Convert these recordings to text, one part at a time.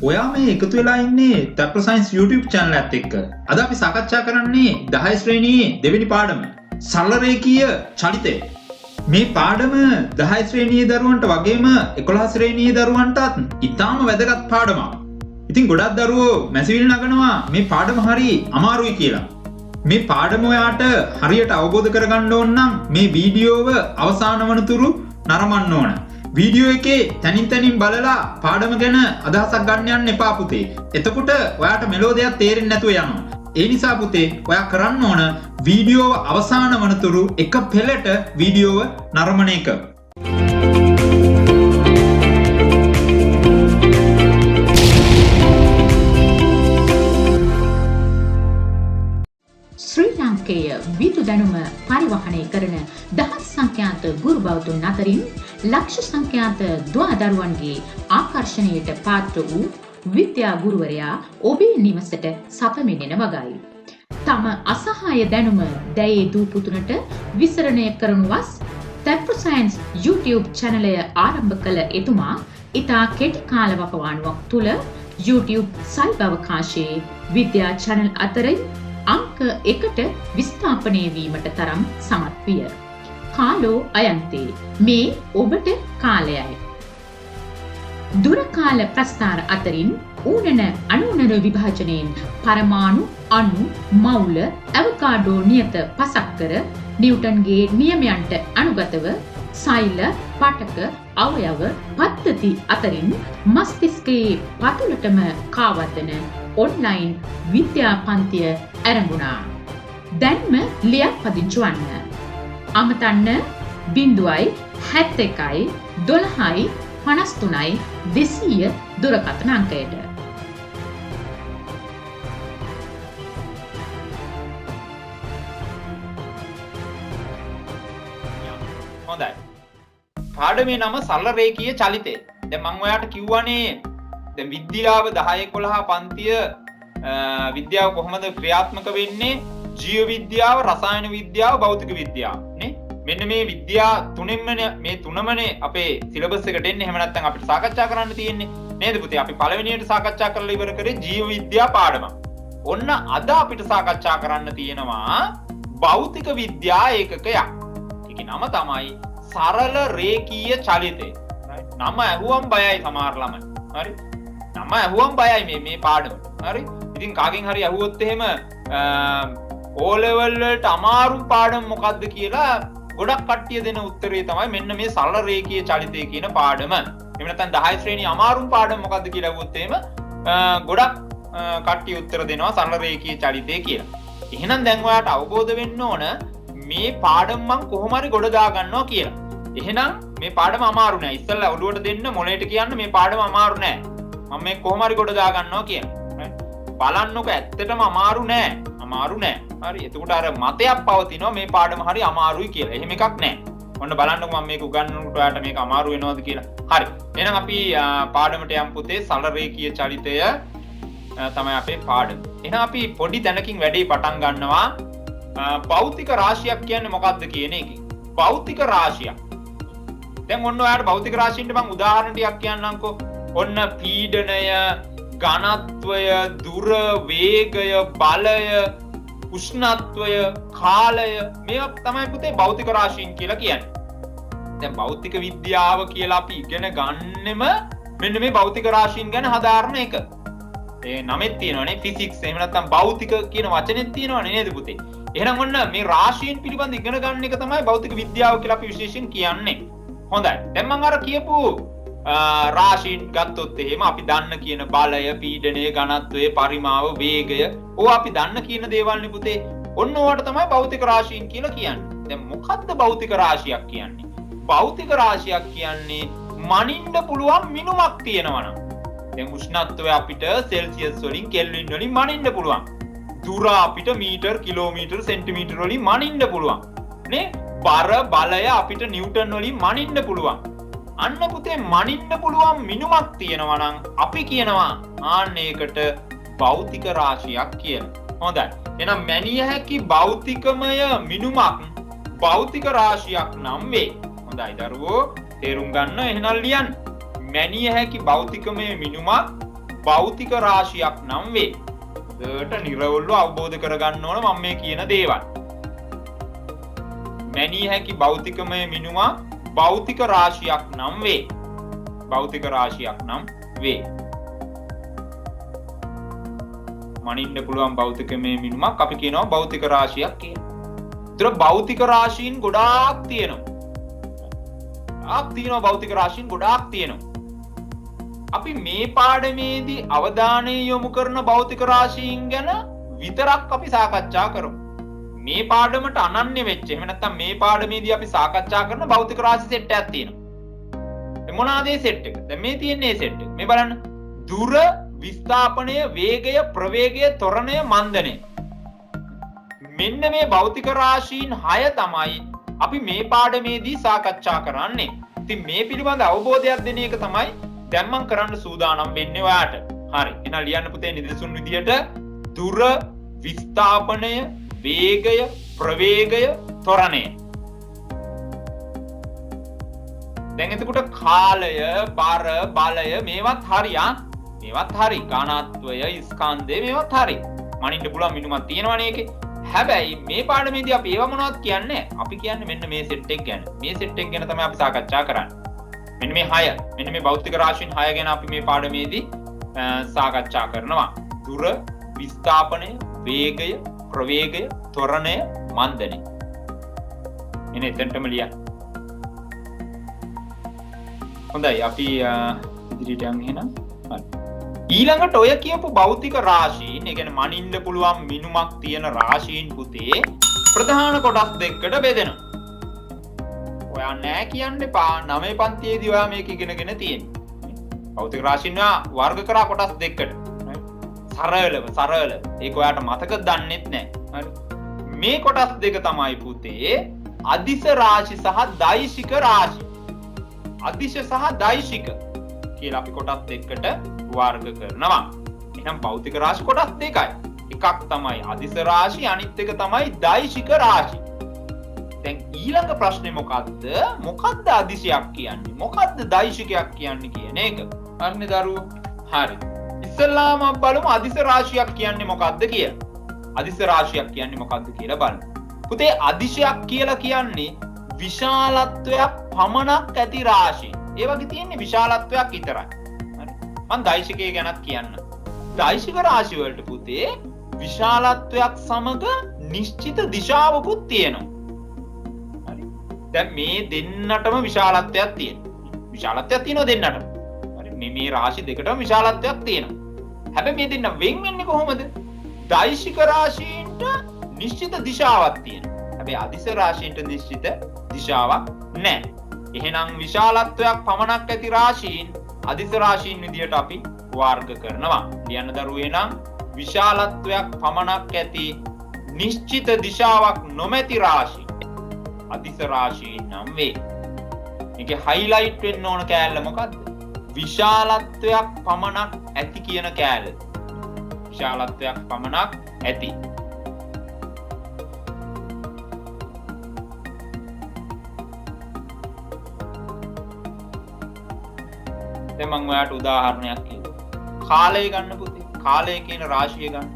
ඔයා මේ එකතු වෙලා ඉන්නේ Tapra Science YouTube channel එකත් එක්ක. අද අපි සාකච්ඡා කරන්නේ 10 ශ්‍රේණියේ දෙවෙනි පාඩම. සරල රේඛීය චලිතය. මේ පාඩම 10 ශ්‍රේණියේ දරුවන්ට වගේම 11 ශ්‍රේණියේ දරුවන්ටත් ඉතාම වැදගත් පාඩමක්. ඉතින් ගොඩක් දරුවෝ මැසිවිලි නගනවා මේ පාඩම හරි අමාරුයි කියලා. මේ පාඩම ඔයාට හරියට අවබෝධ කරගන්න ඕන නම් මේ වීඩියෝව අවසාන වනතුරු නරඹන්න ඕන. වීඩියෝ එකේ තනින් තනින් බලලා පාඩම ගැන අදහසක් ගන්න යන්න එපා පුතේ. එතකොට ඔයාට මෙලෝ දෙයක් තේරෙන්නේ නැතුව යනවා. ඒ නිසා පුතේ ඔයා කරන්න ඕන වීඩියෝව අවසාන වනතුරු එක පෙළට වීඩියෝව නරඹන එක. ශ්‍රී ලාංකේය විදු දැනුම පරිවහනය කරන දහස් සංඛ්‍යාත ගුරු බෞතුන් අතරින් ලක්ෂ සංඛ්‍යාත දුවදරුවන්ගේ ආකර්ෂණයට පාත්‍ර වූ විද්‍යා ගුරුවරයා ඔබේ නිවසට සපමිනෙන වගයි. තම අසහාය දැනුම දැයේ දූ පුතුනට විසරණය කරනු වස් Tapra Science YouTube චැනලය ආරම්භ කළ එතුමා ඉතා කෙටි කාලවකවානුවක් තුළ YouTube සයිබ් අවකාශයේ විද්‍යා චැනල් අතරින් අංක 1ට විස්ථාපනය වීමට තරම් සමත් විය. කාලෝ අයන්තේ මේ ඔබට කාලයයි. දුරකාල ප්‍රස්ථාර අතරින් ඌනන අනුනර විභාජනයෙන් පරමාණු අණු මවුල ඇවකාඩෝ නියත පසක්කර නිව්ටන්ගේ නියමයන්ට අනුගතව සෛල පටක අවයව පද්ධති අතරින් මස්තිෂ්කයේ පතුලටම කාවදන ඔන්ලයින් විද්‍යා පන්තිය ආරම්භුණා. දැන්ම ලියාපදිංචි වන්න. අමතන්න 071 12 53 200 දුරකථන අංකයට. හොඳයි. පාඩමේ නම සරල රේඛීය චලිතය. දැන් මම ඔයාලට කිව්වනේ දැන් විද්‍යාව 10 11 පන්තිය විද්‍යාව කොහොමද ක්‍රියාත්මක වෙන්නේ? ජීව විද්‍යාව, රසායන විද්‍යාව, භෞතික විද්‍යාව නේ? මෙන්න මේ විද්‍යා මේ තුනමනේ අපේ සිලබස් එකට එන්නේ. එහෙම නැත්නම් අපිට සාකච්ඡා කරන්න තියෙන්නේ නේද පුතේ? අපි පළවෙනියට සාකච්ඡා කරලා ඉවර කරේ ජීව විද්‍යා පාඩම. ඔන්න අද අපිට සාකච්ඡා කරන්න තියෙනවා භෞතික විද්‍යා ඒකකයක්. ඒකේ නම තමයි සරල රේඛීය චලිතය. නම ඇහුවම් බයයි සමහර ළමයි. හරි? නම ඇහුවම් බයයි මේ පාඩමට. හරි? ඉතින් කාගෙන් හරි ඇහුවොත් එහෙම O level වලට අමාරු පාඩම මොකක්ද කියලා ගොඩක් කට්ටිය දෙන උත්තරේ තමයි මෙන්න මේ සරල රේඛීය චලිතය කියන පාඩම. එහෙම නැත්නම් 10 ශ්‍රේණිය අමාරුම පාඩම මොකක්ද කියලා අහුවොත් එහෙම ගොඩක් කට්ටිය උත්තර දෙනවා සරල රේඛීය චලිතය කියලා. එහෙනම් දැන් ඔයාලට අවබෝධ වෙන්න ඕන මේ පාඩම මම කොහොම හරි ගොඩ දා ගන්නවා කියලා. එහෙනම් මේ පාඩම අමාරු නෑ. ඉස්සෙල්ලා ඔළුවට දෙන්න මොලේට කියන්න මේ පාඩම අමාරු නෑ. මම මේ කොහොම හරි ගොඩ දා ගන්නවා කියලා. බලන්නකො ඇත්තටම අමාරු නෑ. අමාරු නෑ. හරි. එතකොට අර මතයක් පවතිනවා මේ පාඩම හරි අමාරුයි කියලා. එහෙම එකක් නෑ. ඔන්න බලන්නකො මම මේක උගන්වනකොට ඔයාලට මේක අමාරු වෙනවද කියලා. හරි. එහෙනම් අපි පාඩමට යමු පුතේ. සරල රේඛීය චලිතය තමයි අපේ පාඩම. එහෙනම් අපි පොඩි තැනකින් වැඩේ පටන් ගන්නවා. භෞතික රාශියක් කියන්නේ මොකක්ද කියන එක. භෞතික රාශියක්. දැන් ඔන්න ඔයාලට භෞතික රාශියින්ට මම උදාහරණ ටිකක් කියන්නම්කෝ. ඔන්න පීඩනය, ඝනත්වය, දුර, වේගය, බලය, උෂ්ණත්වය, කාලය මේවා තමයි පුතේ භෞතික රාශීන් කියලා කියන්නේ. දැන් භෞතික විද්‍යාව කියලා අපි ඉගෙන ගන්නෙම මෙන්න මේ භෞතික රාශීන් ගැන හදාරන එක. ඒ නමෙත් තියෙනවනේ ෆිසික්ස්. එහෙම නැත්නම් භෞතික කියන වචනේත් තියෙනවනේ නේද පුතේ? එහෙනම් ඔන්න මේ රාශීන් පිළිබඳ ඉගෙන ගන්න එක තමයි භෞතික විද්‍යාව කියලා අපි විශේෂයෙන් කියන්නේ. හොඳයි. දැන් මම අර කියපු රාශීන් ගත්තොත් එහෙම අපි දන්න කියන බලය, පීඩනය, ඝනත්වය, පරිමාව, වේගය ඕවා අපි දන්න කියන දේවල් නේ පුතේ. ඔන්න ඕවට තමයි භෞතික රාශීන් කියලා කියන්නේ. දැන් මොකද්ද භෞතික රාශියක් කියන්නේ? භෞතික රාශියක් කියන්නේ මනින්න පුළුවන් මිනුමක් තියෙනවනම්. දැන් උෂ්ණත්වය අපිට සෙල්සියස් වලින් කෙල්වින් වලින් මනින්න පුළුවන්. දුර අපිට මීටර්, කිලෝමීටර්, සෙන්ටිමීටර් වලින් මනින්න පුළුවන්. නේ? බර, බලය අපිට නිව්ටන් වලින් මනින්න පුළුවන්. අන්න පුතේ මනින්න පුළුවන් මිනුමක් තියෙනවා නම් අපි කියනවා ආන්න ඒකට භෞතික රාශියක් කියලා. හොඳයි. එහෙනම් මැනිය හැකි භෞතිකමය මිනුමක් භෞතික රාශියක් නම් වේ. හොඳයි දරුවෝ තේරුම් ගන්න එහෙනම් ලියන්න. මැනිය හැකි භෞතිකමය මිනුමක් භෞතික රාශියක් නම් වේ. හොඳට නිර්වෘල්ව අවබෝධ කරගන්න ඕන මම මේ කියන දේවල්. මැනිය හැකි භෞතිකමය මිනුමක් භෞතික රාශියක් නම් වේ. භෞතික රාශියක් නම් වේ. මනින්න පුළුවන් භෞතිකමය මිනුමක් අපි කියනවා භෞතික රාශියක් කියලා. ඒතර භෞතික රාශීන් ගොඩාක් තියෙනවා. භෞතික රාශීන් ගොඩාක් තියෙනවා. අපි මේ පාඩමේදී අවධානය යොමු කරන භෞතික රාශීන් ගැන විතරක් අපි සාකච්ඡා කරමු. මේ පාඩමට අනන්‍ය වෙච්ච එහෙම නැත්නම් මේ පාඩමේදී අපි සාකච්ඡා කරන භෞතික රාශි සෙට් එකක් තියෙනවා. මොනවාද මේ සෙට් එක? දැන් මේ තියෙන්නේ සෙට් එක. මේ බලන්න. දුර, විස්ථාපනය, වේගය, ප්‍රවේගය, ත්වරණය, මන්දනය. මෙන්න මේ භෞතික රාශීන් 6 තමයි අපි මේ පාඩමේදී සාකච්ඡා කරන්නේ. ඉතින් මේ පිළිබඳ අවබෝධයක් දෙන එක තමයි දැන් මම කරන්න සූදානම් වෙන්නේ ඔයාට. හරි. එහෙනම් ලියන්න පුතේ නිදසුන් විදියට දුර, විස්ථාපනය, වේගය, ප්‍රවේගය, ත්වරණය. දැන් එතකොට කාලය, බර, බලය මේවත් හරියා. මේවත් හරි. ඝනත්වය, ස්කන්ධය මේවත් හරි. මනින්න පුළුවන් මිනුමක් තියෙනවනේ ඒකේ. හැබැයි මේ පාඩමේදී අපි ඒව මොනවද කියන්නේ? අපි කියන්නේ මෙන්න මේ සෙට් එක ගැන. මේ සෙට් එක ගැන තමයි අපි සාකච්ඡා කරන්නේ. මෙන්න මේ 6. මෙන්න මේ භෞතික රාශීන් 6 ගැන අපි මේ පාඩමේදී සාකච්ඡා කරනවා. දුර, විස්ථාපනය, වේගය, ප්‍රවේගය, ත්වරණය, මන්දනය. එනේ එතනටම ලියන්න. හොඳයි අපි ඉදිරියට යමු එහෙනම්. හරි. ඊළඟට ඔය කියපු භෞතික රාශීන්, ඒ කියන්නේ මනින්න පුළුවන් මිනුමක් තියෙන රාශීන් පුතේ ප්‍රධාන කොටස් දෙකකට බෙදෙනවා. ඔයා නෑ කියන්න එපා. 9 පන්තියේදී ඔයා මේක ඉගෙනගෙන තියෙන්නේ. භෞතික රාශීන් වර්ග කරා කොටස් දෙකකට. සරල. ඒක ඔයාට මතක දන්නෙත් නෑ. හරි. මේ කොටස් දෙක තමයි පුතේ අදිශ රාශි සහ දෛශික රාශි. අදිශ සහ දෛශික කියලා අපි කොටස් දෙකකට වර්ග කරනවා. එහෙනම් භෞතික රාශි කොටස් දෙකයි. එකක් තමයි අදිශ රාශි, අනිත් එක තමයි දෛශික රාශි. දැන් ඊළඟ ප්‍රශ්නේ මොකද්ද? මොකද්ද අදිශයක් කියන්නේ? මොකද්ද දෛශිකයක් කියන්නේ කියන එක? හරිනේ දරුවෝ? හරි. ඉස්සෙල්ලාම බලමු අදිශ රාශියක් කියන්නේ මොකද්ද කියලා. අදිශ රාශියක් කියන්නේ මොකද්ද කියලා බලමු. පුතේ අදිශයක් කියලා කියන්නේ විශාලත්වයක් පමණක් ඇති රාශිය. ඒ වගේ තියෙන්නේ විශාලත්වයක් විතරයි. හරි. මම දෛශිකය ගැනත් කියන්න. දෛශික රාශි වලට පුතේ විශාලත්වයක් සමග නිශ්චිත දිශාවකුත් තියෙනවා. හරි. දැන් මේ දෙන්නටම විශාලත්වයක් තියෙනවා. විශාලත්වයක් තියෙනවා දෙන්නටම. හරි. මේ රාශි දෙකටම විශාලත්වයක් තියෙනවා. හැබැයි මේ දෙන්න වෙන් වෙන්නේ කොහොමද? දෛශික රාශීන්ට නිශ්චිත දිශාවක් තියෙනවා. හැබැයි අදිශ රාශීන්ට නිශ්චිත දිශාවක් නැහැ. එහෙනම් විශාලත්වයක් පමණක් ඇති රාශීන් අදිශ රාශීන් විදියට අපි වර්ග කරනවා. ලියන්න දරුවෝ එනම් විශාලත්වයක් පමණක් ඇති නිශ්චිත දිශාවක් නොමැති රාශි අදිශ රාශීන් නම් වේ. මේකේ හයිලයිට් වෙන්න ඕන කෑල්ල මොකද්ද? විශාලත්වයක් පමණක් ඇති කියන කෑල්ල. විශාලත්වයක් පමණක් ඇති. දැන් මම ඔයාලට උදාහරණයක් කියනවා. කාලය ගන්න පුතේ. කාලය කියන රාශිය ගන්න.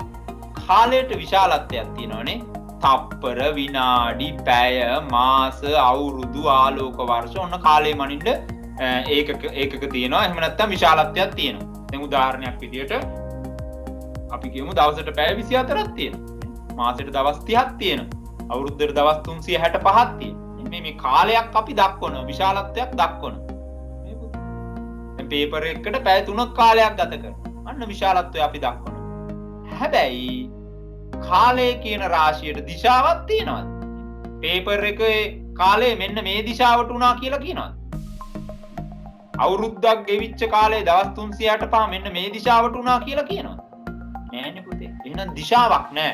කාලයට විශාලත්වයක් තියෙනවනේ. තප්පර, විනාඩි, පැය, මාස, අවුරුදු, ආලෝක වර්ෂ ඔන්න කාලය මනින්න ඒකක තියෙනවා. එහෙම නැත්නම් විශාලත්වයක් තියෙනවා. දැන් උදාහරණයක් විදියට අපි කියමු දවසට පැය 24ක් තියෙනවා. මාසෙට දවස් 30ක් තියෙනවා. අවුරුද්දට දවස් 365ක් තියෙනවා. මේ කාලයක් අපි දක්වනවා. විශාලත්වයක් දක්වනවා. පේපර් එකකට පැය 3ක් කාලයක් ගත කරනවා. අන්න විශාලත්වය අපි දක්වනවා. හැබැයි කාලය කියන රාශියට දිශාවක් තියෙනවද? පේපර් එකේ කාලය මෙන්න මේ දිශාවට උනා කියලා කියනවද? අවුරුද්දක් ගෙවිච්ච කාලේ දවස් 365 මෙන්න මේ දිශාවට උනා කියලා කියනවද? නෑනේ පුතේ. එහෙනම් දිශාවක් නෑ.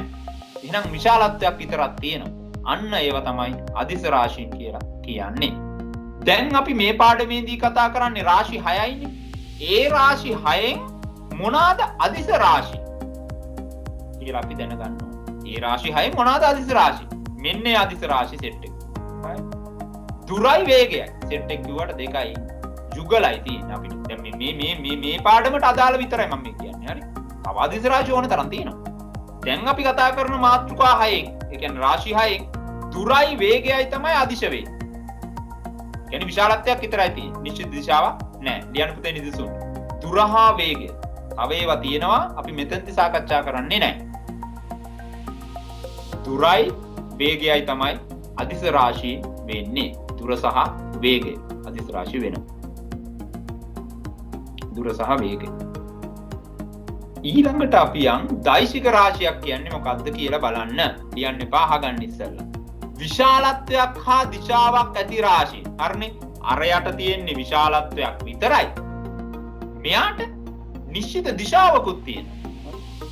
එහෙනම් විශාලත්වයක් විතරක් තියෙනවා. අන්න ඒව තමයි අදිශ රාශීන් කියලා කියන්නේ. දැන් අපි මේ පාඩමේදී කතා කරන්නේ රාශි 6යිනේ. ඒ රාශි 6න් මොනවාද අදිශ රාශි කියලා අපි දැනගන්න ඕනේ. ඒ රාශි 6න් මොනවාද අදිශ රාශි? මෙන්න ඒ අදිශ රාශි සෙට් එක. දුරයි වේගයයි සෙට් එක කිව්වට දෙකයි. යුග පුද්ගලයි තියෙන්නේ අපිට. දැන් මේ පාඩමට අදාළ විතරයි මම කියන්නේ. හරි. තව අදිශ රාශි ඕන තරම් තියෙනවා. දැන් අපි කතා කරන මාතෘකා 6න්, ඒ කියන්නේ රාශි 6න් දුරයි වේගයයි තමයි අදිශ වෙන්නේ. කියන්නේ විශාලත්වයක් විතරයි තියෙන්නේ. නිශ්චිත දිශාවක් නැහැ. ලියන්න පුතේ නිදසුන්. දුර හා වේගය. තව ඒවා තියෙනවා අපි මෙතනදී සාකච්ඡා කරන්නේ නැහැ. දුරයි වේගයයි තමයි අදිශ රාශි වෙන්නේ. දුර සහ වේගය අදිශ රාශි වෙනවා. දුර සහ වේගය. ඊළඟට අපි යන් දෛශික රාශියක් කියන්නේ මොකක්ද කියලා බලන්න. ලියන්න එපා, අහගන්න ඉස්සෙල්ලා. විශාලත්වයක් හා දිශාවක් ඇති රාශිය. හරිනේ. අර යට තියෙන්නේ විශාලත්වයක් විතරයි. මෙයාට නිශ්චිත දිශාවකුත් තියෙනවා.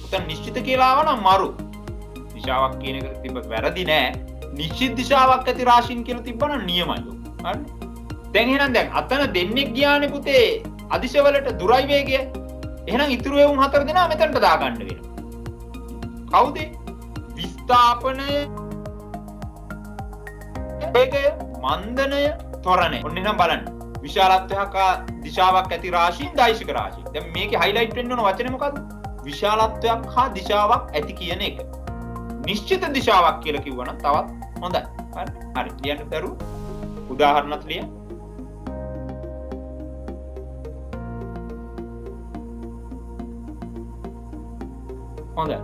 උතන නිශ්චිත කියලා ආවනම් මරු. දිශාවක් කියන එක තිබ්බ වැරදි නෑ. නිශ්චිත දිශාවක් ඇති රාශීන් කියලා තිබ්බනම් නියමයි. හරි. දැන් එහෙනම් දැන් අතන දෙන්නෙක් ගියානේ පුතේ අදිශ වලට දුරයි වේගයයි. එහෙනම් ඉතුරු වුන් හතර දෙනා මෙතනට දාගන්න වෙනවා. කවුද? විස්ථාපනය, වේගය, මන්දනය, ත්වරණය. ඔන්න එහෙනම් බලන්න. විශාලත්වයක් හා දිශාවක් ඇති රාශීන් දෛශික රාශී. දැන් මේකේ හයිලයිට් වෙන්න ඕන වචනේ මොකද්ද? විශාලත්වයක් හා දිශාවක් ඇති කියන එක. නිශ්චිත දිශාවක් කියලා කිව්වනම් තවත් හොඳයි. හරි. හරි. ලියන්න දරුවෝ. උදාහරණත් ලියන්න. හොඳයි.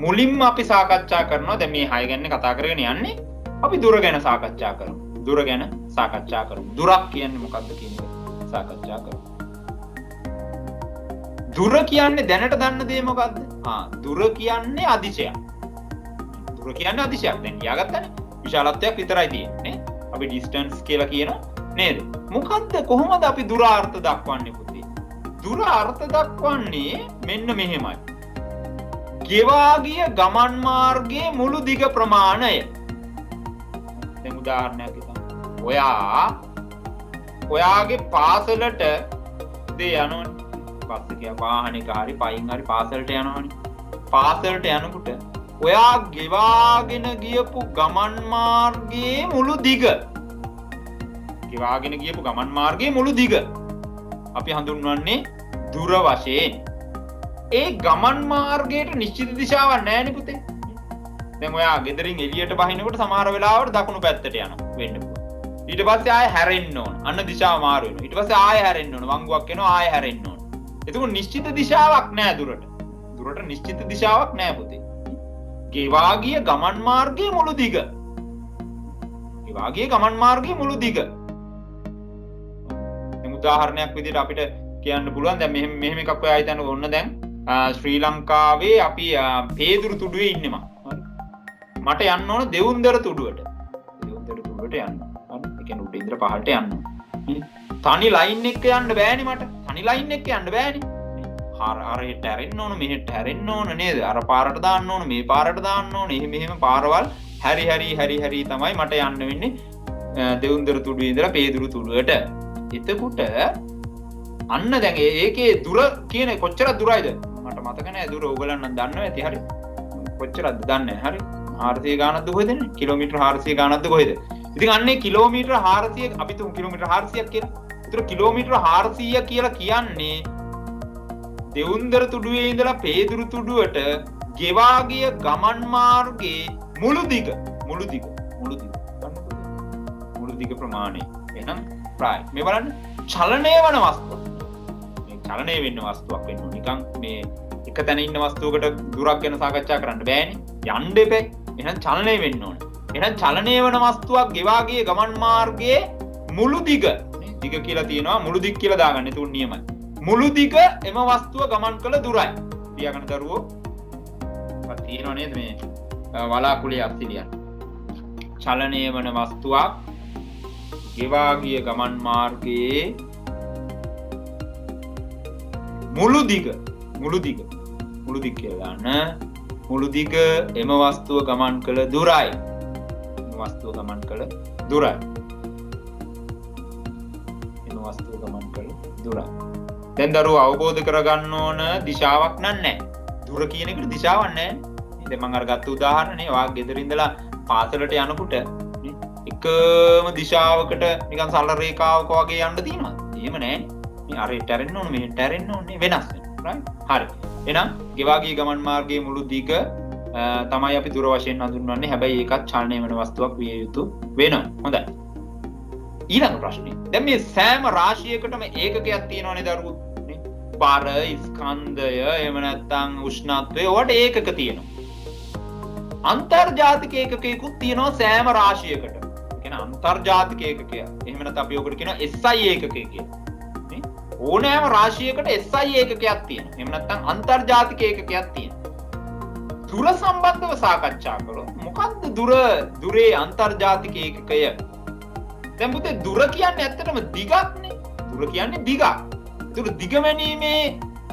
මුලින්ම අපි සාකච්ඡා කරනවා දැන් මේ 6 ගැන කතා කරගෙන යන්නේ. අපි දුර ගැන සාකච්ඡා කරමු. දුර ගැන සාකච්ඡා කරමු. දුරක් කියන්නේ මොකක්ද කියන එක සාකච්ඡා කරමු. දුර කියන්නේ දැනට දන්න දේ මොකද්ද? දුර කියන්නේ අදිශයක්. දුර කියන්නේ අදිශයක්. දැන් කියාගත්තනේ. විශාලත්වයක් විතරයි තියෙන්නේ. අපි distance කියලා කියනවා නේද? මොකද්ද කොහොමද අපි දුර අර්ථ දක්වන්නේ පුතේ? දුර අර්ථ දක්වන්නේ මෙන්න මෙහෙමයි. ගෙවා ගිය ගමන් මාර්ගයේ මුළු දිග ප්‍රමාණය. දැන් උදාහරණයක් හිතන්න. ඔයාගේ පාසලට දේ යනවනේ. බස් එකේ වාහනයක හරි පයින් හරි පාසලට යනවනේ. පාසලට යනකොට ඔයා ගෙවාගෙන ගියපු ගමන් මාර්ගයේ මුළු දිග. ගෙවාගෙන ගියපු ගමන් මාර්ගයේ මුළු දිග අපි හඳුන්වන්නේ දුර වශයෙන්. ඒ ගමන් මාර්ගයට නිශ්චිත දිශාවක් නැහැ නේ පුතේ. දැන් ඔයා ගෙදරින් එළියට බහිනකොට සමහර වෙලාවට දකුණු පැත්තට යනවා වෙන්න පුළුවන්. ඊට පස්සේ ආයෙ හැරෙන්න ඕන. අන්න දිශාව මාරු වෙනවා. ඊට පස්සේ ආයෙ හැරෙන්න ඕන. වංගුවක් එනවා ආයෙ හැරෙන්න ඕන. එතකොට නිශ්චිත දිශාවක් නැහැ දුරට. දුරට නිශ්චිත දිශාවක් නැහැ පුතේ. ගෙවා ගිය ගමන් මාර්ගයේ මුළු දිග. ගෙවා ගිය ගමන් මාර්ගයේ මුළු දිග. දැන් උදාහරණයක් විදිහට අපිට කියන්න පුළුවන් දැන් මෙහෙම එකක් ඔයා හිතන්න ඕන දැන් ශ්‍රී ලංකාවේ අපි පේදුරු තුඩුවේ ඉන්නවා. මට යන්න ඕන දෙවුන්දර තුඩුවට. දෙවුන්දර තුඩුවට යන්න. හරි. ඒ කියන්නේ උඩ ඉඳලා පහළට යන්න. තනි ලයින් එක යන්න බෑනේ මට. තනි ලයින් එක යන්න බෑනේ. හරයට හැරෙන්න ඕන, මෙහෙට හැරෙන්න ඕන නේද? අර පාරට දාන්න ඕන, මේ පාරට දාන්න ඕන. එහෙම පාරවල් හැරි තමයි මට යන්න වෙන්නේ දෙවුන්දර තුඩුවේ ඉඳලා පේදුරු තුඩුවට. එතකොට අන්න දැන් ඒකේ දුර කියන කොච්චර දුරයිද? මට මතක නෑ දුර. ඕගලන් නම් දන්නවා ඇති. හරි. කොච්චරද දන්නේ නැහැ. හරි. 400 ගානක්ද කොහෙද නේ? කිලෝමීටර් 400 ගානක්ද කොහෙද? ඉතින් අන්නේ කිලෝමීටර් 400 අපි තුමු කිලෝමීටර් 400ක් කියලා. ඒතර කිලෝමීටර් 400 කියලා කියන්නේ දෙවුන්දර තුඩුවේ ඉඳලා පේදුරු තුඩුවට ගෙවා ගිය ගමන් මාර්ගයේ මුළු දිග ප්‍රමාණය. එහෙනම් ප්‍රාය. මේ බලන්න චලනය වන වස්තුව. මේ චලනය වෙන්න වස්තුවක් වෙන්න ඕන. නිකන් මේ එක තැන ඉන්න වස්තුවකට දුරක් ගැන සාකච්ඡා කරන්න බෑනේ. යන්න එපේ. එහෙනම් චලනය වෙන්න ඕන. එහෙනම් චලනය වන වස්තුවක් ගෙවා ගිය ගමන් මාර්ගයේ මුළු දිග. දිග කියලා තියෙනවා මුළු දිග කියලා දාගන්න. ඒක නියමයි. මුළු දිග එම වස්තුව ගමන් කළ දුරයි. ලියාගන්න දරුවෝ. තියෙනව නේද මේ වලාකුළේ අස්තිලියන්. චලනය වන වස්තුවක් ගෙවා ගිය ගමන් මාර්ගයේ මුළු දිග කියලා දාන්න. මුළු දිග එම වස්තුව ගමන් කළ දුරයි. එම වස්තුව ගමන් කළ දුරයි. දැන් දරුවෝ අවබෝධ කරගන්න ඕන දිශාවක් නැහැ. දුර කියන එකට දිශාවක් නැහැ. ඉතින් මම අර ගත්ත උදාහරණනේ ඔයා ගෙදර ඉඳලා පාසලට යනකොට එකම දිශාවකට නිකන් සරල රේඛාවක වගේ යන්න තියෙනවා. එහෙම නෑනේ. මේ අරයට ඇරෙන්න ඕනේ මෙහෙට ඇරෙන්න ඕනේ වෙනස් වෙනවා. right? හරි. එහෙනම් ගෙවා ගිය ගමන් මාර්ගයේ මුළු දිග තමයි අපි දුර වශයෙන් හඳුන්වන්නේ. හැබැයි ඒකත් චලනය වෙන වස්තුවක් විය යුතු වෙනවා. හොඳයි. ඊළඟ ප්‍රශ්නේ. දැන් මේ සෑම රාශියකටම ඒකකයක් තියෙනවනේ දරුවෝ. නේ? බර, ස්කන්ධය, එහෙම නැත්නම් උෂ්ණත්වය ඔයාට ඒකක තියෙනවා. අන්තර්ජාතික ඒකකයකුත් තියෙනවා සෑම රාශියකටම. ඒ කියන්නේ අන්තර්ජාතික ඒකකයක්. එහෙම නැත්නම් අපි ඔකට කියනවා SI ඒකකය කියලා. නේ? ඕනෑම රාශියකට SI ඒකකයක් තියෙනවා. එහෙම නැත්නම් අන්තර්ජාතික ඒකකයක් තියෙනවා. දුර සම්බන්ධව සාකච්ඡා කරොත් මොකක්ද දුරේ අන්තර්ජාතික ඒකකය? දැන් පුතේ දුර කියන්නේ ඇත්තටම දිගක්නේ. දුර කියන්නේ දිගක්. ඒතර දිග මැනීමේ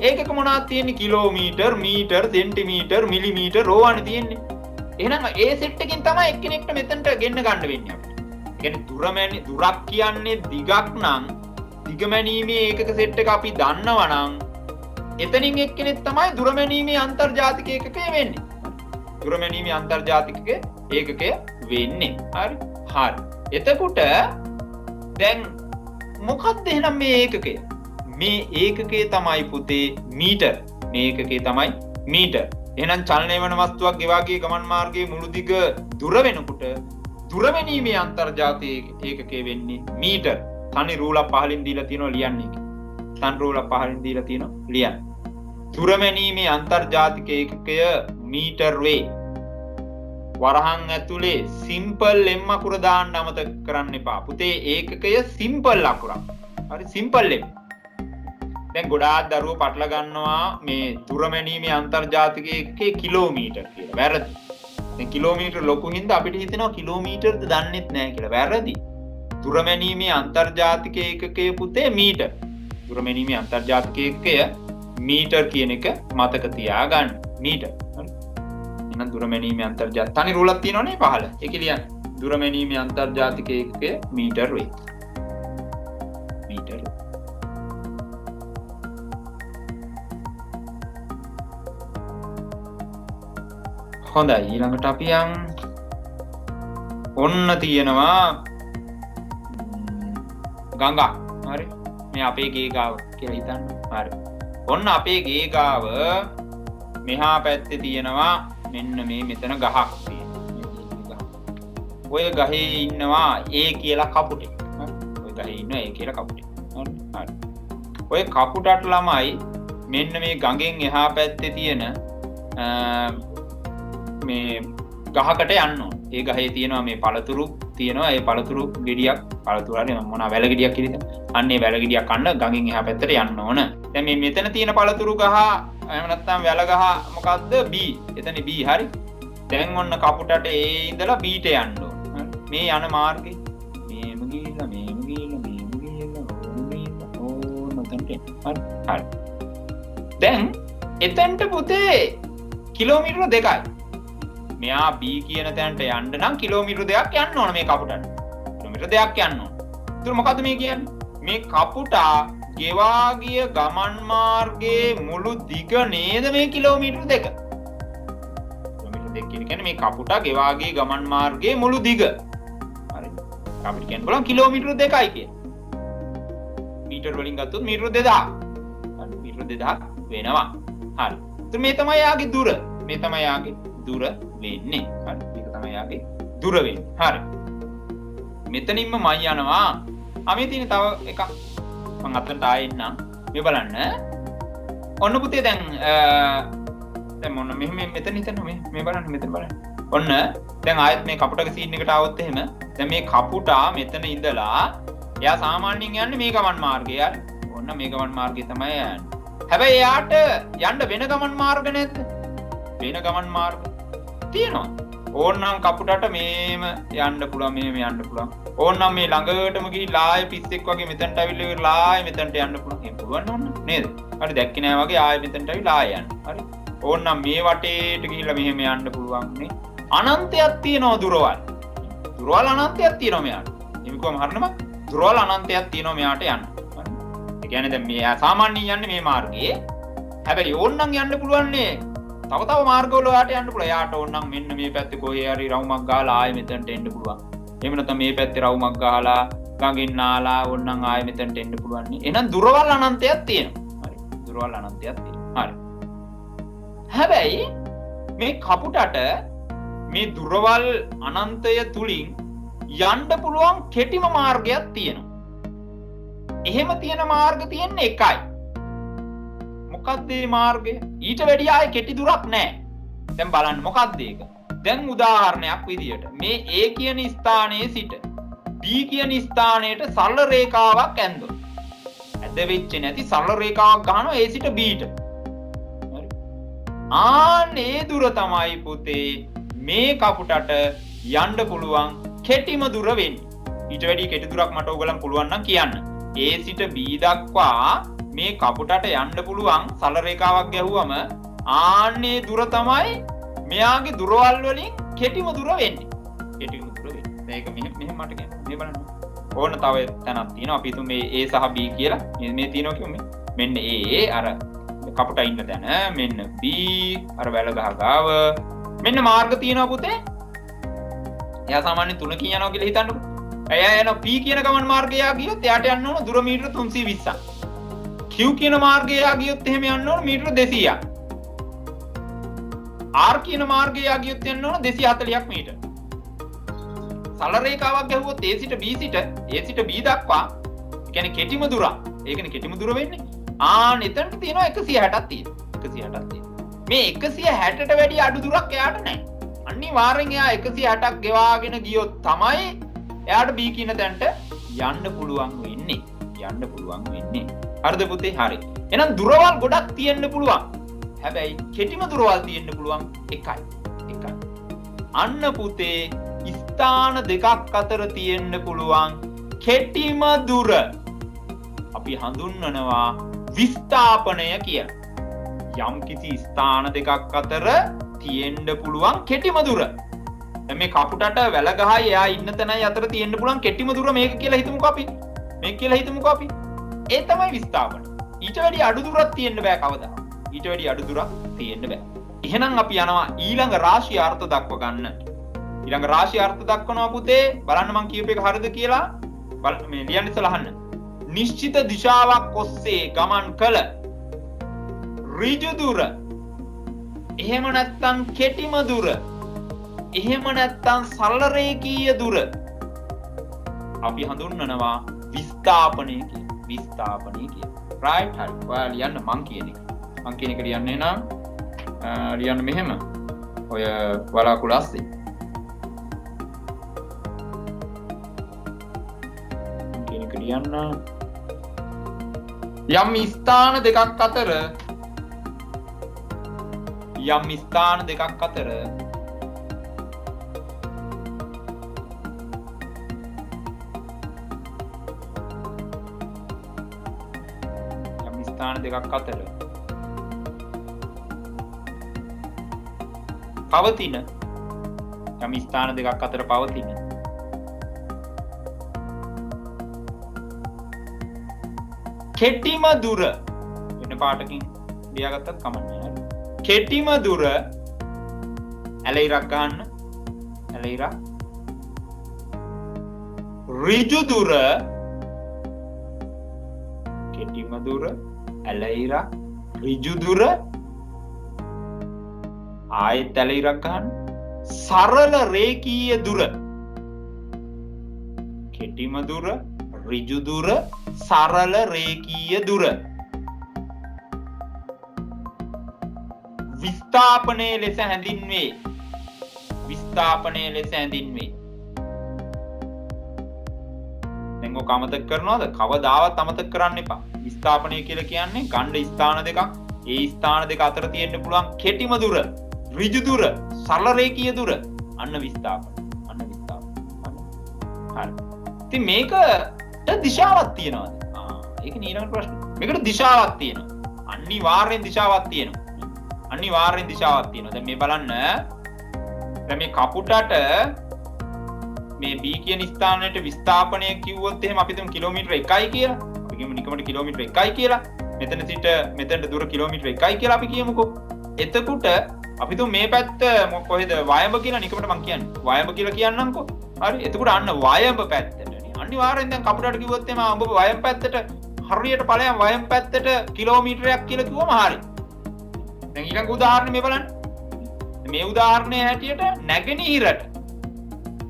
ඒකක මොනවද තියෙන්නේ? කිලෝමීටර්, මීටර්, සෙන්ටිමීටර්, මිලිමීටර් ඕවානේ තියෙන්නේ. එහෙනම් ඒ සෙට් එකකින් තමයි එක්කෙනෙක්ට මෙතනට ගෙන්න ගන්න වෙන්නේ අපිට. ඒ කියන්නේ දුරක් කියන්නේ දිගක් නම් දිග මැනීමේ ඒකක සෙට් එක අපි දන්නවා නම් එතනින් එක්කෙනෙක් තමයි දුර මැනීමේ අන්තර්ජාතික ඒකකය වෙන්නේ. දුර මැනීමේ අන්තර්ජාතික ඒකකය වෙන්නේ. හරි. හරි. එතකොට දැන් මොකක්ද එහෙනම් මේ ඒකකය? මේ ඒකකය තමයි පුතේ මීටර්. මේ ඒකකය තමයි මීටර්. එහෙනම් චලනය වන වස්තුවක් ගෙවා ගිය ගමන් මාර්ගයේ මුළු දිග දුර වෙනකොට දුර මැනීමේ අන්තර්ජාතික ඒකකය වෙන්නේ මීටර්. තනි රූලක් පහලින් දීලා තියෙනවා ලියන්නේ. තනි රූලක් පහලින් දීලා තියෙනවා ලියන්න. දුර මැනීමේ අන්තර්ජාතික ඒකකය මීටර් වේ. වරහන් ඇතුලේ සිම්පල් M අකුර දාන්න අමතක කරන්න එපා. පුතේ ඒකකය සිම්පල් අකුරක්. හරි සිම්පල් M. දැන් ගොඩාක් දරුවෝ පටල ගන්නවා මේ දුර මැනීමේ අන්තර්ජාතික ඒකකේ කිලෝමීටර් කියලා. වැරදි. දැන් කිලෝමීටර් ලොකු හින්දා අපිට හිතෙනවා කිලෝමීටර්ද දන්නෙත් නැහැ කියලා. වැරදි. දුර මැනීමේ අන්තර්ජාතික ඒකකය පුතේ මීටර්. දුර මැනීමේ අන්තර්ජාතික ඒකකය මීටර් කියන එක මතක තියාගන්න. මීටර්. හරි. එහෙනම් දුර මැනීමේ අන්තර්ජාතික තනි රූලක් තියෙනවනේ පහළ. ඒක ලියන්න. දුර මැනීමේ අන්තර්ජාතික ඒකකය මීටර් වේ. මීටර්. හොඳයි ඊළඟට අපි ඔන්න තියෙනවා ගඟක්. හරි. මේ අපේ ගේ ගාව කියලා හිතන්න. හරි. ඔන්න අපේ ගේ ගාව මෙහා පැත්තේ තියෙනවා මෙන්න මේ මෙතන ගහක් තියෙනවා. ඔය ගහේ ඉන්නවා ඒ කියලා කපුටෙක්. ඔය ගහේ ඉන්නවා ඒ කියලා කපුටෙක්. හරි. ඔය කපුටට ළමයි මෙන්න මේ ගඟෙන් එහා පැත්තේ තියෙන මේ ගහකට යන්න ඕන. ඒ ගහේ තියෙනවා මේ පළතුරු තියෙනවා. ඒ පළතුරු ගෙඩියක් පළතුරු හරි මොනවා වැල ගෙඩියක් කියලා. අන්න ඒ වැල ගෙඩියක් කන්න ගඟෙන් එහා පැත්තට යන්න ඕන. දැන් මේ මෙතන තියෙන පළතුරු ගහ එහෙම නැත්නම් වැල ගහ මොකද්ද? B. එතන B හරි. දැන් ඔන්න කපුටට ඒ ඉඳලා B ට යන්න ඕන. මේ යන මාර්ගේ මේම ගිහිල්ලා ඕන උතන්ට හරි. හරි. දැන් එතනට පුතේ කිලෝමීටර 2යි. මෙයා B කියන තැනට යන්න නම් කිලෝමීටර 2ක් යන්න ඕන මේ කපුටට. කිලෝමීටර 2ක් යන්න ඕන. ඒතර මොකද්ද මේ කියන්නේ? මේ කපුටා ගෙවා ගිය ගමන් මාර්ගයේ මුළු දිග නේද මේ කිලෝමීටර 2. කිලෝමීටර 2 කියන්නේ මේ කපුටා ගෙවා ගිය ගමන් මාර්ගයේ මුළු දිග. හරි. අපිට කියන්න බලන්න කිලෝමීටර 2යි කියලා. මීටර වලින් ගත්තොත් මීටර 2000. හරි. මීටර 2000 වෙනවා. හරි. ඒතර මේ තමයි යාගේ දුර. මේ තමයි යාගේ දුර වෙන්නේ. හරි. මේක තමයි යාගේ දුර වෙන්නේ. හරි. මෙතනින්ම මම යනවා. මේ තියෙන තව එකක් මම අතට ආයෙන්නම්. මේ බලන්න. ඔන්න පුතේ දැන් මොන මෙහෙම මෙතන හිටන්න මේ බලන්න මෙතන බලන්න. ඔන්න දැන් ආයෙත් මේ කපුටක සීන් එකට ආවොත් එහෙම දැන් මේ කපුටා මෙතන ඉඳලා එයා සාමාන්‍යයෙන් යන්නේ මේ ගමන් මාර්ගය. හරි. ඔන්න මේ ගමන් මාර්ගය තමයි යන්නේ. හැබැයි එයාට යන්න වෙන ගමන් මාර්ග නැද්ද? වෙන ගමන් මාර්ග තියෙනවා. ඕන්නම් කපුටට මේම යන්න පුළුවන් මෙහෙම යන්න පුළුවන්. ඕන්නම් මේ ළඟටම ගිහිල්ලා ආයෙ පිස්සෙක් වගේ මෙතනට අවිල්ල ඉවරලා ආයෙ මෙතනට යන්න පුළුවන්. එහෙම පුළුවන් ඕන්න නේද? හරි දැක්කේ නෑ වගේ ආයෙ මෙතනට අවිල්ලා ආයෙ යන්න. හරි. ඕන්නම් මේ වටේට ගිහිල්ලා මෙහෙම යන්න පුළුවන් නේ. අනන්තයක් තියෙනවා දුරවල්. දුරවල් අනන්තයක් තියෙනවා මෙයාට. එහෙම කොහොම හරිනම දුරවල් අනන්තයක් තියෙනවා මෙයාට යන්න. හරි. ඒ කියන්නේ දැන් මෙයා සාමාන්‍යයෙන් යන්නේ මේ මාර්ගයේ. හැබැයි ඕන්නම් යන්න පුළුවන් නේ. තව මාර්ගවල යාට යන්න පුළුවන්. යාට ඕනනම් මෙන්න මේ පැත්තේ කොහේ හරි රවුමක් ගහලා ආයෙ මෙතනට එන්න පුළුවන්. එහෙම නැත්නම් මේ පැත්තේ රවුමක් ගහලා ගඟින් නාලා ඕනනම් ආයෙ මෙතනට එන්න පුළුවන් නේ. එහෙනම් දුරවල් අනන්තයක් තියෙනවා. හරි. දුරවල් අනන්තයක් තියෙනවා. හරි. හැබැයි මේ කපුටට මේ දුරවල් අනන්තය තුලින් යන්න පුළුවන් කෙටිම මාර්ගයක් තියෙනවා. එහෙම තියෙන මාර්ග තියෙන්නේ එකයි. මොකක්ද මේ මාර්ගය? ඊට වැඩිය ආයේ කෙටි දුරක් නැහැ. දැන් බලන්න මොකක්ද ඒක? දැන් උදාහරණයක් විදියට මේ A කියන ස්ථානයේ සිට B කියන ස්ථානයට සරල රේඛාවක් ඇන්දොත් ඇද වෙච්ච නැති සරල රේඛාවක් ගන්නවා A සිට B ට. හරි. ආනේ දුර තමයි පුතේ මේ කපුටට යන්න පුළුවන් කෙටිම දුර වෙන්නේ. ඊට වැඩි කෙටි දුරක් මට ඕගලන් පුළුවන් නම් කියන්න. A සිට B දක්වා මේ කපුටට යන්න පුළුවන් සරල රේඛාවක් ගැහුවම ආන්නේ දුර තමයි මෙයාගේ දුරවල් වලින් කෙටිම දුර වෙන්නේ. කෙටිම දුර වෙන්නේ. මේක මෙහෙම මට කියන්න. මේ බලන්න. ඕන තව තැනක් තියෙනවා. අපි හිතමු මේ A සහ B කියලා. මේ තියෙනවා කියමු. මෙන්න A අර කපුට ඉන්න තැන. මෙන්න B අර වැල ගහ ගාව. මෙන්න මාර්ග තියෙනවා පුතේ. එයා සාමාන්‍යයෙන් 3කින් යනවා කියලා හිතන්නකෝ. එයා යන P කියන ගමන් මාර්ගය ගියොත් එයාට යන්න ඕන දුර මීටර 320ක්. Q කියන මාර්ගය ගියොත් එහෙම යන්න ඕන මීටර 200ක්. R කියන මාර්ගය ගියොත් යන්න ඕන 240ක් මීටර. සරල රේඛාවක් ගැහුවොත් A සිට B සිට A සිට B දක්වා ඒ කියන්නේ කෙටිම දුර. ඒ කියන්නේ කෙටිම දුර වෙන්නේ. එතනට තියෙනවා 160ක් තියෙනවා. 160ක් තියෙනවා. මේ 160ට වැඩිය අඩු දුරක් එයාට නැහැ. අනිවාර්යෙන් එයා 160ක් ගෙවාගෙන ගියොත් තමයි එයාට B කියන තැනට යන්න පුළුවන් වෙන්නේ. යන්න පුළුවන් වෙන්නේ. හරිද පුතේ? හරි. එහෙනම් දුරවල් ගොඩක් තියෙන්න පුළුවන්. හැබැයි කෙටිම දුරවල් තියෙන්න පුළුවන් එකයි. එකයි. අන්න පුතේ ස්ථාන දෙකක් අතර තියෙන්න පුළුවන් කෙටිම දුර අපි හඳුන්වනවා විස්ථාපනය කියලා. යම් කිසි ස්ථාන දෙකක් අතර තියෙන්න පුළුවන් කෙටිම දුර. දැන් මේ කපුටට වැල ගහයි එයා ඉන්න තැනයි අතර තියෙන්න පුළුවන් කෙටිම දුර මේක කියලා හිතමුකෝ අපි. මේක කියලා හිතමුකෝ අපි. ඒ තමයි විස්ථාපන. ඊට වැඩි අඩු දුරක් තියෙන්න බෑ කවදා. ඊට වැඩි අඩු දුරක් තියෙන්න බෑ. එහෙනම් අපි යනවා ඊළඟ රාශිය අර්ථ දක්ව ගන්න. ඊළඟ රාශිය අර්ථ දක්වනවා පුතේ. බලන්න මං කියපු එක හරිද කියලා. මේ ලියන්න ඉස්සලා අහන්න. නිශ්චිත දිශාවක් ඔස්සේ ගමන් කළ ඍජු දුර. එහෙම නැත්නම් කෙටිම දුර. එහෙම නැත්නම් සරල රේඛීය දුර. අපි හඳුන්වනවා විස්ථාපනය කියලා. විස්ථාපනය කියලා. right හරි. ඔයාලා ලියන්න මං කියන එක. මං කියන එක ලියන්නේ නම් ලියන්න මෙහෙම. ඔය වලාකුළු අස්සේ. මං කියන එක ලියන්න යම් ස්ථාන දෙකක් අතර යම් ස්ථාන දෙකක් අතර දෙකක් අතර පවතින යම් ස්ථාන දෙකක් අතර පවතින කෙටිම දුර වෙන පාටකින් ලියාගත්තත් කමන්නේ නැහැ. කෙටිම දුර ඇලයිරක් ගන්න. ඇලයිරක් ඍජු දුර කෙටිම දුර ඇලයිරක් ඍජු දුර ආයෙත් ඇලයිරක් ගන්න. සරල රේඛීය දුර කෙටිම දුර ඍජු දුර සරල රේඛීය දුර විස්ථාපනයේ ලෙස හැඳින්වේ. විස්ථාපනයේ ලෙස හැඳින්වේ. දැන් ඔක අමතක කරනවද? කවදාවත් අමතක කරන්න එපා. විස්ථාපනය කියලා කියන්නේ ගණ්ඩ ස්ථාන දෙකක්. ඒ ස්ථාන දෙක අතර තියෙන්න පුළුවන් කෙටිම දුර, ඍජු දුර, සරල රේඛීය දුර. අන්න විස්ථාපන. අන්න විස්ථාපන. හරි. ඉතින් මේකට දිශාවක් තියෙනවද? ඒක ඊළඟ ප්‍රශ්නේ. මේකට දිශාවක් තියෙනවා. අනිවාර්යෙන් දිශාවක් තියෙනවා. අනිවාර්යෙන් දිශාවක් තියෙනවා. දැන් මේ බලන්න. දැන් මේ කපුටට මේ B කියන ස්ථානයට විස්ථාපනය කිව්වොත් එහෙම අපි තුන් කිලෝමීටර 1යි කියලා. අපි කියමු නිකමට කිලෝමීටර 1යි කියලා. මෙතන සිට මෙතනට දුර කිලෝමීටර 1යි කියලා අපි කියමුකෝ. එතකොට අපි තුන් මේ පැත්ත කොහෙද? වයඹ කියලා නිකමට මම කියන්නේ. වයඹ කියලා කියන්නම්කෝ. හරි. එතකොට අන්න වයඹ පැත්තටනේ. අන්න අනිවාර්යෙන් දැන් කපුටට කිව්වොත් එම ඔබ වයම් පැත්තට හරියට ඵලයන් වයම් පැත්තට කිලෝමීටරයක් කියලා කිව්වම හරි. දැන් ඊළඟ උදාහරණය මේ බලන්න. මේ උදාහරණය හැටියට නැගෙනහිරට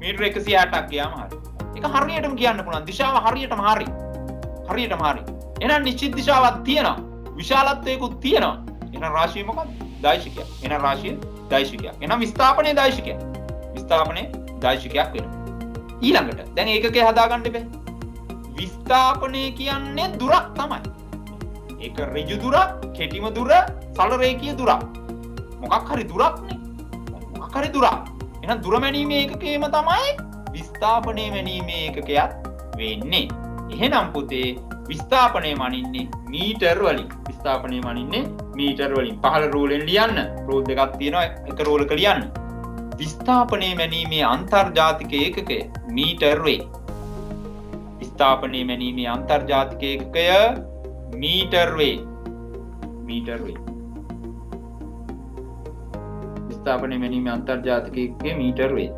මීටර 160ක් ගියාම හරි. ඒක හරියටම කියන්න පුළුවන්. දිශාව හරියටම හරි. හරියටම හරි. එහෙනම් නිශ්චිත දිශාවක් තියෙනවා. විශාලත්වයකුත් තියෙනවා. එහෙනම් රාශිය මොකක්ද? දෛශිකයක්. එහෙනම් රාශිය දෛශිකයක්. එහෙනම් විස්ථාපනයේ දෛශිකයක්. විස්ථාපනයේ දෛශිකයක් වෙනවා. ඊළඟට දැන් ඒකකේ හදාගන්න බෑ. විස්ථාපනය කියන්නේ දුරක් තමයි. ඒක ඍජු දුරක්, කෙටිම දුර, සරල රේඛීය දුරක්. මොකක් හරි දුරක් නේ. මොකක් හරි දුරක්. එහෙනම් දුර මැනීමේ ඒකකයම තමයි විස්ථාපනය මැනීමේ ඒකකයක් වෙන්නේ. එහෙනම් පුතේ විස්ථාපනය මනින්නේ මීටර් වලින්. විස්ථාපනය මනින්නේ මීටර් වලින්. පහළ රූලෙන් ලියන්න. රූල් දෙකක් තියෙනවා. එක රූලක ලියන්න. විස්ථාපනය මැනීමේ අන්තර්ජාතික ඒකකය මීටර් වේ. විස්ථාපනය මැනීමේ අන්තර්ජාතික ඒකකය මීටර් වේ. මීටර් වේ. විස්ථාපනය මැනීමේ අන්තර්ජාතික ඒකකය මීටර් වේ.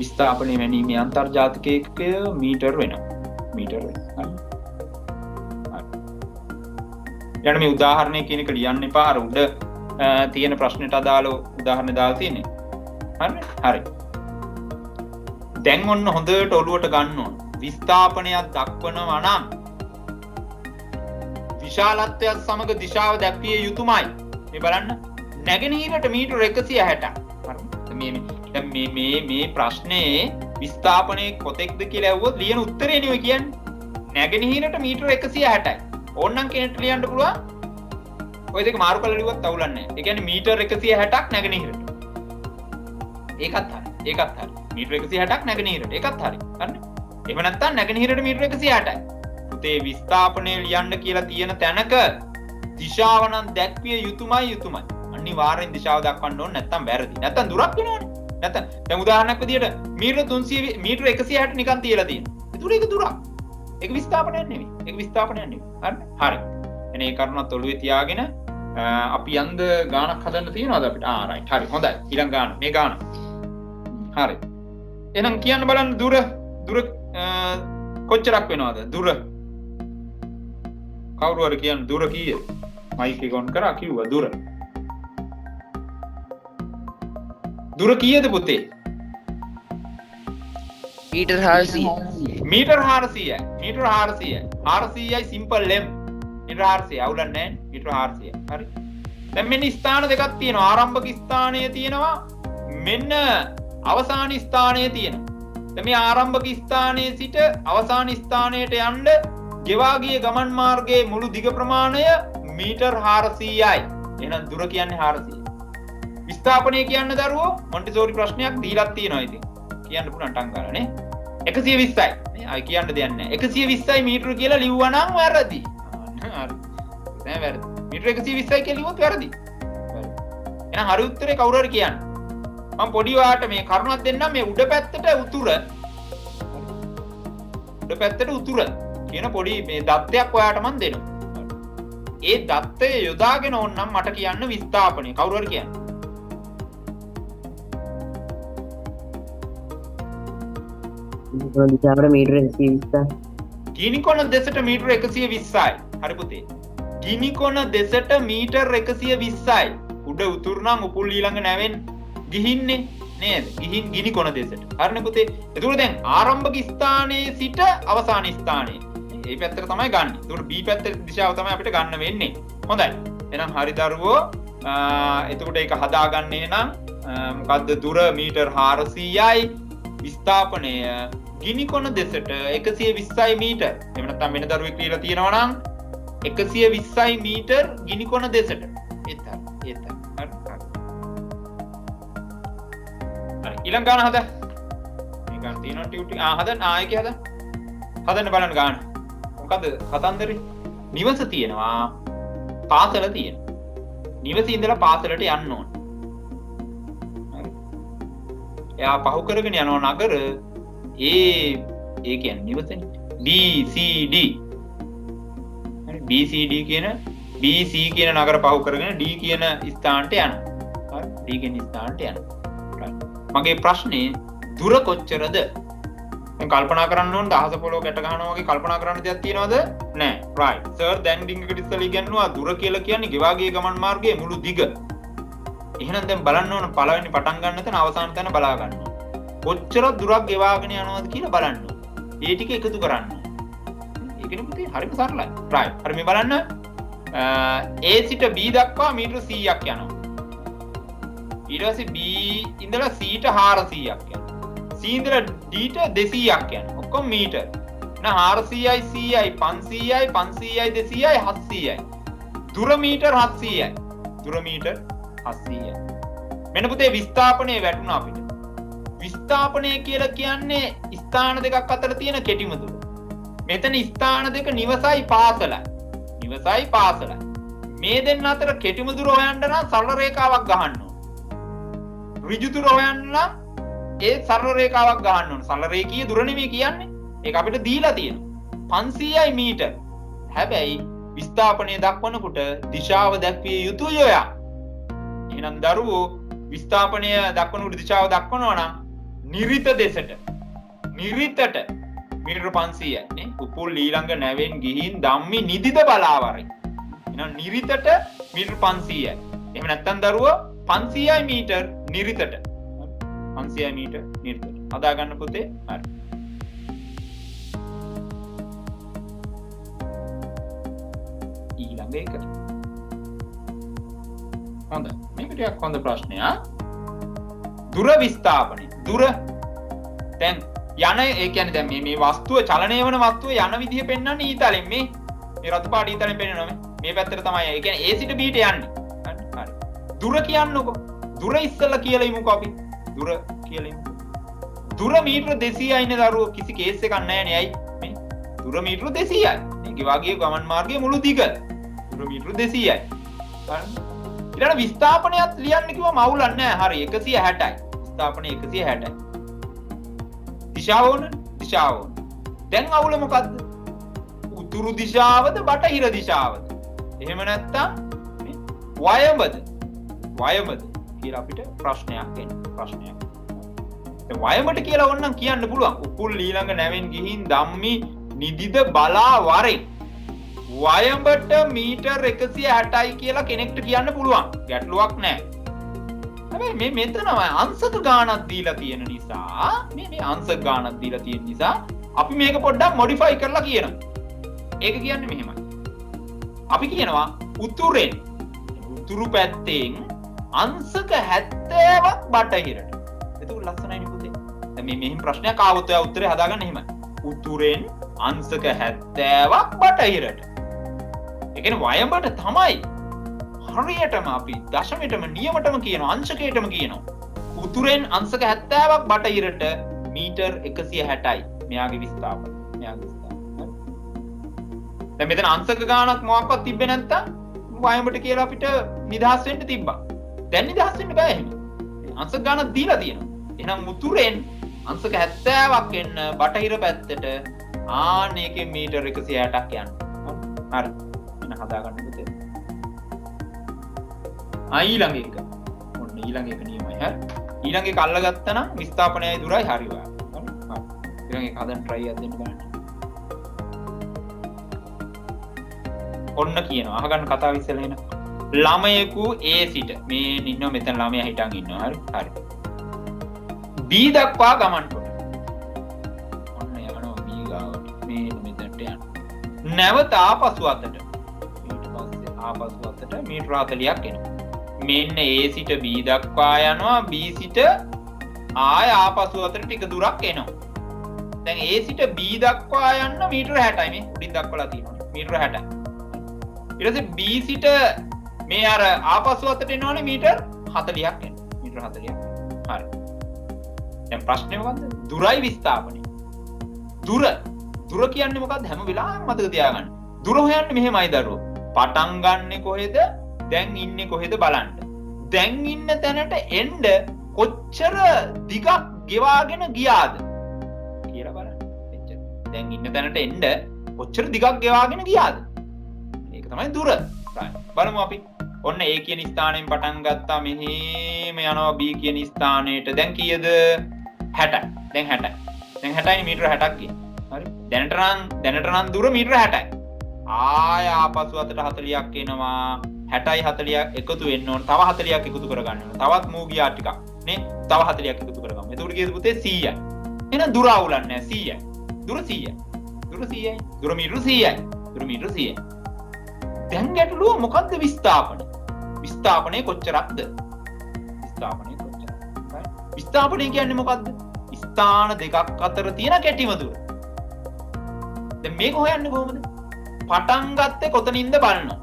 විස්ථාපනය මැනීමේ අන්තර්ජාතික ඒකකය මීටර් වෙනවා. මීටර් වෙනවා. ඊළඟ මේ උදාහරණය කියන එක ලියන්න එපා. අර උඩ තියෙන ප්‍රශ්නෙට අදාළව උදාහරණ දාලා තියෙන්නේ. හරිද? හරි. දැන් ඔන්න හොඳට ඔළුවට ගන්න ඕන. විස්ථාපනයක් දක්වනවා නම් විශාලත්වයත් සමග දිශාව දැක්විය යුතුමයි. මේ බලන්න. නැගෙනහිරට මීටර 160ක්. හරිද? මේ ප්‍රශ්නේ විස්ථාපනයේ කොතෙක්ද කියලා ඇහුවොත් ලියන උත්තරේ නෙවෙයි කියන්නේ. නැගෙනහිරට මීටර 160යි. ඕන්නම් කෙනෙක්ට ලියන්න පුළුවන්. ඔය දෙක මාරු කරලා ලිව්වත් අවුලක් නැහැ. ඒ කියන්නේ මීටර 160ක් නැගෙනහිරට. ඒකත් හරි. ඒකත් හරි. මීටර 160ක් නැගෙනහිරට. ඒකත් හරි. හරිද? එහෙම නැත්නම් නැගෙනහිරට මීටර 160යි. පුතේ විස්ථාපනය ලියන්න කියලා තියෙන තැනක දිශාව නම් දැක්විය යුතුමයි. අනිවාර්යෙන් දිශාව දක්වන්න ඕනේ නැත්නම් වැරදි. නැත්නම් දුරක් වෙනවනේ. නැත්නම් දැන් උදාහරණයක් විදියට මීටර 300 මීටර 160 නිකන් තියලා තියෙනවා. ඒක දුරක්. ඒක විස්ථාපනයක් නෙවෙයි. ඒක විස්ථාපනයක් නෙවෙයි. හරිද? හරි. එනේ ඒ කරුණත් ඔළුවේ තියාගෙන අපි යන්ද ගානක් හදන්න තියෙනවද අපිට? රයිට්. හරි. හොඳයි. ඊළඟ ගාන. මේ ගාන. හරි. එහෙනම් කියන්න බලන්න දුර කොච්චරක් වෙනවද? දුර. කවුරු හරි කියන්න දුර කීයද? මයික් එක ඔන් කරා කිව්වා දුර. දුර කීයද පුතේ? මීටර් 400. මීටර් 400යි. මීටර් 400යි. 400යි සිම්පල් ලෙම්. මීටර් 400 අවුලක් නැහැ. මීටර් 400යි. හරි. දැන් මෙන්න ස්ථාන දෙකක් තියෙනවා. ආරම්භක ස්ථානය තියෙනවා. මෙන්න අවසාන ස්ථානය තියෙනවා. දැන් මේ ආරම්භක ස්ථානයේ සිට අවසාන ස්ථානයට යන්න ගෙවා ගිය ගමන් මාර්ගයේ මුළු දිග ප්‍රමාණය මීටර් 400යි. එහෙනම් දුර කියන්නේ 400යි. විස්ථාපනය කියන්න දරුවෝ මොන්ටිසෝරි ප්‍රශ්නයක් දීලා තියෙනවා ඉතින්. කියන්න පුළුවන් ටං ගාලා නේ. 120යි. නේ අය කියන්න දෙයක් නැහැ. 120යි මීටර කියලා ලිව්වා නම් වැරදි. හරි. දැන් වැරදි. මීටර 120යි කියලා ලිව්වොත් වැරදි. එහෙනම් හරි උත්තරේ කවුරු හරි කියන්න. මම පොඩි වාට මේ කරුණක් දෙන්නම් මේ උඩ පැත්තට උතුර කියන පොඩි මේ දත්තයක් ඔයාට මම දෙනවා. ඒ දත්තය යොදාගෙන ඕනනම් මට කියන්න විස්ථාපනය. කවුරු හරි කියන්න. දිශාවට මීටර 120යි. ගිනි කොන දෙසට මීටර 120යි. හරි පුතේ. ගිනි කොන දෙසට මීටර 120යි. උඩ උතුරු නම් උපුල් ඊළඟ නැවෙන් ගිහින්නේ නේද? ගිනි කොන දෙසට. හරිනේ පුතේ. එතකොට දැන් ආරම්භක ස්ථානයේ සිට අවසාන ස්ථානයේ මේ පැත්තට තමයි ගන්න. එතකොට B පැත්තේ දිශාව තමයි අපිට ගන්න වෙන්නේ. හොඳයි. එහෙනම් හරි දරුවෝ. එතකොට ඒක හදාගන්නේ නම් මොකද්ද දුර මීටර් 400යි. විස්ථාපනය ගිනි කොන දෙසට 120යි මීටර්. එහෙම නැත්නම් වෙන දරුවෙක් කියලා තියෙනවා නම් 120යි මීටර් ගිනි කොන දෙසට. ඒත් හරි. ඊළඟ ගාන හද. මේ ගාන තියෙනවා ටියුටි. හදන්න ආයෙක හදන්න බලන්න ගාන. මොකද කතන්දරේ? නිවස තියෙනවා. පාසල තියෙනවා. නිවසේ ඉඳලා පාසලට යන්න ඕන. හරි. එයා පහු කරගෙන යනවා නගර ඒ කියන්නේ නිවසනේ. BCD. හරි BCD කියන BC කියන නගර පහු කරගෙන D කියන ස්ථානට යනවා. හරි D කියන ස්ථානට යනවා. right. මගේ ප්‍රශ්නේ දුර කොච්චරද? දැන් කල්පනා කරන්න ඕන දහස පොළොව ගැට ගන්නවා වගේ කල්පනා කරන්න දෙයක් තියනවද? නෑ. right. සර් දැන් ඩිංගකට ඉස්සෙල්ලා ඉගෙනුවා දුර කියලා කියන්නේ ගෙවා ගිය ගමන් මාර්ගයේ මුළු දිග. එහෙනම් දැන් බලන්න ඕන පළවෙනි පටන් ගන්න තැන අවසාන තැන බලා ගන්න ඕන. කොච්චර දුරක් ගෙවාගෙන යනවද කියලා බලන්න ඕන. ඒ ටික එකතු කරන්න ඕන. ඒකනේ පුතේ හරිම සරලයි. right. හරි මේ බලන්න A සිට B දක්වා මීටර 100ක් යනවා. ඊට පස්සේ B ඉඳලා C ට 400ක් යනවා. C ඉඳලා D ට 200ක් යනවා. ඔක්කොම මීටර. එහෙනම් 400යි 100යි 500යි 500යි 200යි 700යි. දුර මීටර 700යි. දුර මීටර 700යි. මෙන්න පුතේ විස්ථාපනය වැටුණා අපිට. විස්ථාපනය කියලා කියන්නේ ස්ථාන දෙකක් අතර තියෙන කෙටිම දුර. මෙතන ස්ථාන දෙක නිවසයි පාසලයි. නිවසයි පාසලයි. මේ දෙන්න අතර කෙටිම දුර හොයන්න නම් සරල රේඛාවක් ගහන්න ඕන. ඍජු දුර හොයන්න නම් ඒ සරල රේඛාවක් ගහන්න ඕන. සරල රේඛීය දුර නෙමෙයි කියන්නේ. ඒක අපිට දීලා තියෙනවා. 500යි මීටර. හැබැයි විස්ථාපනය දක්වනකොට දිශාව දැක්විය යුතුයි ඔයා. එහෙනම් දරුවෝ විස්ථාපනය දක්වනකොට දිශාව දක්වනවා නම් නිරිත දෙසට නිරිතට මීටර 500යි නේ. උපුල් ඊළඟ නැවෙන් ගිහින් ධම්මි නිදිද බලාවරයි. එහෙනම් නිරිතට මීටර 500යි. එහෙම නැත්නම් දරුවෝ 500යි මීටර නිරිතට. 500යි මීටර නිරිතට. හදා ගන්න පුතේ. හරි. ඊළඟ එක. හොඳයි. මේක ටිකක් හොඳ ප්‍රශ්නයක්. දුර විස්ථාපනය. දුර දැන් යන ඒ කියන්නේ දැන් මේ වස්තුව චලනය වන වස්තුව යන විදිහ පෙන්වන්නේ ඊතලෙන් මේ රතු පාට ඊතලෙන් පෙන්වනවා මේ පැත්තට තමයි. ඒ කියන්නේ A සිට B ට යන්නේ. හරි. දුර කියන්නකො. දුර ඉස්සෙල්ලා කියලා ඉමුකෝ අපි. දුර කියලා ඉමු. දුර මීටර 200යි නේ දරුවෝ. කිසි කේස් එකක් නැහැ නේ. ඇයි? මේ දුර මීටර 200යි. මේ වාගේ ගමන් මාර්ගයේ මුළු දිග. දුර මීටර 200යි. හරි. ඊළඟ විස්ථාපනයත් ලියන්න කිව්වම අවුලක් නැහැ. හරි 160යි. විස්ථාපනය 160යි. දිශාව ඕන දිශාව ඕන. දැන් අවුල මොකද්ද? උතුරු දිශාවද බටහිර දිශාවද? එහෙම නැත්නම් වයඹද? වයඹද කියලා අපිට ප්‍රශ්නයක් එන්නේ. ප්‍රශ්නයක්. දැන් වයඹට කියලා ඕනනම් කියන්න පුළුවන්. උපුල් ඊළඟ නැවෙන් ගිහින් ධම්මි නිදිද බලා වරේ. වයඹට මීටර 160යි කියලා කෙනෙක්ට කියන්න පුළුවන්. ගැටලුවක් නැහැ. හැබැයි මේ මෙතන අංශක ගාණක් දීලා තියෙන නිසා මේ අංශක ගාණක් දීලා තියෙන නිසා අපි මේක පොඩ්ඩක් මොඩිෆයි කරලා කියනවා. ඒක කියන්නේ මෙහෙමයි. අපි කියනවා උතුරෙන් උතුරු පැත්තෙන් අංශක 70ක් බටහිරට. ඒක ලස්සනයිනේ පුතේ. දැන් මේ මෙහෙම ප්‍රශ්නයක් ආවොත් ඔයා උත්තරේ හදාගන්න එහෙමයි. උතුරෙන් අංශක 70ක් බටහිරට. ඒ කියන්නේ වයඹට තමයි හරියටම අපි දශමයටම නියමටම කියනවා අංශකයටම කියනවා. උතුරෙන් අංශක 70ක් බටහිරට මීටර් 160යි. මෙයාගේ විස්ථාපන. මෙයාගේ විස්ථාපන. දැන් මෙතන අංශක ගාණක් මොකක්වත් තිබ්බේ නැත්තම් වයඹට කියලා අපිට නිදහස් වෙන්න තිබ්බා. දැන් නිදහස් වෙන්න බෑ එහෙම. අංශක ගාණක් දීලා තියෙනවා. එහෙනම් උතුරෙන් අංශක 70ක් එන්න බටහිර පැත්තට ආනේකේ මීටර් 160ක් යන්න. හරි. එන හදා ගන්න පුතේ. ඊළඟ එක. ඔන්න ඊළඟ එක නියමයි. හරි. ඊළඟ එක අල්ලගත්තා නම් විස්ථාපනයයි දුරයි හරි වගේ. හරි. ඊළඟ එක හදන්න try එකක් දෙන්න බලන්න. ඔන්න කියනවා. අහගන්න කතාව ඉස්සෙල්ලා එන. ළමයෙකු A සිට මේ ඉන්නවා මෙතන ළමයා හිටන් ඉන්නවා. හරි. හරි. B දක්වා ගමන් කොට. ඔන්න යනවා B ගාවට. මේ මෙතනට යනවා. නැවත ආපසු අතට. ඊට පස්සේ ආපසු අතට මීටර 40ක් එනවා. මෙන්න A සිට B දක්වා යනවා. B සිට ආය ආපසු අතට ටික දුරක් එනවා. දැන් A සිට B දක්වා යන්න මීටර 60යි මේ උඩින් දක්වලා තියෙනවා. මීටර 60යි. ඊට පස්සේ B සිට මේ අර ආපසු අතට එනවනේ මීටර 40ක් එනවා. මීටර 40ක්. හරි. දැන් ප්‍රශ්නේ මොකද්ද? දුරයි විස්ථාපනය. දුර කියන්නේ මොකද්ද? හැම වෙලාවෙම මතක තියාගන්න. දුර හොයන්නේ මෙහෙමයි දරුවෝ. පටන් ගන්නෙ කොහෙද? දැන් ඉන්නේ කොහෙද බලන්න. දැන් ඉන්න තැනට එන්න කොච්චර දිගක් ගෙවාගෙන ගියාද කියලා බලන්න. එච්චර. දැන් ඉන්න තැනට එන්න කොච්චර දිගක් ගෙවාගෙන ගියාද? ඒක තමයි දුර. බලමු අපි. ඔන්න A කියන ස්ථානයෙන් පටන් ගත්තා මෙහෙම යනවා B කියන ස්ථානයට. දැන් කීයද? 60. දැන් 60. දැන් 60යි මීටර 60ක් ගියේ. හරි. දැනට නම් දුර මීටර 60යි. ආය ආපසු අතට 40ක් එනවා. 60යි 40ක් එකතු වෙන්න ඕන. තව 40ක් එකතු කරගන්න ඕන. තවත් මූ ගියා ටිකක්. නේ? තව 40ක් එකතු කරගමු. එතකොට කීයද පුතේ 100යි. එහෙනම් දුර අවුලක් නැහැ 100යි. දුර 100යි. දුර 100යි. දුර මීටර 100යි. දුර මීටර 100යි. දැන් ගැටලුව මොකද්ද විස්ථාපන? විස්ථාපනය කොච්චරක්ද? විස්ථාපනය කොච්චරක්ද? විස්ථාපනය කියන්නේ මොකද්ද? ස්ථාන දෙකක් අතර තියෙන කැටිම දුර. දැන් මේක හොයන්නේ කොහොමද? පටන් ගත්තේ කොතනින්ද බලනවා.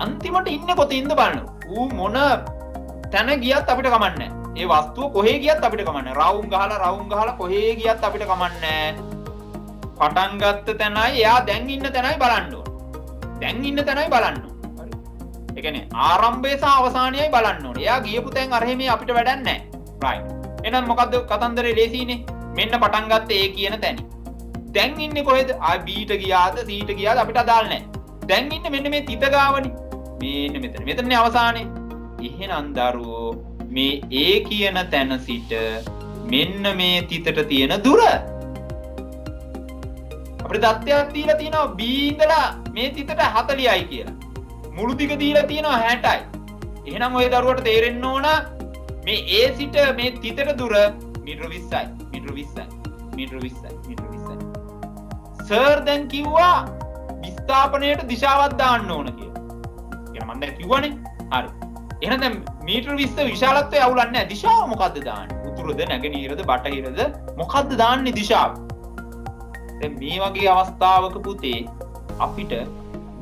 අන්තිමට ඉන්නේ කොතින්ද බලනවා. ඌ මොන තැන ගියත් අපිට කමන්නේ නැහැ. ඒ වස්තුව කොහේ ගියත් අපිට කමන්නේ නැහැ. රවුම් ගහලා කොහේ ගියත් අපිට කමන්නේ නැහැ. පටන් ගත්ත තැනයි එයා දැන් ඉන්න තැනයි බලන්න ඕන. දැන් ඉන්න තැනයි බලන්න ඕන. හරි. ඒ කියන්නේ ආරම්භය සහ අවසානයයි බලන්න ඕන. එයා ගියපු තැන් අරහෙ මේ අපිට වැඩක් නැහැ. right. එහෙනම් මොකද්ද කතන්දරේ ලේසියිනේ. මෙන්න පටන් ගත්තේ A කියන තැන. දැන් ඉන්නේ කොහෙද? ආ B ට ගියාද C ට ගියාද අපිට අදාළ නැහැ. දැන් ඉන්නේ මෙන්න මේ තිත ගාවනේ. මෙන්න මෙතන. මෙතනනේ අවසානේ. එහෙනම් දරුවෝ මේ A කියන තැන සිට මෙන්න මේ තිතට තියෙන දුර අපිට දත්තයක් දීලා තියෙනවා B ඉඳලා මේ තිතට 40යි කියලා. මුළු දිග දීලා තියෙනවා 60යි. එහෙනම් ඔය දරුවට තේරෙන්න ඕන මේ A සිට මේ තිතට දුර මීටර 20යි. මීටර 20යි. මීටර 20යි. මීටර 20යි. සර් දැන් කිව්වා විස්ථාපනයට දිශාවක් දාන්න ඕන කියලා. කියලා මම දැන් කිව්වනේ. හරි. එහෙනම් දැන් මීටර 20 විශාලත්වය අවුලක් නැහැ. දිශාව මොකද්ද දාන්නේ? උතුරද නැගෙනහිරද බටහිරද මොකද්ද දාන්නේ දිශාව? දැන් මේ වගේ අවස්ථාවක පුතේ අපිට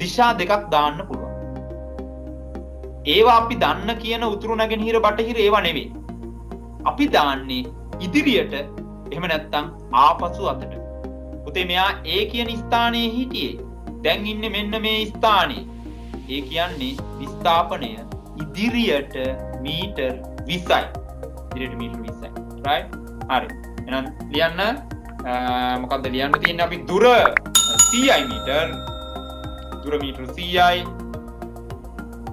දිශා දෙකක් දාන්න පුළුවන්. ඒවා අපි දන්න කියන උතුරු නැගෙනහිර බටහිර ඒවා නෙවෙයි. අපි දාන්නේ ඉදිරියට එහෙම නැත්නම් ආපසු අතට. පුතේ මෙයා A කියන ස්ථානයේ හිටියේ. දැන් ඉන්නේ මෙන්න මේ ස්ථානයේ. ඒ කියන්නේ විස්ථාපනය ඉදිරියට මීටර් 20යි. ඉදිරියට මීටර් 20යි. right? හරි. එහෙනම් ලියන්න මොකක්ද ලියන්න තියෙන්නේ අපි දුර 100යි මීටර්. දුර මීටර් 100යි.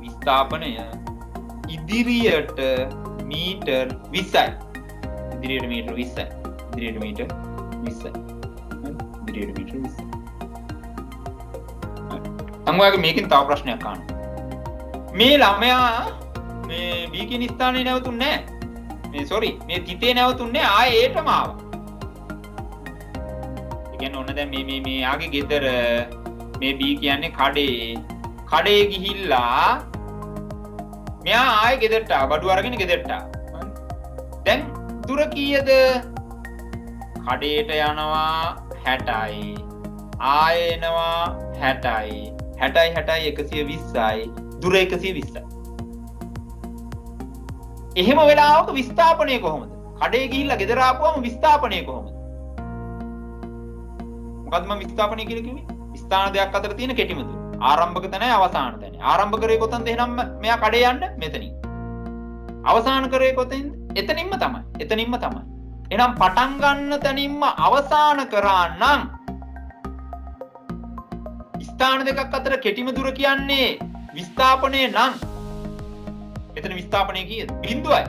විස්ථාපනය ඉදිරියට මීටර් 20යි. ඉදිරියට මීටර් 20යි. ඉදිරියට මීටර් 20යි. ඉදිරියට මීටර් 20යි. අංගවගේ මේකෙන් තව ප්‍රශ්නයක් අහන්න. මේ ළමයා මේ B කියන ස්ථානයේ නැවතුන්නේ නැහැ. මේ sorry මේ තිතේ නැවතුන්නේ ආයේ ඒටම ආවා. ඒ කියන්නේ ඔන්න දැන් මේ යාගේ ගෙදර මේ B කියන්නේ කඩේ ගිහිල්ලා මෙයා ආයේ ගෙදරට ආවා. බඩු අරගෙන ගෙදරට ආවා. දැන් දුර කීයද? කඩේට යනවා 60යි. ආයේ එනවා 60යි. 60යි 120යි. දුර 120යි. එහෙම වෙලාවක විස්ථාපනය කොහොමද? කඩේ ගිහිල්ලා ගෙදර ආපුවම විස්ථාපනය කොහොමද? මොකද්ද මම විස්ථාපනය කියලා කිව්වේ? ස්ථාන දෙකක් අතර තියෙන කෙටිම දුර. ආරම්භක තැනයි අවසාන තැනයි. ආරම්භ කරේ කොතනද? එහෙනම් මෙයා කඩේ යන්න මෙතනින්. අවසාන කරේ කොතෙන්ද? එතනින්ම තමයි. එතනින්ම තමයි. එහෙනම් පටන් ගන්න තැනින්ම අවසාන කරා නම් ස්ථාන දෙකක් අතර කෙටිම දුර කියන්නේ විස්ථාපනය නම් එතන විස්ථාපනය කීයද? බිඳුවයි.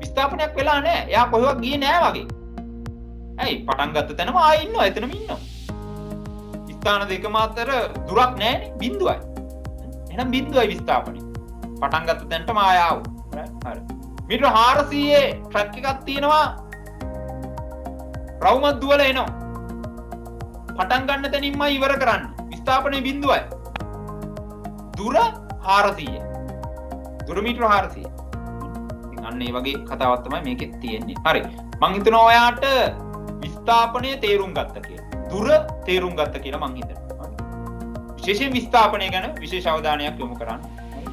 විස්ථාපනයක් වෙලා නැහැ. එයා කොහෙවත් ගියේ නැහැ වගේ. ඇයි? පටන් ගත්ත තැනම ආයෙ ඉන්නවා. එතනම ඉන්නවා. ස්ථාන දෙකම අතර දුරක් නැහැනේ. බිඳුවයි. එහෙනම් බිඳුවයි විස්ථාපනය. පටන් ගත්ත තැනටම ආයෙ ආවා. හරි. මීටර 400 ට්‍රැක් එකක් තියෙනවා. රවුමක් දුවලා එනවා. පටන් ගන්න තැනින්ම ඉවර කරන්න. විස්ථාපනය බිඳුවයි. දුර 400. දුර මීටර 400. අන්න ඒ වගේ කතාවක් තමයි මේකේ තියෙන්නේ. හරි. මං හිතනවා ඔයාට විස්ථාපනය තේරුම් ගත්ත කියලා. දුර තේරුම් ගත්ත කියලා මං හිතනවා. විශේෂයෙන් විස්ථාපනය ගැන විශේෂ අවධානයක් යොමු කරන්න.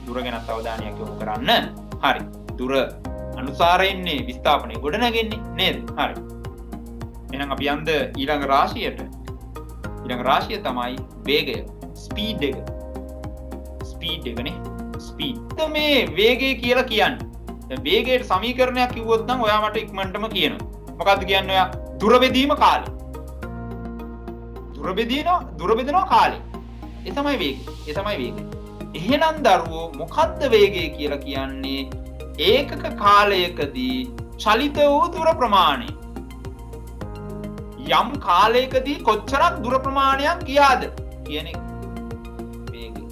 දුර ගැනත් අවධානයක් යොමු කරන්න. හරි. දුර අනුසාරයෙන්නේ විස්ථාපනය ගොඩ නැගෙන්නේ නේද? හරි. එහෙනම් අපි යන්න ඊළඟ රාශියට. ඊළඟ රාශිය තමයි වේගය. ස්පීඩ් එක. ස්පීඩ් එකනේ. ස්පීඩ්. මේ වේගය කියලා කියන්නේ. දැන් වේගයට සමීකරණයක් කිව්වොත් නම් ඔයා මට ඉක්මනටම කියනවා. මොකද්ද කියන්නේ ඔයා? දුර බෙදීම කාලය. දුර බෙදෙනවා කාලය. ඒ තමයි වේගය. ඒ තමයි වේගය. එහෙනම් දරුවෝ මොකද්ද වේගය කියලා කියන්නේ? ඒකක කාලයකදී චලිත වූ දුර ප්‍රමාණය. යම් කාලයකදී කොච්චරක් දුර ප්‍රමාණයක් ගියාද කියන එක. වේගය.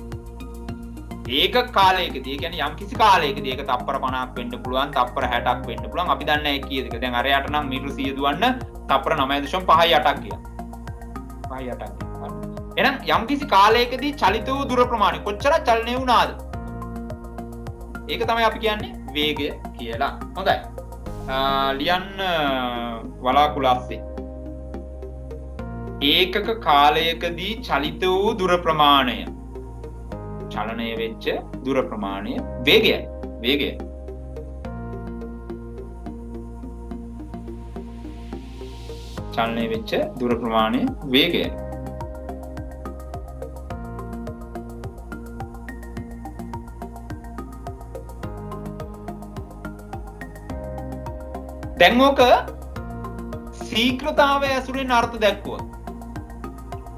ඒකක කාලයකදී, ඒ කියන්නේ යම් කිසි කාලයකදී ඒක තප්පර 50ක් වෙන්න පුළුවන්, තප්පර 60ක් වෙන්න පුළුවන්. අපි දන්නේ නැහැ කීයද කියලා. දැන් අරයට නම් මීටර 100 දුවන්න තප්පර 9.58ක් ගියා. 58ක්. එහෙනම් යම් කිසි කාලයකදී චලිත වූ දුර ප්‍රමාණය කොච්චරක් චලනය වුණාද? ඒක තමයි අපි කියන්නේ වේගය කියලා. හොඳයි. ලියන්න වලාකුළු අස්සේ. ඒකක කාලයකදී චලිත වූ දුර ප්‍රමාණය. චලනය වෙච්ච දුර ප්‍රමාණය වේගයයි. වේගය. චලනය වෙච්ච දුර ප්‍රමාණය වේගයයි. දැන් ඕක ශීඝ්‍රතාවය ඇසුරින් අර්ථ දැක්වුවා.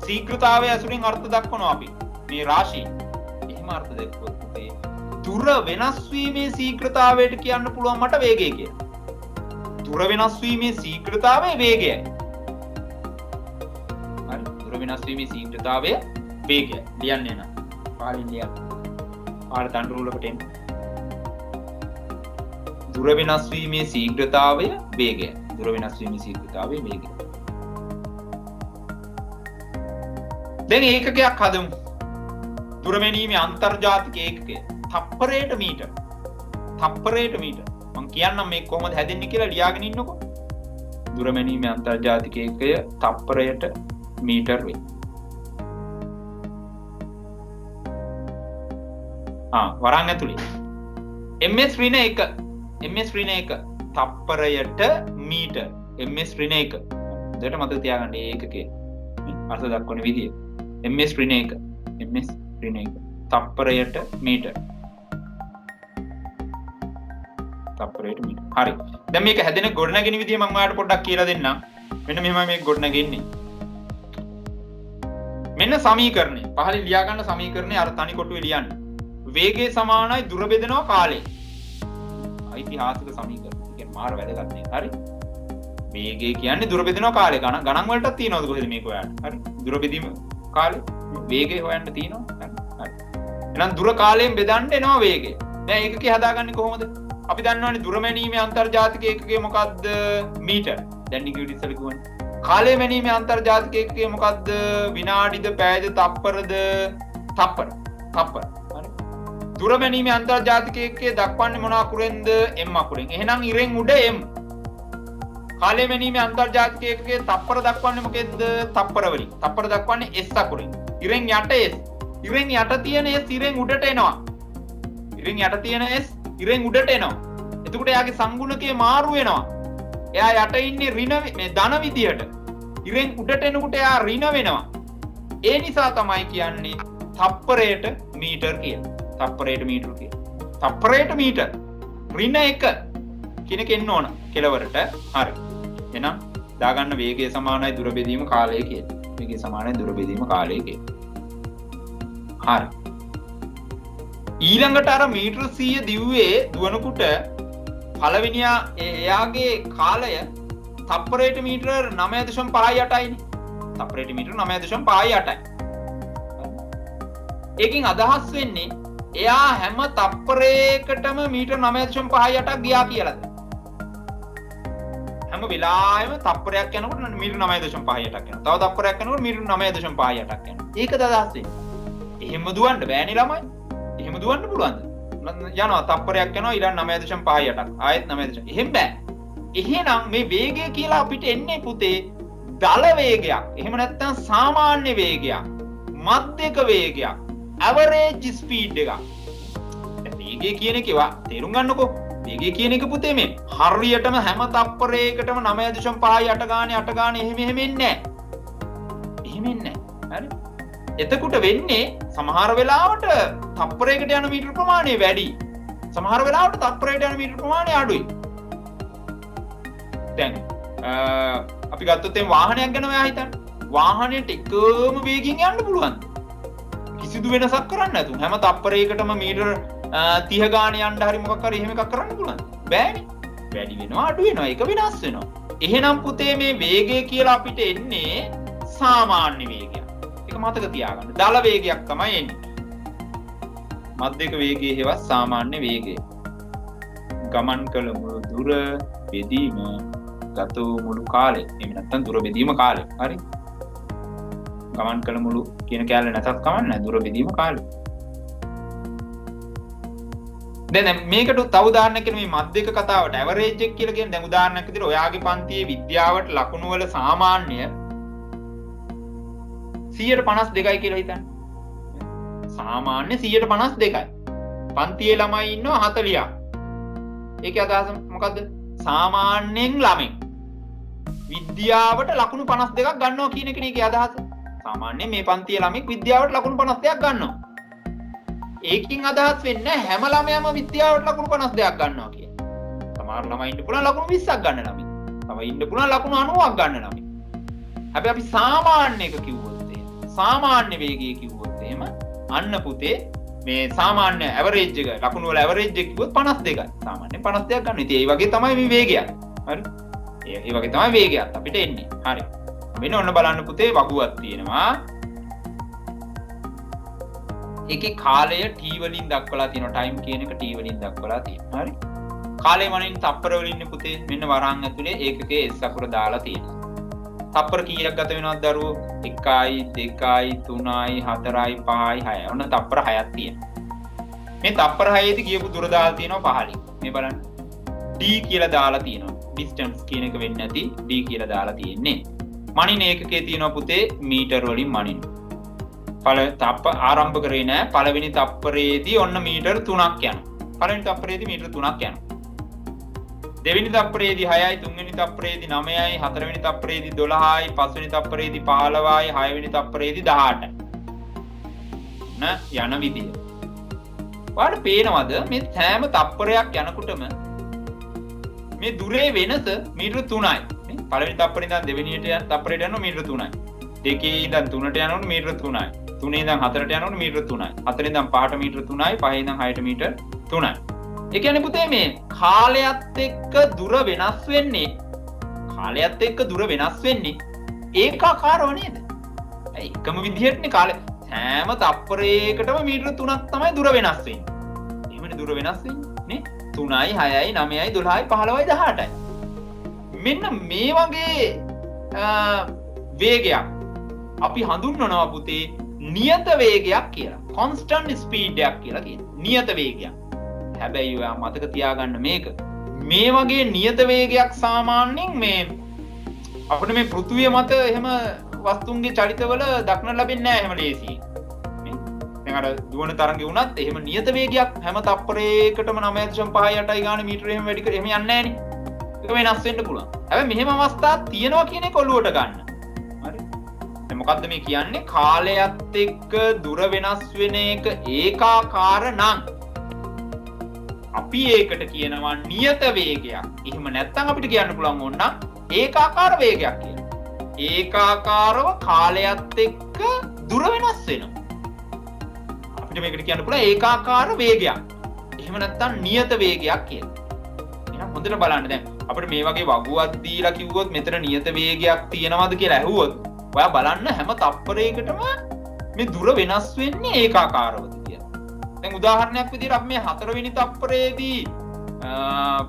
ශීඝ්‍රතාවය ඇසුරින් අර්ථ දක්වනවා අපි. මේ රාශිය. එහෙම අර්ථ දැක්වුවොත් පුතේ දුර වෙනස් වීමේ ශීඝ්‍රතාවයට කියන්න පුළුවන් මට වේගය කියලා. දුර වෙනස් වීමේ ශීඝ්‍රතාවය වේගයයි. හරි. දුර වෙනස් වීමේ ශීඝ්‍රතාවය වේගයයි. ලියන්න එන. පාලින් ලියන්න. පාල තඬුරුලකට එන්න. දුර වෙනස් වීමේ ශීඝ්‍රතාවය වේගය. දුර වෙනස් වීමේ ශීඝ්‍රතාවය වේගය. දැන් ඒකකයක් හදමු. දුර මෙනීමේ අන්තර්ජාතික ඒකකය. තප්පරයට මීටර. තප්පරයට මීටර. මම කියන්නම් මේක කොහොමද හැදෙන්නේ කියලා ලියාගෙන ඉන්නකො. දුර මෙනීමේ අන්තර්ජාතික ඒකකය තප්පරයට මීටර වේ. වරන් ඇතුලේ. ms ඍණ 1 ms ඍණ 1 තප්පරයට මීටර. ms ඍණ 1 දෙයට මතක තියාගන්න ඒකකේ අර්ථ දක්වන විදිය. ms ඍණ 1 ms ඍණ 1 තප්පරයට මීටර. තප්පරයට මීටර. හරි. දැන් මේක හැදෙන ගොඩනැගෙන විදිය මම ඔයාලට පොඩ්ඩක් කියලා දෙන්නම්. මෙන්න මෙහෙමයි මේක ගොඩනැගෙන්නේ. මෙන්න සමීකරණය. පහලින් ලියා ගන්න සමීකරණය අර තනි කොටුවේ ලියන්න. වේගය සමානයි දුර බෙදෙනවා කාලය. ඓතිහාසික සමීකරණ. කියන්නේ මාර වැදගත් නේ. හරි. වේගය කියන්නේ දුර බෙදෙනවා කාලය. ගණන් වලටත් තියෙනවද කොහෙද මේක ඔයාලට? හරි. දුර බෙදීම කාලය. වේගය හොයන්න තියෙනවා. හරි. එහෙනම් දුර කාලයෙන් බෙදන්න එනවා වේගය. දැන් ඒකකේ හදාගන්නේ කොහොමද? අපි දන්නවනේ දුර මැනීමේ අන්තර්ජාතික ඒකකය මොකද්ද? මීටර. දැන් නිකුත් ඉස්සෙල්ලා කිව්වනේ. කාලය මැනීමේ අන්තර්ජාතික ඒකකය මොකද්ද? විනාඩිද, පැයද, තප්පරද? තප්පර. තප්පර. හරි. දුර මැනීමේ අන්තර්ජාතික ඒකකය දක්වන්නේ මොන අකුරෙන්ද? m අකුරෙන්. එහෙනම් ඉරෙන් උඩ m. කාලය මැනීමේ අන්තර්ජාතික ඒකකය තප්පර දක්වන්නේ මොකෙන්ද? තප්පර වලින්. තප්පර දක්වන්නේ s අකුරෙන්. ඉරෙන් යට s. ඉරෙන් යට තියෙන s ඉරෙන් උඩට එනවා. ඉරෙන් යට තියෙන s ඉරෙන් උඩට එනවා. එතකොට එයාගේ සංගුණකය මාරු වෙනවා. එයා යට ඉන්නේ ඍණ මේ ධන විදියට. ඉරෙන් උඩට එනකොට එයා ඍණ වෙනවා. ඒ නිසා තමයි කියන්නේ තප්පරයට මීටර කියලා. තප්පරයට මීටර කියලා. තප්පරයට මීටර ඍණ 1 කියන එක එන්න ඕන කෙලවරට. හරි. එහෙනම් දාගන්න වේගය සමානයි දුර බෙදීම කාලය කියලා. වේගය සමානයි දුර බෙදීම කාලය කියලා. හරි. ඊළඟට අර මීටර 100 දිව්වේ දුවනකොට පළවෙනියා එයාගේ කාලය තප්පරයට මීටර 9.58යිනේ. තප්පරයට මීටර 9.58යි. ඒකෙන් අදහස් වෙන්නේ එයා හැම තප්පරයකටම මීටර 9.58ක් ගියා කියලාද? හැම වෙලාවෙම තප්පරයක් යනකොට මීටර 9.58ක් යනවා. තව තප්පරයක් යනකොට මීටර 9.58ක් යනවා. ඒකද අදහස් වෙන්නේ. එහෙම දුවන්න බෑනේ ළමයි. එහෙම දුවන්න පුළුවන්ද? යනවා තප්පරයක් යනවා ඊළඟ 9.58ක් ආයෙත් 9. එහෙම බෑ. එහෙනම් මේ වේගය කියලා අපිට එන්නේ පුතේ දල වේගයක්. එහෙම නැත්නම් සාමාන්‍ය වේගයක්. මධ්‍යක වේගයක්. ඇවරේජ් ස්පීඩ් එකක්. වේගය කියන එකවා තේරුම් ගන්නකෝ. වේගය කියන එක පුතේ මේ හරියටම හැම තප්පරයකටම 9.58 ගානේ 8 ගානේ එහෙම එන්නේ නැහැ. එහෙම එන්නේ නැහැ. හරි. එතකොට වෙන්නේ සමහර වෙලාවට තප්පරයකට යන මීටර ප්‍රමාණය වැඩි. සමහර වෙලාවට තප්පරයකට යන මීටර ප්‍රමාණය අඩුයි. දැන් අපි ගත්තොත් මේ වාහනයක් ගැන ඔයා හිතන්න. වාහනයට එකම වේගයෙන් යන්න පුළුවන්ද? කිසිදු වෙනසක් කරන්න නැතුව හැම තප්පරයකටම මීටර 30 ගාන යන්න හරි මොකක් හරි එහෙම එකක් කරන්න පුළුවන්. බෑනේ. වැඩි වෙනවා අඩු වෙනවා ඒක වෙනස් වෙනවා. එහෙනම් පුතේ මේ වේගය කියලා අපිට එන්නේ සාමාන්‍ය වේගයක්. ඒක මතක තියාගන්න. දල වේගයක් තමයි එන්නේ. මධ්‍යක වේගය හේවත් සාමාන්‍ය වේගය. ගමන් කළ මුළු දුර බෙදීම ගත වූ මුළු කාලය. එහෙම නැත්නම් දුර බෙදීම කාලය. හරි? ගමන් කළ මුළු කියන කැලේ නැතත් කමන්නේ දුර බෙදීම කාලය. දැන් මේකට තව උදාහරණයක් කියන මේ මධ්‍යක කතාවට ඇවරේජ් එක කියලා කියන්නේ දැන් උදාහරණයක් විදිහට ඔයාගේ පන්තියේ විද්‍යාවට ලකුණු වල සාමාන්‍ය 152යි කියලා හිතන්න. සාමාන්‍ය 152යි. පන්තියේ ළමයි ඉන්නවා 40ක්. ඒකේ අදහස මොකද්ද? සාමාන්‍යයෙන් ළමෙක් විද්‍යාවට ලකුණු 52ක් ගන්නවා කියන එකනේ ඒකේ අදහස. සාමාන්‍යයෙන් මේ පන්තියේ ළමෙක් විද්‍යාවට ලකුණු 52ක් ගන්නවා. ඒකින් අදහස් වෙන්නේ හැම ළමයාම විද්‍යාවට ලකුණු 52ක් ගන්නවා කියන. සමහර ළමයි ඉන්න පුළුවන් ලකුණු 20ක් ගන්න ළමයි. තව ඉන්න පුළුවන් ලකුණු 90ක් ගන්න ළමයි. හැබැයි අපි සාමාන්‍ය එක කිව්වොත් සාමාන්‍ය වේගය කිව්වොත් එහෙම අන්න පුතේ මේ සාමාන්‍ය ඇවරේජ් එක ලකුණු වල ඇවරේජ් එක කිව්වොත් 52යි. සාමාන්‍යයෙන් 52ක් ගන්න. ඉතින් ඒ වගේ තමයි මේ වේගය. හරි? ඒ වගේ තමයි වේගයත් අපිට එන්නේ. හරි. මෙන්න ඔන්න බලන්න පුතේ වගුවක් තියෙනවා. ඒකේ කාලය t වලින් දක්වලා තියෙනවා. ටයිම් කියන එක t වලින් දක්වලා තියෙනවා. හරි? කාලය මනින් තප්පර වලින් ඉන්නේ පුතේ. මෙන්න වරන් ඇතුලේ ඒකකයේ s අකුර දාලා තියෙනවා. තප්පර කීයක් ගත වෙනවද දරුවෝ? 1යි 2යි 3යි 4යි 5යි 6යි. ඔන්න තප්පර 6ක් තියෙනවා. මේ තප්පර 6ේදී ගියපු දුර දාලා තියෙනවා 15. මේ බලන්න. d කියලා දාලා තියෙනවා. distance කියන එක වෙන්නේ නැති d කියලා දාලා තියෙන්නේ. මනින ඒකකයේ තියෙනවා පුතේ මීටර වලින් මනින්න. තප්ප ආරම්භ කරේ නෑ. පළවෙනි තප්පරේදී ඔන්න මීටර 3ක් යනවා. පළවෙනි තප්පරේදී මීටර 3ක් යනවා. දෙවෙනි තප්පරේදී 6යි, තුන්වෙනි තප්පරේදී 9යි, හතරවෙනි තප්පරේදී 12යි, පස්වෙනි තප්පරේදී 15යි, හයවෙනි තප්පරේදී 18යි. යන විදිය. ඔයාලට පේනවද මේ හැම තප්පරයක් යනකොටම මේ දුරේ වෙනස මීටර 3යි. පළවෙනි තප්පරේ ඉඳන් දෙවෙනියට තප්පරයට යනවා මීටර 3යි. දෙකේ ඉඳන් 3ට යනකොට මීටර 3යි. 3 ඉඳන් 4ට යනකොට මීටර 3යි. 4 ඉඳන් 5ට මීටර 3යි. 5 ඉඳන් 6ට මීටර 3යි. ඒ කියන්නේ පුතේ මේ කාලයත් එක්ක දුර වෙනස් වෙන්නේ ඒකාකාරව නේද? එකම විදිහටනේ කාලය හැම තප්පරයකටම මීටර 3ක් තමයි දුර වෙනස් වෙන්නේ. එහෙමනේ දුර වෙනස් වෙන්නේ නේ? 3යි 6යි 9යි 12යි 15යි 18යි. මෙන්න මේ වගේ වේගයක් අපි හඳුන්වනවා පුතේ නියත වේගයක් කියලා. constant speed එකක් කියලා කියනවා. නියත වේගයක්. හැබැයි ඔයා මතක තියාගන්න මේක. මේ වගේ නියත වේගයක් සාමාන්‍යයෙන් මේ අපිට මේ පෘථුවිය මත එහෙම වස්තුන්ගේ චලිතවල දක්නට ලැබෙන්නේ නැහැ එහෙම ලේසියෙන්. දැන් අර දුවන තරංගේ වුණත් එහෙම නියත වේගයක් හැම තප්පරයකටම 9.58යි ගාන මීටර එහෙම වැඩි කර එහෙම යන්නේ නැහනේ. ඒක වෙනස් වෙන්න පුළුවන්. හැබැයි මෙහෙම අවස්ථා තියෙනවා කියන එක ඔලුවට ගන්න. හරි. දැන් මොකද්ද මේ කියන්නේ? කාලයත් එක්ක දුර වෙනස් වෙන එක ඒකාකාර නම් අපි ඒකට කියනවා නියත වේගයක්. එහෙම නැත්නම් අපිට කියන්න පුළුවන් ඕන ඒකාකාර වේගයක් කියලා. ඒකාකාරව කාලයත් එක්ක දුර වෙනස් වෙනවා. අපිට මේකට කියන්න පුළුවන් ඒකාකාර වේගයක්. එහෙම නැත්නම් නියත වේගයක් කියලා. එහෙනම් හොඳට බලන්න දැන් අපිට මේ වගේ වගුවක් දීලා කිව්වොත් මෙතන නියත වේගයක් තියෙනවද කියලා ඇහුවොත් ඔයා බලන්න හැම තප්පරයකටම මේ දුර වෙනස් වෙන්නේ ඒකාකාරවද කියලා. දැන් උදාහරණයක් විදිහට අපි මේ 4 වෙනි තප්පරේදී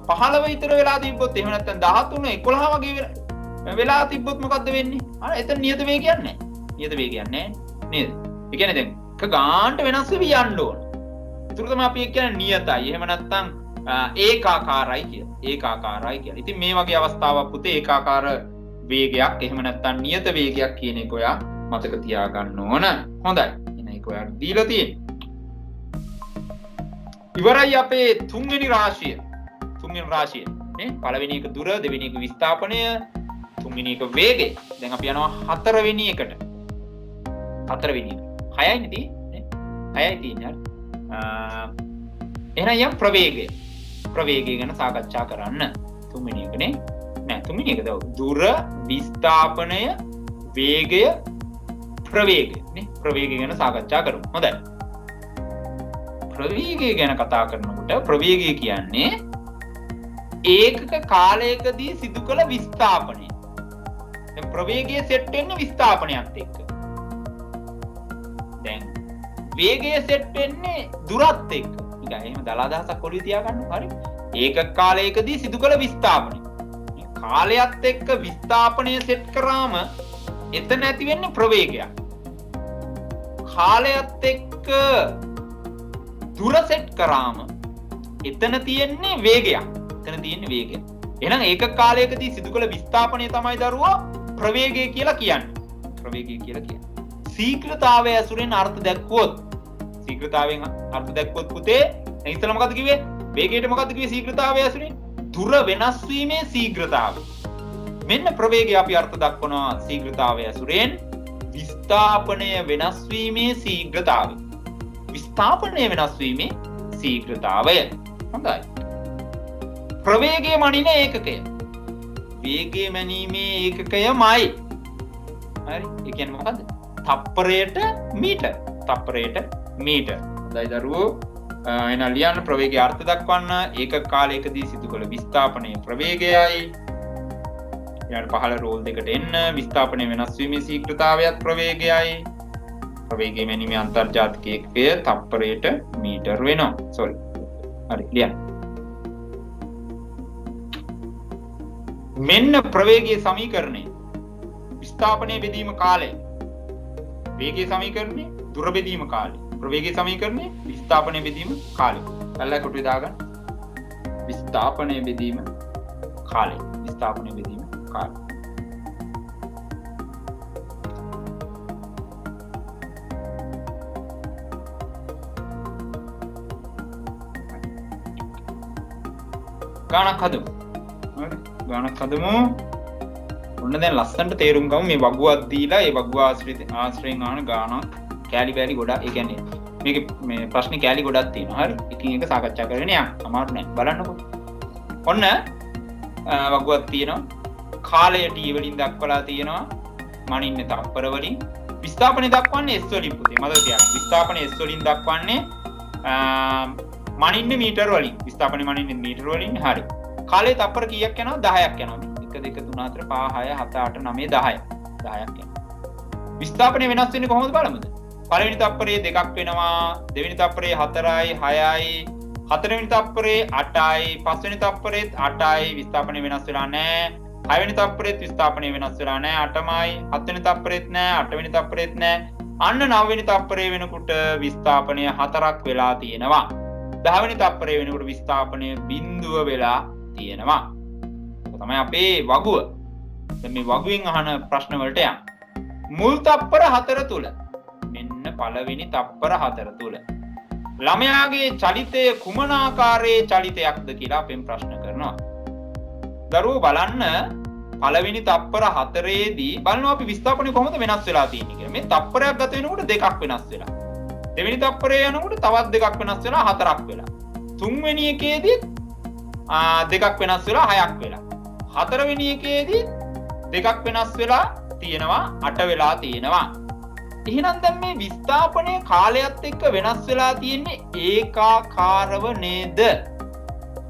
15 විතර වෙලා තිබ්බොත් එහෙම නැත්නම් 13 11 වගේ වෙලා තිබ්බොත් මොකද්ද වෙන්නේ? අර එතන නියත වේගයක් නැහැ. නියත වේගයක් නැහැ නේද? ඒ කියන්නේ දැන් එක ගානට වෙනස් වෙවි යන්න ඕන. ඒතර තමයි අපි කියන්නේ නියතයි. එහෙම නැත්නම් ඒකාකාරයි කියලා. ඒකාකාරයි කියලා. ඉතින් මේ වගේ අවස්ථාවක් පුතේ ඒකාකාර වේගයක් එහෙම නැත්නම් නියත වේගයක් කියන එක ඔයා මතක තියාගන්න ඕන. හොඳයි. එහෙනම් ඒක ඔයාලට දීලා තියෙන්නේ. ඉවරයි අපේ තුන්වෙනි රාශිය. නේ? පළවෙනි එක දුර, දෙවෙනි එක විස්ථාපනය, තුන්වෙනි එක වේගය. දැන් අපි යනවා හතරවෙනි එකට. හතරවෙනි එක. 6යි නේ? 6යි තියෙන්නේ. එහෙනම් යම් ප්‍රවේගය. ප්‍රවේගය ගැන සාකච්ඡා කරන්න. තුන්වෙනි එකනේ. නෑ තුන්වෙනි එක දුර, විස්ථාපනය, වේගය, ප්‍රවේගය නේ? ප්‍රවේගය ගැන සාකච්ඡා කරමු. හොඳයි. ප්‍රවේගය ගැන කතා කරනකොට ප්‍රවේගය කියන්නේ ඒකක කාලයකදී සිදු කළ විස්ථාපනය. දැන් ප්‍රවේගය සෙට් වෙන්නේ විස්ථාපනයත් එක්ක. දැන් වේගය සෙට් වෙන්නේ දුරත් එක්ක. නිකන් එහෙම දලාදහසක් ඔළුවේ තියාගන්න. හරි. ඒකක කාලයකදී සිදු කළ විස්ථාපනය. කාලයත් එක්ක විස්ථාපනය සෙට් කරාම එතන ඇති වෙන්නේ ප්‍රවේගයක්. කාලයත් එක්ක දුර සෙට් කරාම එතන තියෙන්නේ වේගයක්. එතන තියෙන්නේ වේගයක්. එහෙනම් ඒක කාලයකදී සිදු කළ විස්ථාපනය තමයි දරුවෝ ප්‍රවේගය කියලා කියන්නේ. ප්‍රවේගය කියලා කියන්නේ. ශීඝ්‍රතාවය ඇසුරෙන් අර්ථ දැක්වුවොත් ශීඝ්‍රතාවයෙන් අර්ථ දැක්වුවොත් පුතේ දැන් ඉතල මොකද්ද කිව්වේ? වේගයට මොකද්ද කිව්වේ ශීඝ්‍රතාවය ඇසුරෙන්? දුර වෙනස් වීමේ ශීඝ්‍රතාවය. මෙන්න ප්‍රවේගය අපි අර්ථ දක්වනවා ශීඝ්‍රතාවය ඇසුරෙන් විස්ථාපනය වෙනස් වීමේ ශීඝ්‍රතාවය. විස්ථාපනය වෙනස් වීමේ ශීඝ්‍රතාවය. හොඳයි. ප්‍රවේගය මනින ඒකකය. වේගය මැනීමේ ඒකකයමයි. හරි. ඒ කියන්නේ මොකද්ද? තප්පරයට මීටර්. තප්පරයට මීටර්. හොඳයි දරුවෝ. එහෙනම් ලියන්න ප්‍රවේගය අර්ථ දක්වන්න ඒකක කාලයකදී සිදු කළ විස්ථාපනයේ ප්‍රවේගයයි. ඊට පහළ රෝල් දෙකට එන්න විස්ථාපනය වෙනස් වීමේ ශීඝ්‍රතාවයත් ප්‍රවේගයයි. ප්‍රවේගය මැනීමේ අන්තර්ජාතික ඒකකය තප්පරයට මීටර් වෙනවා. සෝරි. හරි ලියන්න. මෙන්න ප්‍රවේගයේ සමීකරණය. විස්ථාපනයේ බෙදීම කාලය. වේගයේ සමීකරණය දුර බෙදීම කාලය. ප්‍රවේගයේ සමීකරණය විස්ථාපනයේ බෙදීම කාලය. අල්ලා කොටුවේ දාගන්න. විස්ථාපනයේ බෙදීම කාලය. විස්ථාපනයේ බෙදීම කාලය. ගානක් හදමු. හරි. ගානක් හදමු. ඔන්න දැන් ලස්සනට තේරුම් ගමු මේ වගුවක් දීලා ඒ වගුව ආශ්‍රයෙන් ආන ගානක් කෑලි බෑලි ගොඩක්. ඒ කියන්නේ මේකේ මේ ප්‍රශ්නේ කෑලි ගොඩක් තියෙනවා. හරි. එකින් එක සාකච්ඡා කරගෙන යන්න. අමාරු නෑ. බලන්නකෝ. ඔන්න වගුවක් තියෙනවා. කාලය t වලින් දක්වලා තියෙනවා. මනින්නේ තප්පර වලින්. විස්ථාපනය දක්වන්නේ s වලින් පුතේ. මතක තියාගන්න. විස්ථාපනය s වලින් දක්වන්නේ මනින්නේ මීටර වලින්. විස්ථාපනය මනින්නේ මීටර වලින්. හරි. කාලේ තප්පර කීයක් යනවද? 10ක් යනවා. 1 2 3 4 5 6 7 8 9 10. 10ක් යනවා. විස්ථාපනය වෙනස් වෙන්නේ කොහොමද බලමුද? පළවෙනි තප්පරේ 2ක් වෙනවා. දෙවෙනි තප්පරේ 4යි 6යි. හතරවෙනි තප්පරේ 8යි. පස්වෙනි තප්පරේත් 8යි. විස්ථාපනය වෙනස් වෙලා නැහැ. හයවෙනි තප්පරේත් විස්ථාපනය වෙනස් වෙලා නැහැ. 8මයි. හත්වෙනි තප්පරේත් නැහැ. අටවෙනි තප්පරේත් නැහැ. අන්න නවවෙනි තප්පරේ වෙනකොට විස්ථාපනය 4ක් වෙලා තියෙනවා. 10වෙනි තප්පරේ වෙනකොට විස්ථාපනය බිඳුව වෙලා තියෙනවා. තමයි අපේ වගුව. දැන් මේ වගුවෙන් අහන ප්‍රශ්න වලට යන්න. මුල් තප්පර 4 තුල මෙන්න පළවෙනි තප්පර 4 තුල ළමයාගේ චලිතය කුමන ආකාරයේ චලිතයක්ද කියලා අපෙන් ප්‍රශ්න කරනවා. දරුවෝ බලන්න පළවෙනි තප්පර 4ේදී බලනවා අපි විස්ථාපනය කොහොමද වෙනස් වෙලා තියෙන්නේ කියලා. මේ තප්පරයක් ගත වෙනකොට දෙකක් වෙනස් වෙලා. දෙවෙනි තප්පරේ යනකොට තවත් දෙකක් වෙනස් වෙලා 4ක් වෙලා. තුන්වෙනි එකේදී දෙකක් වෙනස් වෙලා 6ක් වෙලා. හතරවෙනි එකේදී දෙකක් වෙනස් වෙලා තියෙනවා 8 වෙලා තියෙනවා. එහෙනම් දැන් මේ විස්ථාපනය කාලයත් එක්ක වෙනස් වෙලා තියෙන්නේ ඒකාකාරව නේද?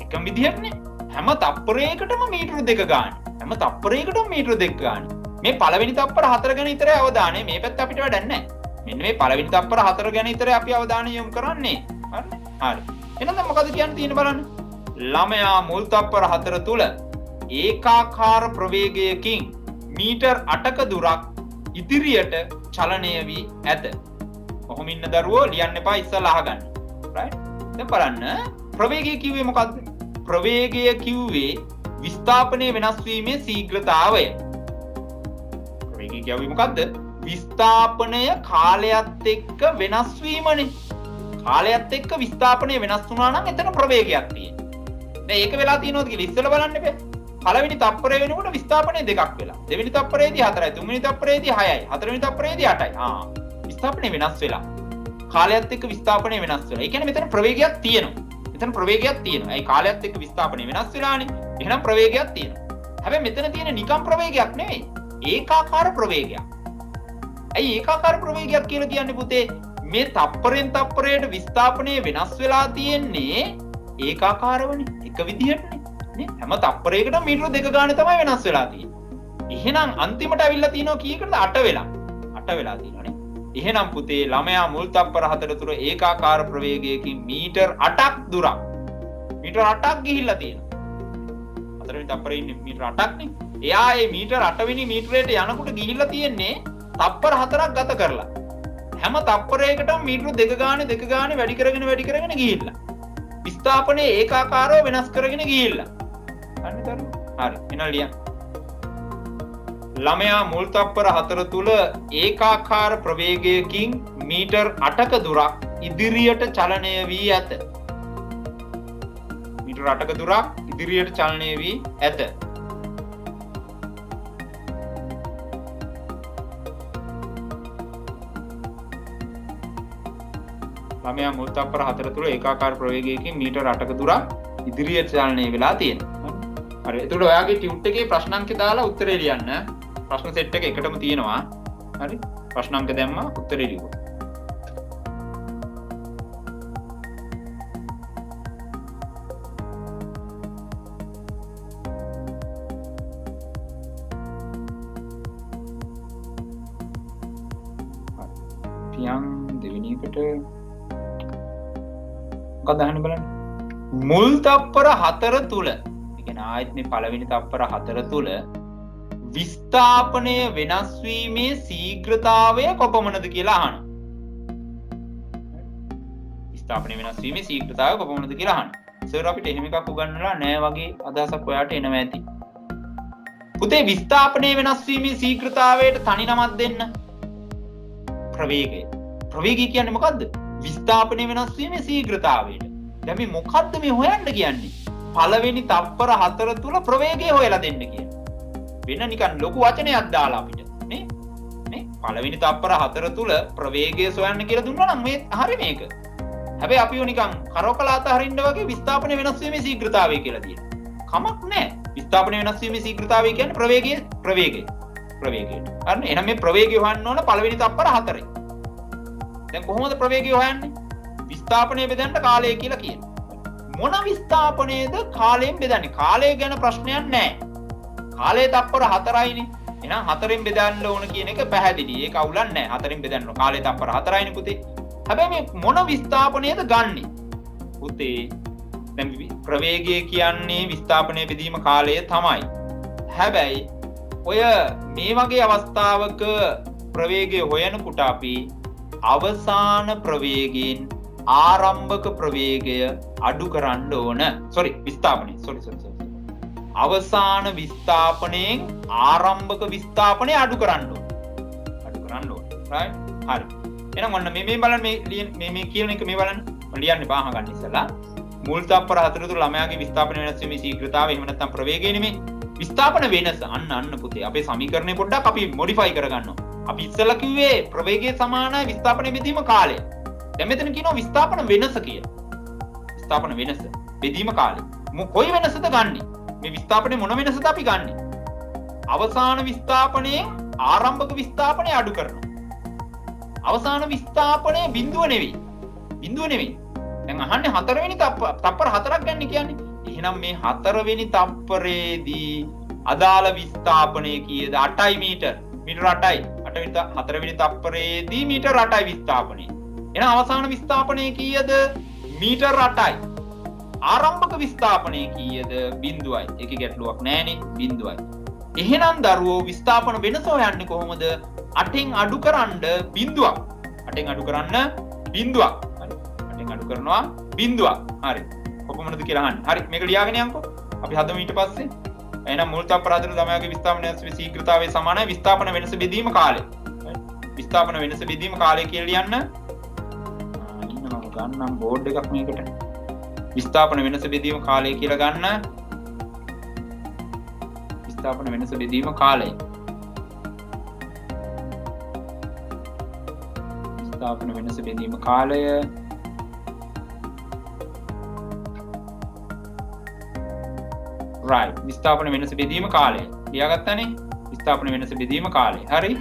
එකම විදිහටනේ. හැම තප්පරයකටම මීටර 2 ගන්න. හැම තප්පරයකටම මීටර 2 ගන්න. මේ පළවෙනි තප්පර 4 ගැන විතරයි අවධානය. මේ පැත්ත අපිට වැඩක් නැහැ. මෙන්න මේ පළවෙනි තප්පර 4 ගැන විතරයි අපි අවධානය යොමු කරන්නේ. හරිනේ? හරි. එහෙනම් දැන් මොකද කියන්න තියෙන්නේ බලන්න. ළමයා මුල් තප්පර 4 තුල ඒකාකාර ප්‍රවේගයකින් මීටර් 8ක දුරක් ඉදිරියට චලනය වී ඇත. කොහොම ඉන්න දරුවෝ ලියන්න එපා ඉස්සලා අහගන්න. right? දැන් බලන්න ප්‍රවේගය කිව්වේ මොකද්ද? ප්‍රවේගය කිව්වේ විස්ථාපනය වෙනස් වීමේ ශීඝ්‍රතාවය. ප්‍රවේගය කිව්වේ මොකද්ද? විස්ථාපනය කාලයත් එක්ක වෙනස් වීමනේ. කාලයත් එක්ක විස්ථාපනය වෙනස් වුණා නම් එතන ප්‍රවේගයක් තියෙනවා. දැන් ඒක වෙලා තියෙනවද කියලා ඉස්සෙල්ලා බලන්න බෑ. පළවෙනි තප්පරය වෙනකොට විස්ථාපනය දෙකක් වෙලා. දෙවෙනි තප්පරේදී 4යි, තුන්වෙනි තප්පරේදී 6යි, හතරවෙනි තප්පරේදී 8යි. විස්ථාපනය වෙනස් වෙලා. කාලයත් එක්ක විස්ථාපනය වෙනස් වෙලා. ඒ කියන්නේ මෙතන ප්‍රවේගයක් තියෙනවා. මෙතන ප්‍රවේගයක් තියෙනවා. ඒ කාලයත් එක්ක විස්ථාපනය වෙනස් වෙලානේ. එහෙනම් ප්‍රවේගයක් තියෙනවා. හැබැයි මෙතන තියෙන නිකම් ප්‍රවේගයක් නෙවෙයි. ඒකාකාර ප්‍රවේගයක්. ඇයි ඒකාකාර ප්‍රවේගයක් කියලා කියන්නේ පුතේ? මේ තප්පරෙන් තප්පරයට විස්ථාපනය වෙනස් වෙලා තියෙන්නේ ඒකාකාරවනේ. එක විදිහටනේ. නේ? හැම තප්පරයකටම මීටර 2 ගානේ තමයි වෙනස් වෙලා තියෙන්නේ. එහෙනම් අන්තිමට අවිල්ලා තිනවා කීයකටද? 8 වෙලා. 8 වෙලා තියෙනවානේ. එහෙනම් පුතේ ළමයා මුල් තප්පර 4 තුර ඒකාකාර ප්‍රවේගයකින් මීටර් 8ක් දුරක්. මීටර් 8ක් ගිහිල්ලා තියෙනවා. 4 වෙනි තප්පරේ ඉන්නේ මීටර් 8ක්නේ. එයා මේ මීටර් 8 වෙනි මීටරයට යනකොට ගිහිල්ලා තියෙන්නේ තප්පර 4ක් ගත කරලා. හැම තප්පරයකටම මීටර 2 ගානේ වැඩි කරගෙන ගිහිල්ලා. විස්ථාපනයේ ඒකාකාරව වෙනස් කරගෙන ගිහිල්ලා. හරිද දරුවෝ? හරි. එහෙනම් ලියන්න. ළමයා මුල් තප්පර 4 තුල ඒකාකාර ප්‍රවේගයකින් මීටර් 8ක දුරක් ඉදිරියට චලනය වී ඇත. මීටර් 8ක දුරක් ඉදිරියට චලනය වී ඇත. ළමයා මුල් තප්පර 4 තුල ඒකාකාර ප්‍රවේගයකින් මීටර් 8ක දුරක් ඉදිරියට චලනය වෙලා තියෙනවා. හරි. එතකොට ඔයාගේ ටියුට් එකේ ප්‍රශ්න අංක දාලා උත්තරේ ලියන්න. ප්‍රශ්න සෙට් එක එකටම තියෙනවා. හරි. ප්‍රශ්න අංක දැම්මා උත්තරේ ලියුවා. පියන් දෙවෙනි එකට මොකක්ද අහන්න බලන්න. මුල් තප්පර 4 තුල, ඒ කියන්නේ ආයෙත් මේ පළවෙනි තප්පර 4 තුල විස්ථාපනය වෙනස් වීමේ ශීඝ්‍රතාවය කොපමණද කියලා අහනවා. විස්ථාපනය වෙනස් වීමේ ශීඝ්‍රතාවය කොපමණද කියලා අහනවා. සර් අපිට එහෙම එකක් උගන්වලා නැහැ වගේ අදහසක් ඔයාලට එනවා ඇති. පුතේ විස්ථාපනය වෙනස් වීමේ ශීඝ්‍රතාවයට තනි නමක් දෙන්න. ප්‍රවේගය. ප්‍රවේගය කියන්නේ මොකද්ද? විස්ථාපනය වෙනස් වීමේ ශීඝ්‍රතාවයට. දැන් මේ මොකද්ද මේ හොයන්න කියන්නේ? පළවෙනි තප්පර 4 තුල ප්‍රවේගය හොයලා දෙන්න කියන්නේ. වෙන නිකන් ලොකු වචනයක් දාලා අපිට නේ පළවෙනි තප්පර 4 තුල ප්‍රවේගය සොයන්න කියලා දුන්නා නම් මේ හරි මේක. හැබැයි අපිව නිකන් කරකලාත හරින්න වගේ විස්ථාපනය වෙනස් වීමේ ශීඝ්‍රතාවය කියලා තියෙනවා. කමක් නැහැ. විස්ථාපනය වෙනස් වීමේ ශීඝ්‍රතාවය කියන්නේ ප්‍රවේගයට. හරිනේ. එහෙනම් මේ ප්‍රවේගය හොයන්න ඕන පළවෙනි තප්පර 4. දැන් කොහොමද ප්‍රවේගය හොයන්නේ? විස්ථාපනය බෙදන්න කාලය කියලා කියනවා. මොන විස්ථාපනයේද කාලයෙන් බෙදන්නේ? කාලය ගැන ප්‍රශ්නයක් නැහැ. කාලය තප්පර 4යිනේ. එහෙනම් 4ෙන් බෙදන්න ඕන කියන එක පැහැදිලි. ඒක අවුලක් නැහැ. 4ෙන් බෙදන්න ඕන. කාලය තප්පර 4යිනේ පුතේ. හැබැයි මේ මොන විස්ථාපනයේද ගන්නෙ? පුතේ දැන් ප්‍රවේගය කියන්නේ විස්ථාපනය බෙදීම කාලය තමයි. හැබැයි ඔය මේ වගේ අවස්ථාවක ප්‍රවේගය හොයනකොට අපි අවසාන ප්‍රවේගයෙන් ආරම්භක ප්‍රවේගය අඩු කරන්න ඕන. විස්ථාපනය. අවසාන විස්ථාපනයෙන් ආරම්භක විස්ථාපනය අඩු කරන්න ඕන. right? හරි. එහෙනම් ඔන්න මේ බලන්න මේ කියන එක මේ බලන්න. ලියන්න බාහ ගන්න ඉස්සලා. මුල් තප්පර 4 තුල ළමයාගේ විස්ථාපන වෙනස් වීමේ ශීඝ්‍රතාවය එහෙම නැත්නම් ප්‍රවේගය නෙමෙයි. විස්ථාපන වෙනස. අන්න පුතේ. අපේ සමීකරණය පොඩ්ඩක් අපි මොඩිෆයි කරගන්නවා. අපි ඉස්සෙල්ලා කිව්වේ ප්‍රවේගය සමානයි විස්ථාපන බෙදීම කාලය. දැන් මෙතන කියනවා විස්ථාපන වෙනස කියලා. විස්ථාපන වෙනස බෙදීම කාලය. කොයි වෙනසද ගන්නෙ? මේ විස්ථාපනයේ මොන වෙනසද අපි ගන්නෙ? අවසාන විස්ථාපනයේ ආරම්භක විස්ථාපනය අඩු කරනවා. අවසාන විස්ථාපනයේ බිඳුව නෙවෙයි. දැන් අහන්නේ 4 වෙනි තප්පර 4ක් ගන්න කියන්නේ. එහෙනම් මේ 4 වෙනි තප්පරේදී අදාළ විස්ථාපනය කීයද? 8යි මීටර් 8යි. 4 වෙනි තප්පරේදී මීටර් 8යි විස්ථාපනය. එහෙනම් අවසාන විස්ථාපනය කීයද? මීටර් 8යි. ආරම්භක විස්ථාපනය කීයද? 0යි. ඒකේ ගැටලුවක් නැහැනේ 0යි. එහෙනම් දරුවෝ විස්ථාපන වෙනස හොයන්නේ කොහොමද? 8ෙන් අඩු කරන්න 0ක්. 8ෙන් අඩු කරන්න 0ක්. හරි. 8ෙන් අඩු කරනවා 0ක්. හරි. කොහොමද කියලා අහන්නේ. හරි මේක ලියාගෙන යන්කෝ. අපි හදමු ඊට පස්සේ. එහෙනම් මුල් තප්පර 4 ළමයාගේ විස්ථාපන වෙනස ශීඝ්‍රතාවය සමානයි විස්ථාපන වෙනස බෙදීම කාලය. විස්ථාපන වෙනස බෙදීම කාලය කියලා ලියන්න. මම ගන්නම් බෝඩ් එකක් මේකට. විස්ථාපන වෙනස බෙදීම කාලය කියලා ගන්න. විස්ථාපන වෙනස බෙදීම කාලය. විස්ථාපන වෙනස බෙදීම කාලය. right. විස්ථාපන වෙනස බෙදීම කාලය. ලියාගත්තානේ? විස්ථාපන වෙනස බෙදීම කාලය. හරි.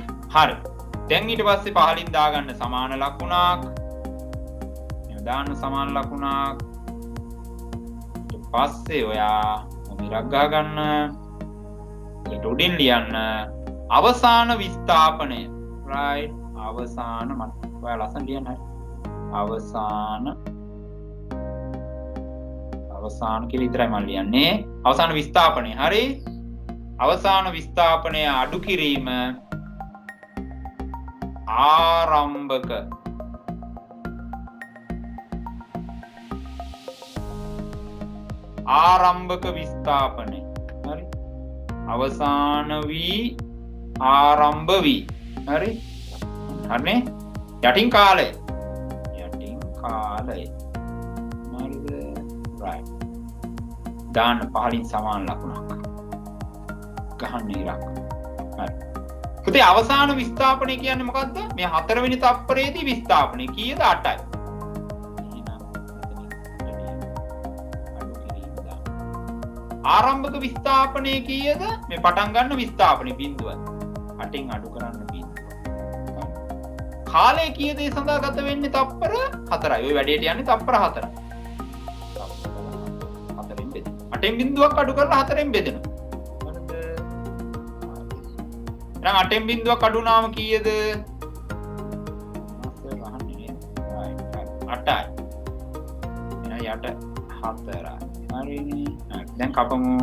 දැන් ඊට පස්සේ පහලින් දාගන්න සමාන ලකුණක්. එහෙම දාන්න සමාන ලකුණක්. ඊට පස්සේ ඔයා මොමිරක් ගහ ගන්න. ඊට උඩින් ලියන්න අවසාන විස්ථාපනය. right අවසාන මම ඔයා ලස්සන ලියන්න හරි. අවසාන කියලා විතරයි මම ලියන්නේ. අවසාන විස්ථාපනය. හරි. අවසාන විස්ථාපනය අඩු කිරීම ආරම්භක විස්ථාපනය. හරි. අවසාන වී ආරම්භ වී. හරි. හරිනේ. යටින් කාලය. හරිද? right. දාන්න පහලින් සමාන ලකුණක්. ගහන්න ඉරක්. හරි. පුතේ අවසාන විස්ථාපනය කියන්නේ මොකද්ද? මේ හතරවෙනි තප්පරයේදී විස්ථාපනය කීයද? 8යි. ආරම්භක විස්ථාපනය කීයද? මේ පටන් ගන්න විස්ථාපනය බිඳුවයි. 8න් අඩු කරන්න බිඳුව. කාලය කීයද ඒ සඳහා ගත වෙන්නේ? තප්පර 4යි. ඔය වැඩේට යන්නේ තප්පර 4යි. 4ෙන් බෙදෙන. 8න් බිඳුවක් අඩු කරලා 4ෙන් බෙදෙනවා. හරිද? එහෙනම් 8න් බිඳුවක් අඩු වුණාම කීයද? 8යි. එහෙනම් යට 4යි. හරිනේ. දැන් කපමු.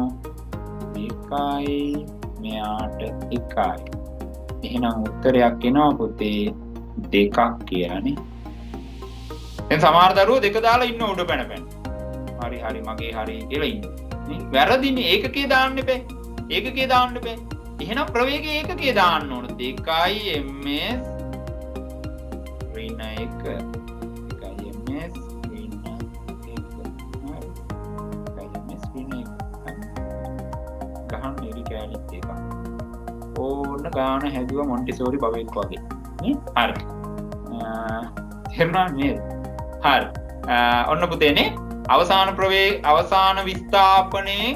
1යි මෙයාට 1යි. එහෙනම් උත්තරයක් එනවා පුතේ 2ක් කියලානේ. දැන් සමහර දරුවෝ 2 දාලා ඉන්න උඩ පැන පැන. හරි හරි මගේ හරි කියලා ඉන්නේ. නේ වැරදිනේ. ඒකකේ දාන්න එපා. ඒකකේ දාන්න එපා. එහෙනම් ප්‍රවේගයේ ඒකකේ දාන්න ඕන. 2යි ms ඍණ 1. 2යි ms ඍණ 1. ගහන්න ඉරි කැලිත් එක. ඕන ගාන හැදුවා මොන්ටිසෝරි බබෙක් වගේ. නේ? හරි. තේරුණා නේද? හරි. ඔන්න පුතේනේ අවසාන විස්ථාපනයේ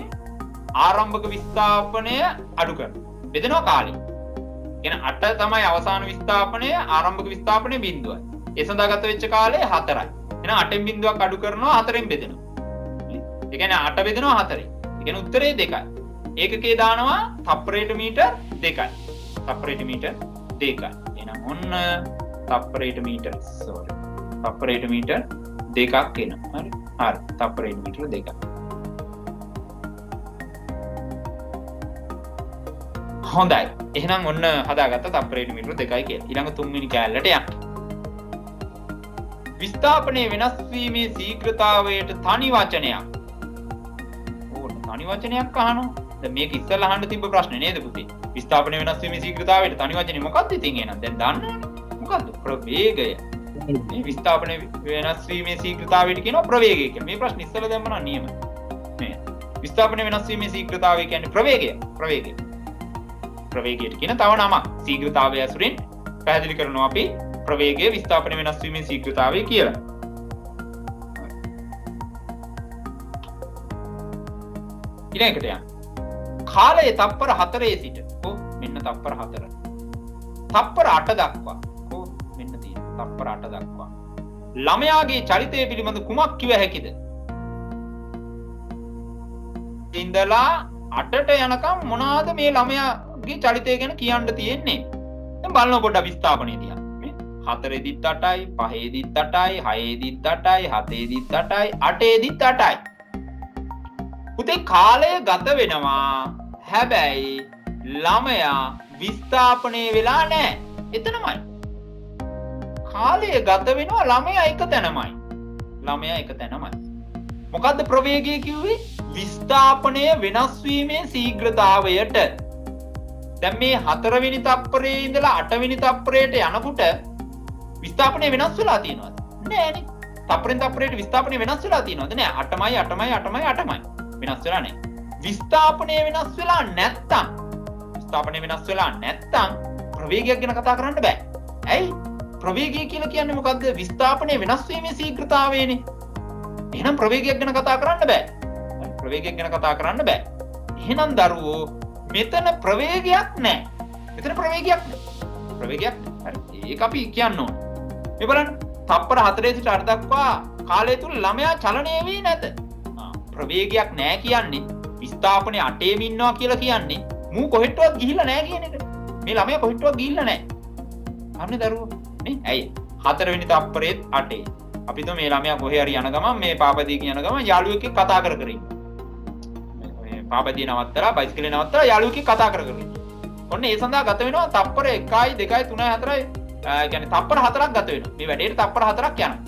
ආරම්භක විස්ථාපනය අඩු කරනවා. බෙදෙනවා කාලේ. එහෙනම් 8 තමයි අවසාන විස්ථාපනය, ආරම්භක විස්ථාපනය බිඳුවයි. ඒ සඳහා ගත වෙච්ච කාලය 4යි. එහෙනම් 8න් බිඳුවක් අඩු කරනවා 4න් බෙදෙනවා. ඒ කියන්නේ 8 බෙදෙනවා 4යි. ඒ කියන්නේ උත්තරේ 2යි. ඒකකේ දානවා තප්පරයට මීටර් 2යි. තප්පරයට මීටර් 2යි. එහෙනම් ඔන්න තප්පරයට මීටර් 2ක් එනවා. හරි. හරි. තප්පරයට මීටර් 2ක්. හොඳයි. එහෙනම් ඔන්න හදාගත්ත තප්පරයට මීටර 2යි කියලා. ඊළඟ තුන්වෙනි කෑල්ලට යන්න. විස්ථාපනයේ වෙනස් වීමේ ශීඝ්‍රතාවයට තනි වචනයක්. ඕන තනි වචනයක් අහනවා. දැන් මේක ඉස්සෙල්ලා අහන්න තිබ්බ ප්‍රශ්නේ නේද පුතේ? විස්ථාපනයේ වෙනස් වීමේ ශීඝ්‍රතාවයට තනි වචනේ මොකක්ද ඉතින් එහෙනම්? දැන් දන්නවනේ. මොකද්ද? ප්‍රවේගය. මේ විස්ථාපනයේ වෙනස් වීමේ ශීඝ්‍රතාවයට කියනවා ප්‍රවේගය කියලා. මේ ප්‍රශ්නේ ඉස්සෙල්ලා දැම්ම නම් නියමයි. මේ විස්ථාපනයේ වෙනස් වීමේ ශීඝ්‍රතාවය කියන්නේ ප්‍රවේගය. ප්‍රවේගයට කියන තව නමක්. ශීඝ්‍රතාවය ඇසුරින් පැහැදිලි කරනවා අපි ප්‍රවේගයේ විස්ථාපන වෙනස් වීමේ ශීඝ්‍රතාවය කියලා. ඊළඟට යන්න. කාලයේ තප්පර 4 සිට මෙන්න තප්පර 4. තප්පර 8 දක්වා මෙන්න තියෙන තප්පර 8 දක්වා ළමයාගේ චරිතය පිළිබඳ කුමක් කිව හැකිද? ඉඳලා 8ට යනකම් මොනවාද මේ ළමයාගේ චරිතය ගැන කියන්න තියෙන්නේ? දැන් බලන්න පොඩ්ඩක් විස්ථාපනය තියන්න. මේ 4 දිත් 8යි, 5 දිත් 8යි, 6 දිත් 8යි, 7 දිත් 8යි, 8 දිත් 8යි. පුතේ කාලය ගත වෙනවා. හැබැයි ළමයා විස්ථාපනය වෙලා නැහැ. එතනමයි. කාලය ගත වෙනවා ළමයා එක තැනමයි. මොකද්ද ප්‍රවේගය කිව්වේ? විස්ථාපනය වෙනස් වීමේ ශීඝ්‍රතාවයට. දැන් මේ 4 වෙනි තප්පරේ ඉඳලා 8 වෙනි තප්පරයට යනකොට විස්ථාපනය වෙනස් වෙලා තියෙනවද? නෑනේ. තප්පරෙන් තප්පරයට විස්ථාපනය වෙනස් වෙලා තියෙනවද? නෑ. 8යි 8යි 8යි 8යි. වෙනස් වෙලා නෑ. විස්ථාපනය වෙනස් වෙලා නැත්තම් ප්‍රවේගයක් ගැන කතා කරන්න බෑ. ඇයි? ප්‍රවේගය කියලා කියන්නේ මොකද්ද? විස්ථාපනය වෙනස් වීමේ ශීඝ්‍රතාවයනේ. එහෙනම් ප්‍රවේගයක් ගැන කතා කරන්න බෑ. එහෙනම් දරුවෝ මෙතන ප්‍රවේගයක් නැහැ. හරි. ඒක අපි කියන්න ඕන. මේ බලන්න තප්පර 4 සිට 8 දක්වා කාලය තුල ළමයා චලනය වෙන්නේ නැත. ප්‍රවේගයක් නැහැ කියන්නේ විස්ථාපනයේ 8ෙම ඉන්නවා කියලා කියන්නේ මූ කොහෙටවත් ගිහිල්ලා නැහැ කියන එක. මේ ළමයා කොහෙටවත් ගිහිල්ලා නැහැ. අනේ දරුවෝ නේ ඇයි 4 වෙනි තප්පරේත් 8. අපි તો මේ ළමයා කොහේ හරි යන ගමන් මේ පාපදී කියන ගමන් යාළුවෙක් එක්ක කතා කර කර ඉන්නවා. මේ පාපදී නවත්තලා බයිසිකලේ නවත්තලා යාළුවෙක් එක්ක කතා කර කර ඉන්නවා. ඔන්න ඒ සඳහා ගත වෙනවා තප්පර 1යි 2යි 3යි 4යි කියන්නේ තප්පර 4ක් ගත වෙනවා. මේ වැඩේට තප්පර 4ක් යනවා.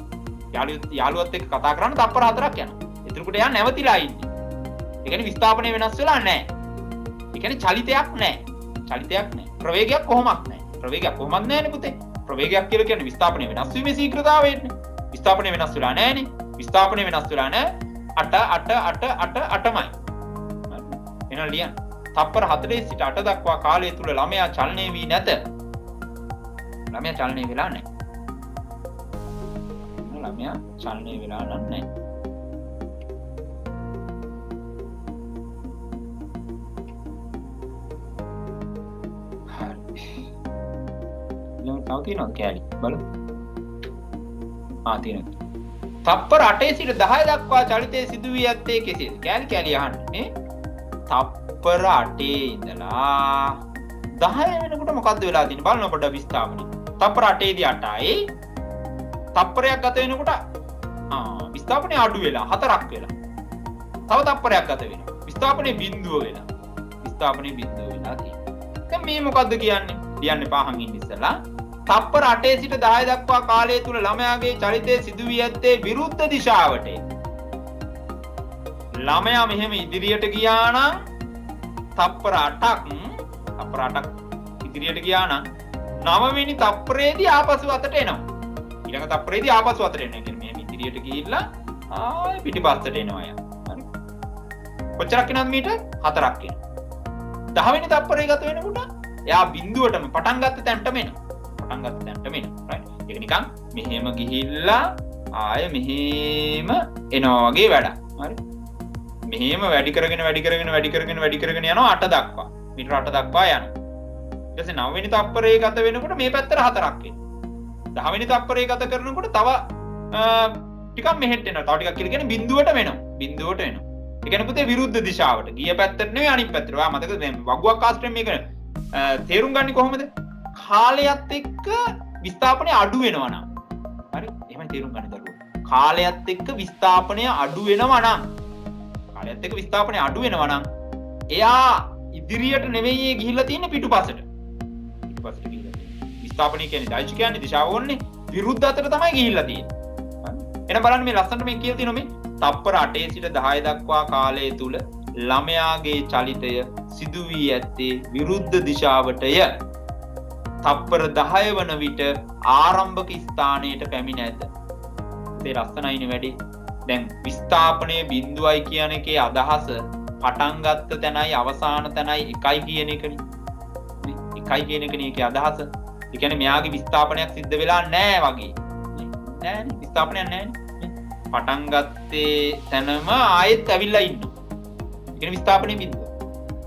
යාළුවත් එක්ක කතා කරන්න තප්පර 4ක් යනවා. එතනකොට යා නැවතිලා ඉන්නේ. ඒ කියන්නේ විස්ථාපනය වෙනස් වෙලා නැහැ. ඒ කියන්නේ චලිතයක් නැහැ. චලිතයක් නැහැ. ප්‍රවේගයක් කොහොමත් නැහැ. ප්‍රවේගයක් කොහොමත් නැහැ නේ පුතේ. ප්‍රවේගයක් කියලා කියන්නේ විස්ථාපනය වෙනස් වීමේ ශීඝ්‍රතාවයනේ. විස්ථාපනය වෙනස් වෙලා නැහැනේ. විස්ථාපනය වෙනස් වෙලා නැහැ. 8 8 8 8 8මයි. එහෙනම් ලියන්න. තප්පර 4 සිට 8 දක්වා කාලය තුල ළමයා චලනය වී නැත. ළමයා චලනය වෙලා නැහැ. ළමයා චලනය වෙලා නැහැ. තව තියෙනවද කෑලි බලමු. තියෙනවා. තප්පර 8 සිට 10 දක්වා චලිතයේ සිදු වී ඇත්තේ කෙසේද? කෑලි අහන්නේ. තප්පර 8 ඉඳලා 10 වෙනකොට මොකද්ද වෙලා තියෙන්නේ? බලන්න පොඩ්ඩක් විස්ථාපනය. තප්පර 8 දී 8යි. තප්පරයක් ගත වෙනකොට විස්ථාපනය අඩු වෙලා 4ක් වෙලා. තව තප්පරයක් ගත වෙනවා. විස්ථාපනයේ බිඳුව වෙලා. විස්ථාපනයේ බිඳුව වෙලා තියෙනවා. දැන් මේ මොකද්ද කියන්නේ? කියන්න එපා අහන් ඉන්න ඉස්සලා. තප්පර 8 සිට 10 දක්වා කාලය තුල ළමයාගේ චලිතය සිදු වී ඇත්තේ විරුද්ධ දිශාවට. ළමයා මෙහෙම ඉදිරියට ගියා නම් තප්පර 8ක් ඉදිරියට ගියා නම් 9 වෙනි තප්පරේදී ආපසු අතට එනවා. ඊළඟ තප්පරේදී ආපසු අතට එනවා. කියන්නේ මෙහෙම ඉදිරියට ගිහිල්ලා ආයෙ පිටිපස්සට එනවා යා. හරි. කොච්චරක් එනවද මීට? 4ක් එනවා. 10 වෙනි තප්පරේ ගත වෙනකොට එයා බිඳුවටම පටන් ගත්ත තැනටම එනවා. ඒක නිකන් මෙහෙම ගිහිල්ලා ආය මෙහෙම එනවා වගේ වැඩක්. හරි. මෙහෙම වැඩි කරගෙන යනවා 8 දක්වා. මීටර 8 දක්වා යනවා. ඊට පස්සේ 9 වෙනි තප්පරේ ගත වෙනකොට මේ පැත්තට 4ක් එනවා. 10 වෙනි තප්පරේ ගත කරනකොට තව ටිකක් මෙහෙට එනවා. තව ටිකක් කියලා කියන්නේ බිඳුවට වෙනවා. බිඳුවට එනවා. ඒ කියන්නේ පුතේ විරුද්ධ දිශාවට. ගිය පැත්තට නෙවෙයි අනිත් පැත්තට. ඔයා මතකද මේ වගුවක් ආශ්‍රයෙන් මේක තේරුම් ගන්නේ කොහොමද? කාලයත් එක්ක විස්ථාපනය අඩු වෙනවා නම්. හරි? එහෙමයි තේරුම් ගන්න දරුවෝ. කාලයත් එක්ක විස්ථාපනය අඩු වෙනවා නම්. කාලයත් එක්ක විස්ථාපනය අඩු වෙනවා නම් එයා ඉදිරියට නෙවෙයි ගිහිල්ලා තියෙන්නේ පිටුපසට. පිටුපසට ගිහිල්ලා තියෙන්නේ. විස්ථාපනය කියන්නේ දෛශික කියන්නේ දිශාව ඕන්නේ විරුද්ධ අතට තමයි ගිහිල්ලා තියෙන්නේ. හරි? එහෙනම් බලන්න මේ ලස්සනට මේ කියලා තියෙනවා මේ තප්පර 8 සිට 10 දක්වා කාලය තුල ළමයාගේ චලිතය සිදු වී ඇත්තේ විරුද්ධ දිශාවටය. තප්පර 10 වන විට ආරම්භක ස්ථානයට පැමිණ ඇත. ඒ ලස්සනයිනේ වැඩි. දැන් විස්ථාපනයේ බිඳුවයි කියන එකේ අදහස පටන් ගත්ත තැනයි අවසාන තැනයි එකයි කියන එකනේ. එකයි කියන එකනේ ඒකේ අදහස. ඒ කියන්නේ මෙයාගේ විස්ථාපනයක් සිද්ධ වෙලා නැහැ වගේ. නෑනේ විස්ථාපනයක් නෑනේ. පටන් ගත්තේ තැනම ආයෙත් ඇවිල්ලා ඉන්නවා. ඒ කියන්නේ විස්ථාපනයේ බිඳුව.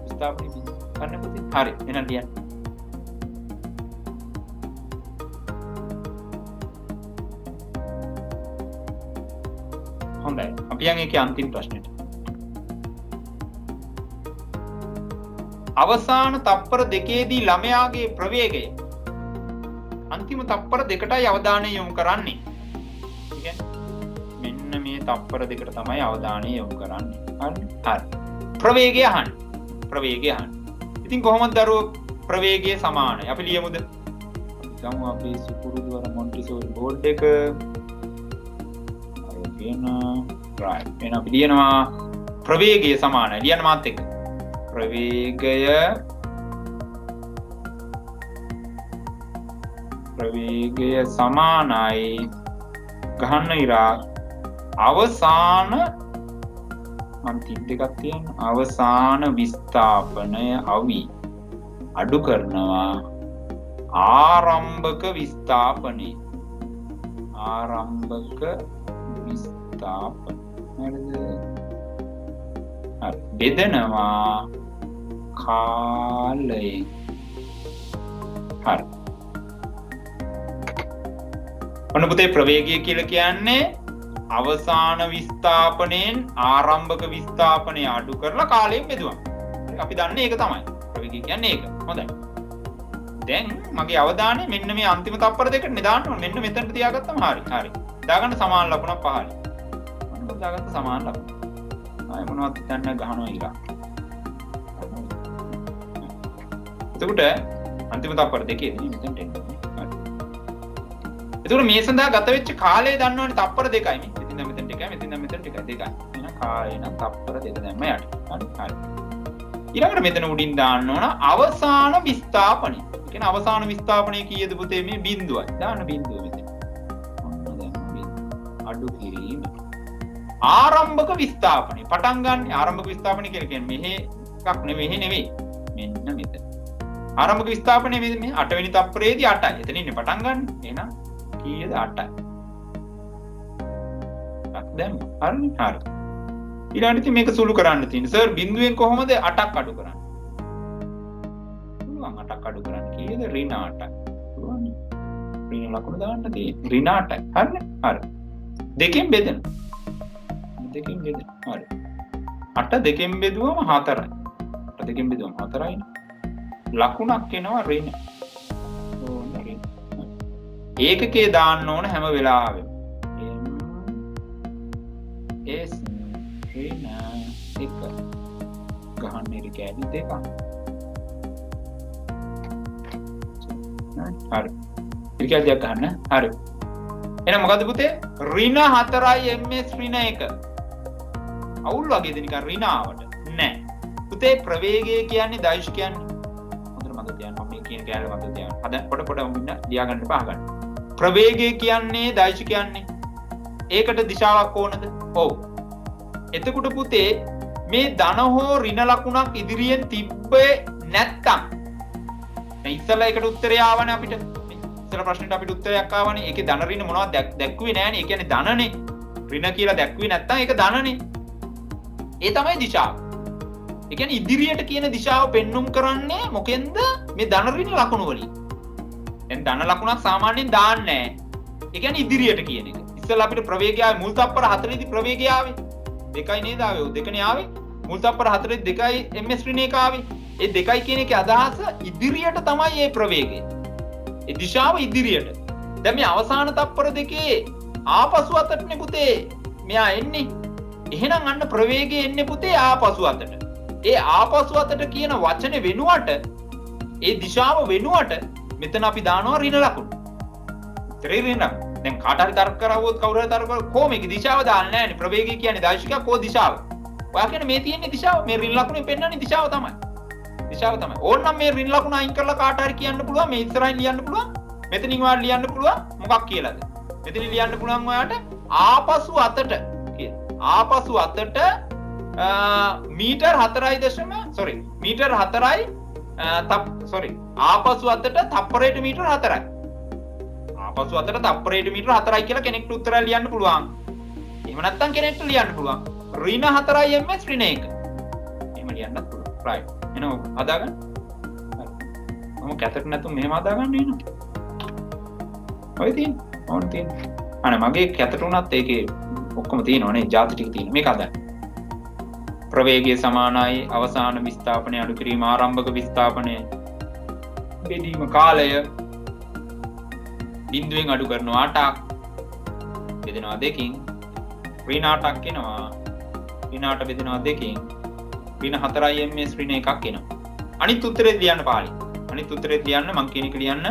විස්ථාපනයේ බිඳුව. ගන්න පුතේ. හරි. එහෙනම් ලියන්න. හොඳයි. අපි යන් ඒකේ අන්තිම ප්‍රශ්නෙට. අවසාන තප්පර දෙකේදී ළමයාගේ ප්‍රවේගය අන්තිම තප්පර දෙකටයි අවධානය යොමු කරන්නේ. මෙන්න මේ තප්පර දෙකට තමයි අවධානය යොමු කරන්නේ. හරි. ප්‍රවේගය අහන්න. ප්‍රවේගය අහන්න. ඉතින් කොහොමද දරුවෝ ප්‍රවේගය සමානයි? අපි ලියමුද? ගමු අපි සුපුරුදු වර මොන්ටිසෝරි බෝඩ් එක. right. එහෙනම් අපි ලියනවා ප්‍රවේගය සමානයි. ලියන්න මාත් එක්ක. ප්‍රවේගය සමානයි ගහන්න ඉරා අවසාන අන්තිම දෙකක් තියෙන අවසාන විස්ථාපනය අවි අඩු කරනවා ආරම්භක විස්ථාපනය බෙදනවා කාලය. හරි. ඔන්න පුතේ ප්‍රවේගය කියලා කියන්නේ අවසාන විස්ථාපනයෙන් ආරම්භක විස්ථාපනය අඩු කරලා කාලයෙන් බෙදුවා. අපි දන්නේ ඒක තමයි. ප්‍රවේගය කියන්නේ ඒක. හොඳයි. දැන් මගේ අවධානය මෙන්න මේ අන්තිම තප්පර දෙකට දාන්න ඕනේ. මෙන්න මෙතනට තියාගත්තම හරි. හරි. දාගන්න සමාන ලකුණක් පහළ. මොනවද දාගත්ත සමාන ලකුණ. ආයෙ මොනවද හිතන්න ගහනවා ඊළඟ. එතකොට අන්තිම තප්පර දෙකේදී මෙතනට එන්න ඕනේ. හරි. එතකොට මේ සඳහා ගත වෙච්ච කාලය දන්නවනේ තප්පර දෙකයි මේ. මෙතන මෙතනට එකයි මෙතන මෙතනට එකයි දෙකයි. එහෙනම් කාලය නම් තප්පර දෙක දැම්ම යට. හරි. හරි. ඊළඟට මෙතන උඩින් දාන්න ඕන අවසාන විස්ථාපනය. ඒ කියන්නේ අවසාන විස්ථාපනය කීයද පුතේ මේ බිඳුවයි. දාන්න බිඳුව මෙතන. ඔන්න දැන් බිඳුව. අඩු කිරීම. ආරම්භක විස්ථාපනය. පටන් ගන්න ආරම්භක විස්ථාපනය කියලා කියන්නේ මෙහෙ එකක් නෙවෙයි. මෙන්න මෙතන. ආරම්භක විස්ථාපනය මේ 8 වෙනි තප්පරයේදී 8යි. එතන ඉන්නේ පටන් ගන්න. එහෙනම් කීයද 8යි. දැන් හරි. ඊළඟට ඉතින් මේක සුළු කරන්න තියෙනවා. සර් බිඳුවෙන් කොහොමද 8ක් අඩු කරන්නේ? පුළුවන් 8ක් අඩු කරන්න. කීයද? ඍණ 8ක්. පුළුවන්. ඍණ ලකුණ දාන්න තියෙන්නේ. ඍණ 8යි. හරිනේ? හරි. දෙකෙන් බෙදෙන. හරි. 8 දෙකෙන් බෙදුවම 4යි. 8 දෙකෙන් බෙදුවම 4යිනේ. ලකුණක් එනවා ඍණ. ඕන ඍණ. ඒකකේ දාන්න ඕන හැම වෙලාවෙම. S ඍණ 1 ගහන්න ඉරි කැලි දෙකක්. හරි. ඉරි කැලි දෙකක් ගන්න. හරි. එහෙනම් මොකද පුතේ? ඍණ 4යි ms ඍණ 1. අවුල් වගේද නිකන් ඍණ ආවට. නෑ. පුතේ ප්‍රවේගය කියන්නේ දෛශ කියන්නේ. හොඳට මතක තියාගන්න. මම මේ කියන කැලේ මතක තියාගන්න. හද පොඩ මුන්න ලියා ගන්න එපා ගන්න. ප්‍රවේගය කියන්නේ දෛශ කියන්නේ. ඒකට දිශාවක් ඕනද? ඔව්. එතකොට පුතේ මේ ධන හෝ ඍණ ලකුණක් ඉදිරියෙන් තිබ්බේ නැත්තම් දැන් ඉස්සලා ඒකට උත්තරය ආවනේ අපිට. ඉස්සලා ප්‍රශ්නෙට අපිට උත්තරයක් ආවනේ. ඒකේ ධන ඍණ මොනවද දැක්කුවේ නෑනේ. ඒ කියන්නේ ධනනේ. ඍණ කියලා දැක්කුවේ නැත්තම් ඒක ධනනේ. ඒ තමයි දිශාව. ඒ කියන්නේ ඉදිරියට කියන දිශාව පෙන්눔 කරන්නේ මොකෙන්ද? මේ ධන ඍණ ලකුණු වලින්. දැන් ධන ලකුණක් සාමාන්‍යයෙන් දාන්නේ නෑ. ඒ කියන්නේ ඉදිරියට කියන එක. ඉස්සලා අපිට ප්‍රවේගය ආවේ මුල් තප්පර 4 දී ප්‍රවේගය ආවේ. දෙකයි නේද ආවේ? දෙකනේ ආවේ. මුල් තප්පර 4 දෙකයි ms ඍණ 1 ආවේ. ඒ දෙකයි කියන එකේ අදහස ඉදිරියට තමයි මේ ප්‍රවේගය. ඒ දිශාව ඉදිරියට. දැන් මේ අවසාන තප්පර දෙකේ ආපසු අතටනේ පුතේ මෙයා එන්නේ. එහෙනම් අන්න ප්‍රවේගය එන්නේ පුතේ ආපසු අතට. ඒ ආපසු අතට කියන වචනේ වෙනුවට ඒ දිශාව වෙනුවට මෙතන අපි දානවා ඍණ ලකුණු. ත්‍රිඍණ. දැන් කාට හරි තර්ක කරවුවොත් කවුරු හරි තර්ක කරවුවොත් කොහොම මේකේ දිශාව දාන්නේ නැහැ නේ. ප්‍රවේගය කියන්නේ දාශිකා කෝ දිශාව. ඔයා කියන්නේ මේ තියෙන්නේ දිශාව. මේ ඍණ ලකුණේ පෙන්වන්නේ දිශාව තමයි. දිශාව තමයි. ඕනනම් මේ ඍණ ලකුණ අයින් කරලා කාට හරි කියන්න පුළුවන්. මේ ඉස්සරහින් ලියන්න පුළුවන්. මෙතනින් ඔයාලා ලියන්න පුළුවන්. මොකක් කියලාද? මෙතනින් ලියන්න පුළුවන් ඔයාට ආපසු අතට කියලා. ආපසු අතට මීටර් 4.4 මීටර් 4යි ආපසු අතට තප්පරයට මීටර් 4යි. ආපසු අතට තප්පරයට මීටර් 4යි කියලා කෙනෙක්ට උත්තරය ලියන්න පුළුවන්. එහෙම නැත්නම් කෙනෙක්ට ලියන්න පුළුවන් ඍණ 4යි ms ඍණ 1. එහෙම ලියන්නත් පුළුවන්. right. එහෙනම් හදාගන්න. හරි. මම කැතට නැතුව මෙහෙම හදාගන්න එනවා. ඔය තියෙන. ඕන තියෙන. අනේ මගේ කැතට උනත් ඒකේ ඔක්කොම තියෙනවනේ. ಜಾති ටික තියෙනවා. මේක හදන්න. ප්‍රවේගය සමානයි අවසාන විස්ථාපනය අඩු කිරීම ආරම්භක විස්ථාපනය බෙදීම කාලය බිඳුවෙන් අඩු කරනවා 8ක් බෙදෙනවා 2කින් ඍණ 8ක් එනවා ඍණ 8 බෙදෙනවා 2කින් ඍණ 4යි ms ඍණ 1ක් එනවා අනිත් උත්තරේ ලියන්න පාළි අනිත් උත්තරේ ලියන්න මං කියන එක ලියන්න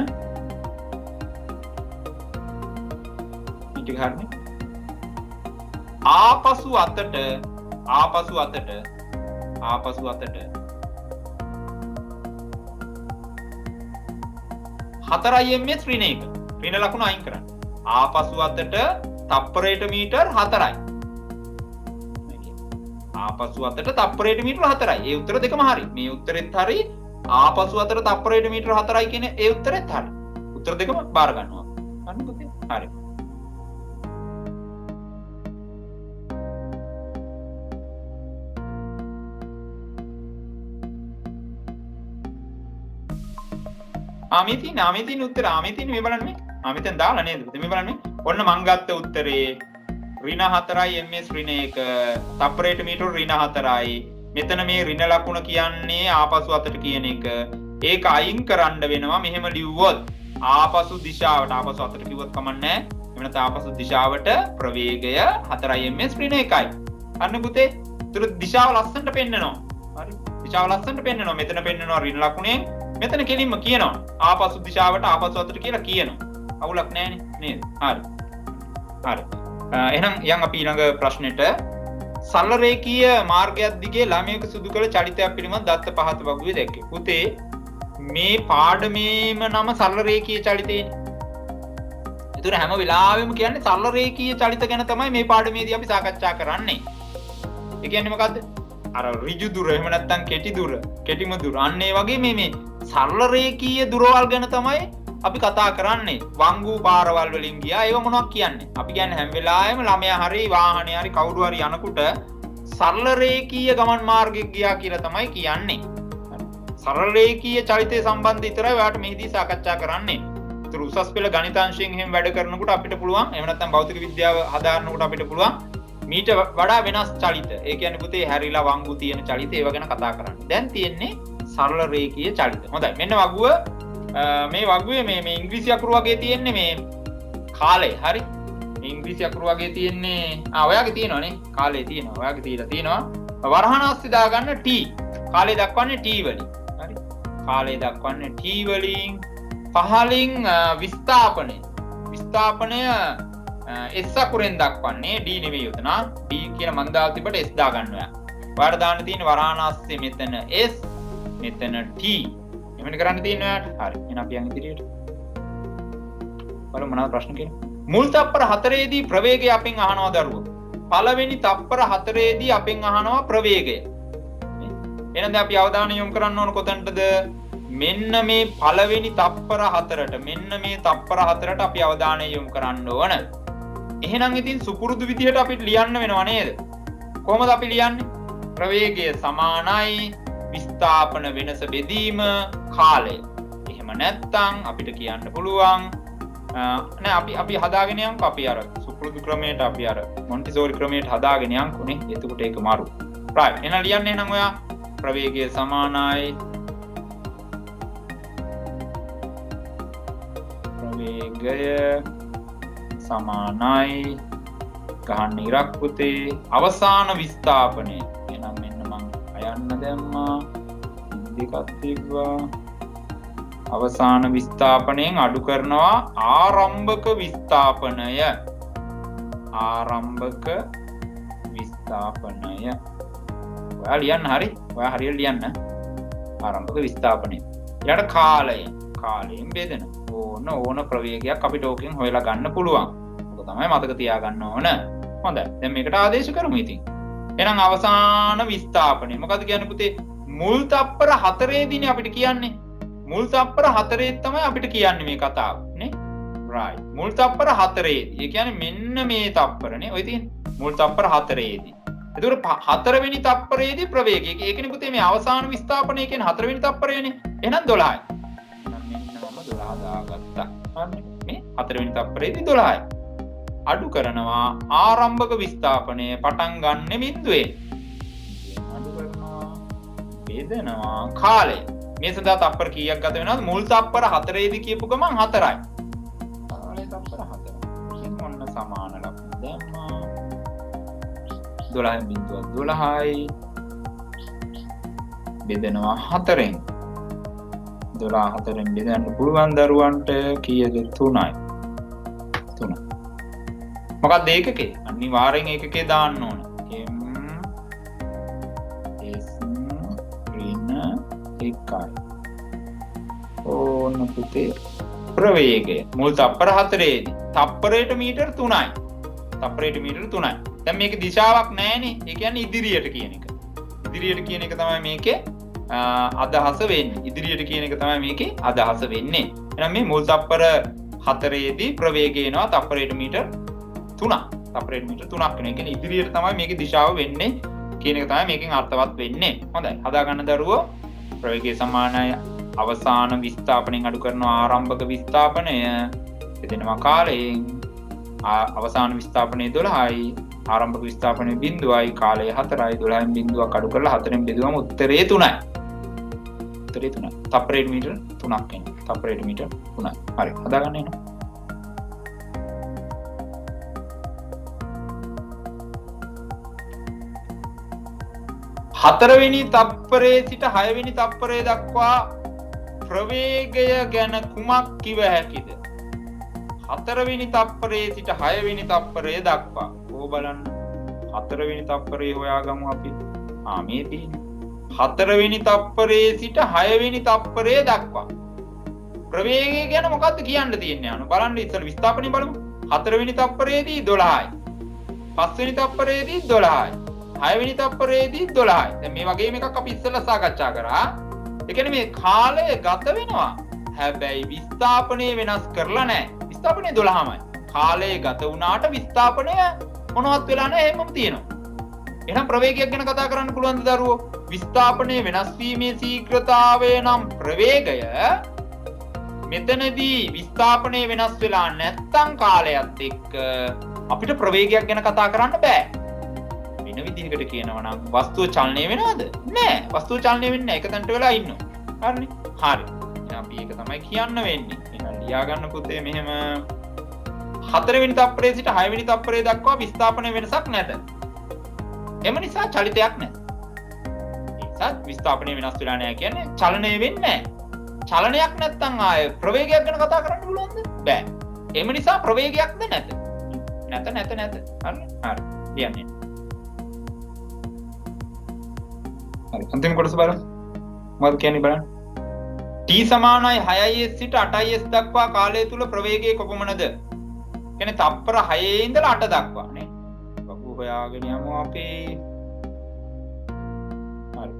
ඊට ගන්න ආපසු අතට 4යි ms ඍණ 1 ඍණ ලකුණ අයින් කරන්න. ආපසු අතට තප්පරයට මීටර් 4යි. ආපසු අතට තප්පරයට මීටර් 4යි. ඒ උත්තර දෙකම හරි. මේ උත්තරෙත් හරි. ආපසු අතට තප්පරයට මීටර් 4යි කියන ඒ උත්තරෙත් හරි. උත්තර දෙකම බාර ගන්නවා. අන්න පුතේ. හරි. ආමිතින් උත්තර ආමිතින් මේ බලන්න මේ ආමිතෙන් දාලා නේද පුතේ මේ බලන්න මේ ඔන්න මං ගත්ත උත්තරේ ඍණ 4යි ms ඍණ 1 සපරේට මීටර ඍණ 4යි. මෙතන මේ ඍණ ලකුණ කියන්නේ ආපසු අතට කියන එක. ඒක අයින් කරන්න වෙනවා මෙහෙම ලිව්වොත්. ආපසු දිශාවට ආපසු අතට කිව්වොත් කමන්නේ. එහෙම නැත්නම් ආපසු දිශාවට ප්‍රවේගය 4යි ms ඍණ 1යි. අන්න පුතේ. ඒතර දිශාව ලස්සනට පෙන්නනවා. හරි. දිශාව ලස්සනට පෙන්නනවා. මෙතන පෙන්නනවා ඍණ ලකුණෙන්. මෙතන කෙලින්ම කියනවා ආපසු දිශාවට ආපසු අතට කියලා කියනවා. අවුලක් නැහැනේ නේද? හරි. හරි. එහෙනම් යන් අපි ඊළඟ ප්‍රශ්නෙට සරල රේඛීය මාර්ගයක් දිගේ ළමයෙකු සිදු කළ චලිතයක් පිළිබඳ දත්ත පහත වගුවේ දැක්කේ. පුතේ මේ පාඩමේම නම සරල රේඛීය චලිතේනේ. ඒතර හැම වෙලාවෙම කියන්නේ සරල රේඛීය චලිත ගැන තමයි මේ පාඩමේදී අපි සාකච්ඡා කරන්නේ. ඒ කියන්නේ මොකද්ද? අර ඍජු දුර එහෙම නැත්නම් කෙටි දුර, කෙටිම දුර. අන්න ඒ වගේ මේ සරල රේඛීය දුරවල් ගැන තමයි අපි කතා කරන්නේ. වංගු පාරවල් වලින් ගියා ඒව මොනවද කියන්නේ? අපි කියන්නේ හැම වෙලාවෙම ළමයා හරි වාහනේ හරි කවුරු හරි යනකොට සරල රේඛීය ගමන් මාර්ගයක් ගියා කියලා තමයි කියන්නේ. සරල රේඛීය චලිතය සම්බන්ධ විතරයි ඔයාලට මෙහිදී සාකච්ඡා කරන්නේ. ඒතර උසස් පෙළ ගණිතාංශයෙන් එහෙම වැඩ කරනකොට අපිට පුළුවන් එහෙම නැත්නම් භෞතික විද්‍යාව හදාරනකොට අපිට පුළුවන් මීට වඩා වෙනස් චලිත. ඒ කියන්නේ පුතේ හැරිලා වංගු තියෙන චලිත ඒව ගැන කතා කරන්න. දැන් තියෙන්නේ සරල රේඛීය චලිත. හොඳයි. මෙන්න වගුව මේ වගුවේ මේ ඉංග්‍රීසි අකුරු වගේ තියෙන්නේ මේ කාලය. හරි. මේ ඉංග්‍රීසි අකුරු වගේ තියෙන්නේ ඔයාගේ තියෙනවනේ. කාලේ තියෙනවා. ඔයාගේ තියලා තියෙනවා. වරහණ ASCII දාගන්න T. කාලේ දක්වන්නේ T වලින්. හරි. කාලේ දක්වන්නේ T වලින්. පහලින් විස්ථාපනය. විස්ථාපනය S අකුරෙන් දක්වන්නේ D නෙවෙයි උතන. D කියන මන් දාලා තිබ්බට S දාගන්න ඔයා. ඔයාලට දාන්න තියෙන වරහණ ASCII මෙතන S මෙතන T. එමෙන්න කරන්න තියෙන්නේ ඔයාලට. හරි. එහෙනම් අපි යන් ඉදිරියට. බලමු මොනවද ප්‍රශ්න කියන්නේ. මුල් තප්පර 4ේදී ප්‍රවේගය අපෙන් අහනවා දරුවෝ. පළවෙනි තප්පර 4ේදී අපෙන් අහනවා ප්‍රවේගය. එහෙනම් අපි අවධානය යොමු කරන්න ඕන කොතනටද? මෙන්න මේ පළවෙනි තප්පර 4ට. මෙන්න මේ තප්පර 4ට අපි අවධානය යොමු කරන්න ඕන. එහෙනම් ඉතින් සුපුරුදු විදිහට අපිට ලියන්න වෙනව නේද? කොහොමද අපි ලියන්නේ? ප්‍රවේගය සමානයි විස්ථාපන වෙනස බෙදීම කාලය. එහෙම නැත්නම් අපිට කියන්න පුළුවන් නෑ අපි හදාගෙන යන්කෝ. අපි අර සුපුරුදු ක්‍රමයට අපි අර මොන්ටිසෝරි ක්‍රමයට හදාගෙන යන්කෝනේ. එතකොට ඒක මාරු. right. එහෙනම් ලියන්නේ නම් ඔයා ප්‍රවේගය සමානයි ප්‍රවේගය සමානයි ගහන්න ඉරක් පුතේ අවසාන විස්ථාපනය. එහෙනම් මෙන්න මං අයන්න දැම්මා දෙකක් තිබ්බා. අවසාන විස්ථාපනයෙන් අඩු කරනවා ආරම්භක විස්ථාපනය. ආරම්භක විස්ථාපනය. ඔයා ලියන්න හරි. ඔයා හරියට ලියන්න. ආරම්භක විස්ථාපනය. ඊට කාලයෙන් බෙදෙන ඕන ප්‍රවේගයක් අපිට ඕකෙන් හොයලා ගන්න පුළුවන්. ඒක තමයි මතක තියාගන්න ඕන. හොඳයි. දැන් මේකට ආදේශ කරමු ඉතින්. එහෙනම් අවසාන විස්ථාපනය. මොකද කියන්නේ පුතේ? මුල් තප්පර 4ේදීනේ අපිට කියන්නේ. මුල් තප්පර 4ේ තමයි අපිට කියන්නේ මේ කතාව නේ. right. මුල් තප්පර 4ේදී. ඒ කියන්නේ මෙන්න මේ තප්පරනේ. ඔය තියෙන මුල් තප්පර 4ේදී. එතකොට 4 වෙනි තප්පරේදී ප්‍රවේගය. ඒකනේ පුතේ මේ අවසාන විස්ථාපනය කියන්නේ 4 වෙනි තප්පරයනේ. එහෙනම් 12යි. එහෙනම් මෙන්න මම 12 දාගත්තා. හරි. මේ 4 වෙනි තප්පරේදී 12යි. අඩු කරනවා ආරම්භක විස්ථාපනය පටන් ගන්න බිඳුවේ. අඩු කරනවා බෙදනවා කාලය. මේ සඳහා තප්පර කීයක් ගත වෙනවද? මුල් තප්පර 4ේදී කියපු ගමන් 4යි. කාලය තප්පර 4. ඉතින් ඔන්න සමාන ලකුණු දැම්මා. 12.12යි. බෙදනවා 4ෙන්. 12 4ෙන් බෙදන්න පුළුවන් දරුවන්ට කීයද? 3යි. 3. මොකක්ද ඒකකේ? අනිවාර්යෙන් ඒකකේ දාන්න ඕන. m s ඍණ 1යි. ඕන පුතේ ප්‍රවේගය මුල් තප්පර 4ේදී තප්පරයට මීටර 3යි. තප්පරයට මීටර 3යි. දැන් මේකේ දිශාවක් නැහැනේ. ඒ කියන්නේ ඉදිරියට කියන එක. ඉදිරියට කියන එක තමයි මේකේ අදහස වෙන්නේ. ඉදිරියට කියන එක තමයි මේකේ අදහස වෙන්නේ. එහෙනම් මේ මුල් තප්පර 4ේදී ප්‍රවේගය එනවා තප්පරයට මීටර 3ක්. තප්පරයට මීටර 3ක් වෙන. ඒ කියන්නේ ඉදිරියට තමයි මේකේ දිශාව වෙන්නේ කියන එක තමයි මේකෙන් අර්ථවත් වෙන්නේ. හොඳයි. හදා ගන්න දරුවෝ ප්‍රවේගය සමානයි අවසාන විස්ථාපනයෙන් අඩු කරනවා ආරම්භක විස්ථාපනය. බෙදෙනවා කාලයෙන්. අවසාන විස්ථාපනයේ 12යි ආරම්භක විස්ථාපනයේ 0යි කාලය 4යි 12න් බිඳුවක් අඩු කරලා 4න් බෙදුවම උත්තරේ 3යි. උත්තරේ 3යි. තප්පරයට මීටර 3ක් එන්නේ. තප්පරයට මීටර 3යි. හරි. හදාගන්න එනවා. හතරවෙනි තප්පරයේ සිට 6 වෙනි තප්පරය දක්වා ප්‍රවේගය ගැන කුමක් කිව හැකිද? 4 වෙනි තප්පරයේ සිට 6 වෙනි තප්පරය දක්වා. ඕක බලන්න. 4 වෙනි තප්පරේ හොයාගමු අපි. මේ තියෙන්නේ. 4 වෙනි තප්පරයේ සිට 6 වෙනි තප්පරය දක්වා. ප්‍රවේගය ගැන මොකද්ද කියන්න තියෙන්නේ? අනු බලන්න ඉස්සෙල්ලා විස්ථාපනය බලමු. 4 වෙනි තප්පරයේදී 12යි. 5 වෙනි තප්පරයේදී 12යි. 6 වෙනි තප්පරයේදී 12යි. දැන් මේ වගේම එකක් අපි ඉස්සෙල්ලා සාකච්ඡා කරා. ඒ කියන්නේ මේ කාලය ගත වෙනවා. හැබැයි විස්ථාපනය වෙනස් කරලා නැහැ. විස්ථාපනය 12මයි. කාලය ගත වුණාට විස්ථාපනය මොනවත් වෙලා නැහැ. එහෙමම තියෙනවා. එහෙනම් ප්‍රවේගයක් ගැන කතා කරන්න පුළුවන්ද දරුවෝ? විස්ථාපනය වෙනස් වීමේ ශීඝ්‍රතාවය නම් ප්‍රවේගය මෙතනදී විස්ථාපනය වෙනස් වෙලා නැත්තම් කාලයත් එක්ක අපිට ප්‍රවේගයක් ගැන කතා කරන්න බෑ. වෙන විදිහකට කියනවා නම් වස්තුව චලනය වෙනවද? නෑ. වස්තුව චලනය වෙන්නේ නැහැ. එක තැනට වෙලා ඉන්නවා. හරිනේ? හරි. එහෙනම් අපි ඒක තමයි කියන්න වෙන්නේ. එහෙනම් ලියා ගන්න පුතේ මෙහෙම 4 වෙනි තප්පරයේ සිට 6 වෙනි තප්පරය දක්වා විස්ථාපන වෙනසක් නැත. එම නිසා චලිතයක් නැහැ. ඒ නිසා විස්ථාපනය වෙනස් වෙලා නැහැ කියන්නේ චලනය වෙන්නේ නැහැ. චලනයක් නැත්නම් ආය ප්‍රවේගයක් ගැන කතා කරන්න පුළුවන්ද? බෑ. එම නිසා ප්‍රවේගයක්ද නැත. නැත. හරිනේ? හරි. ලියන්නේ. හරි. අන්තිම කොටස බලමු. මොකද කියන්නේ බලන්න. t සමානයි 6s සිට 8s දක්වා කාලය තුල ප්‍රවේගය කොපමණද? කියන්නේ තප්පර 6 ඉඳලා 8 දක්වා නේ. බබු හොයාගෙන යමු අපි. හරි.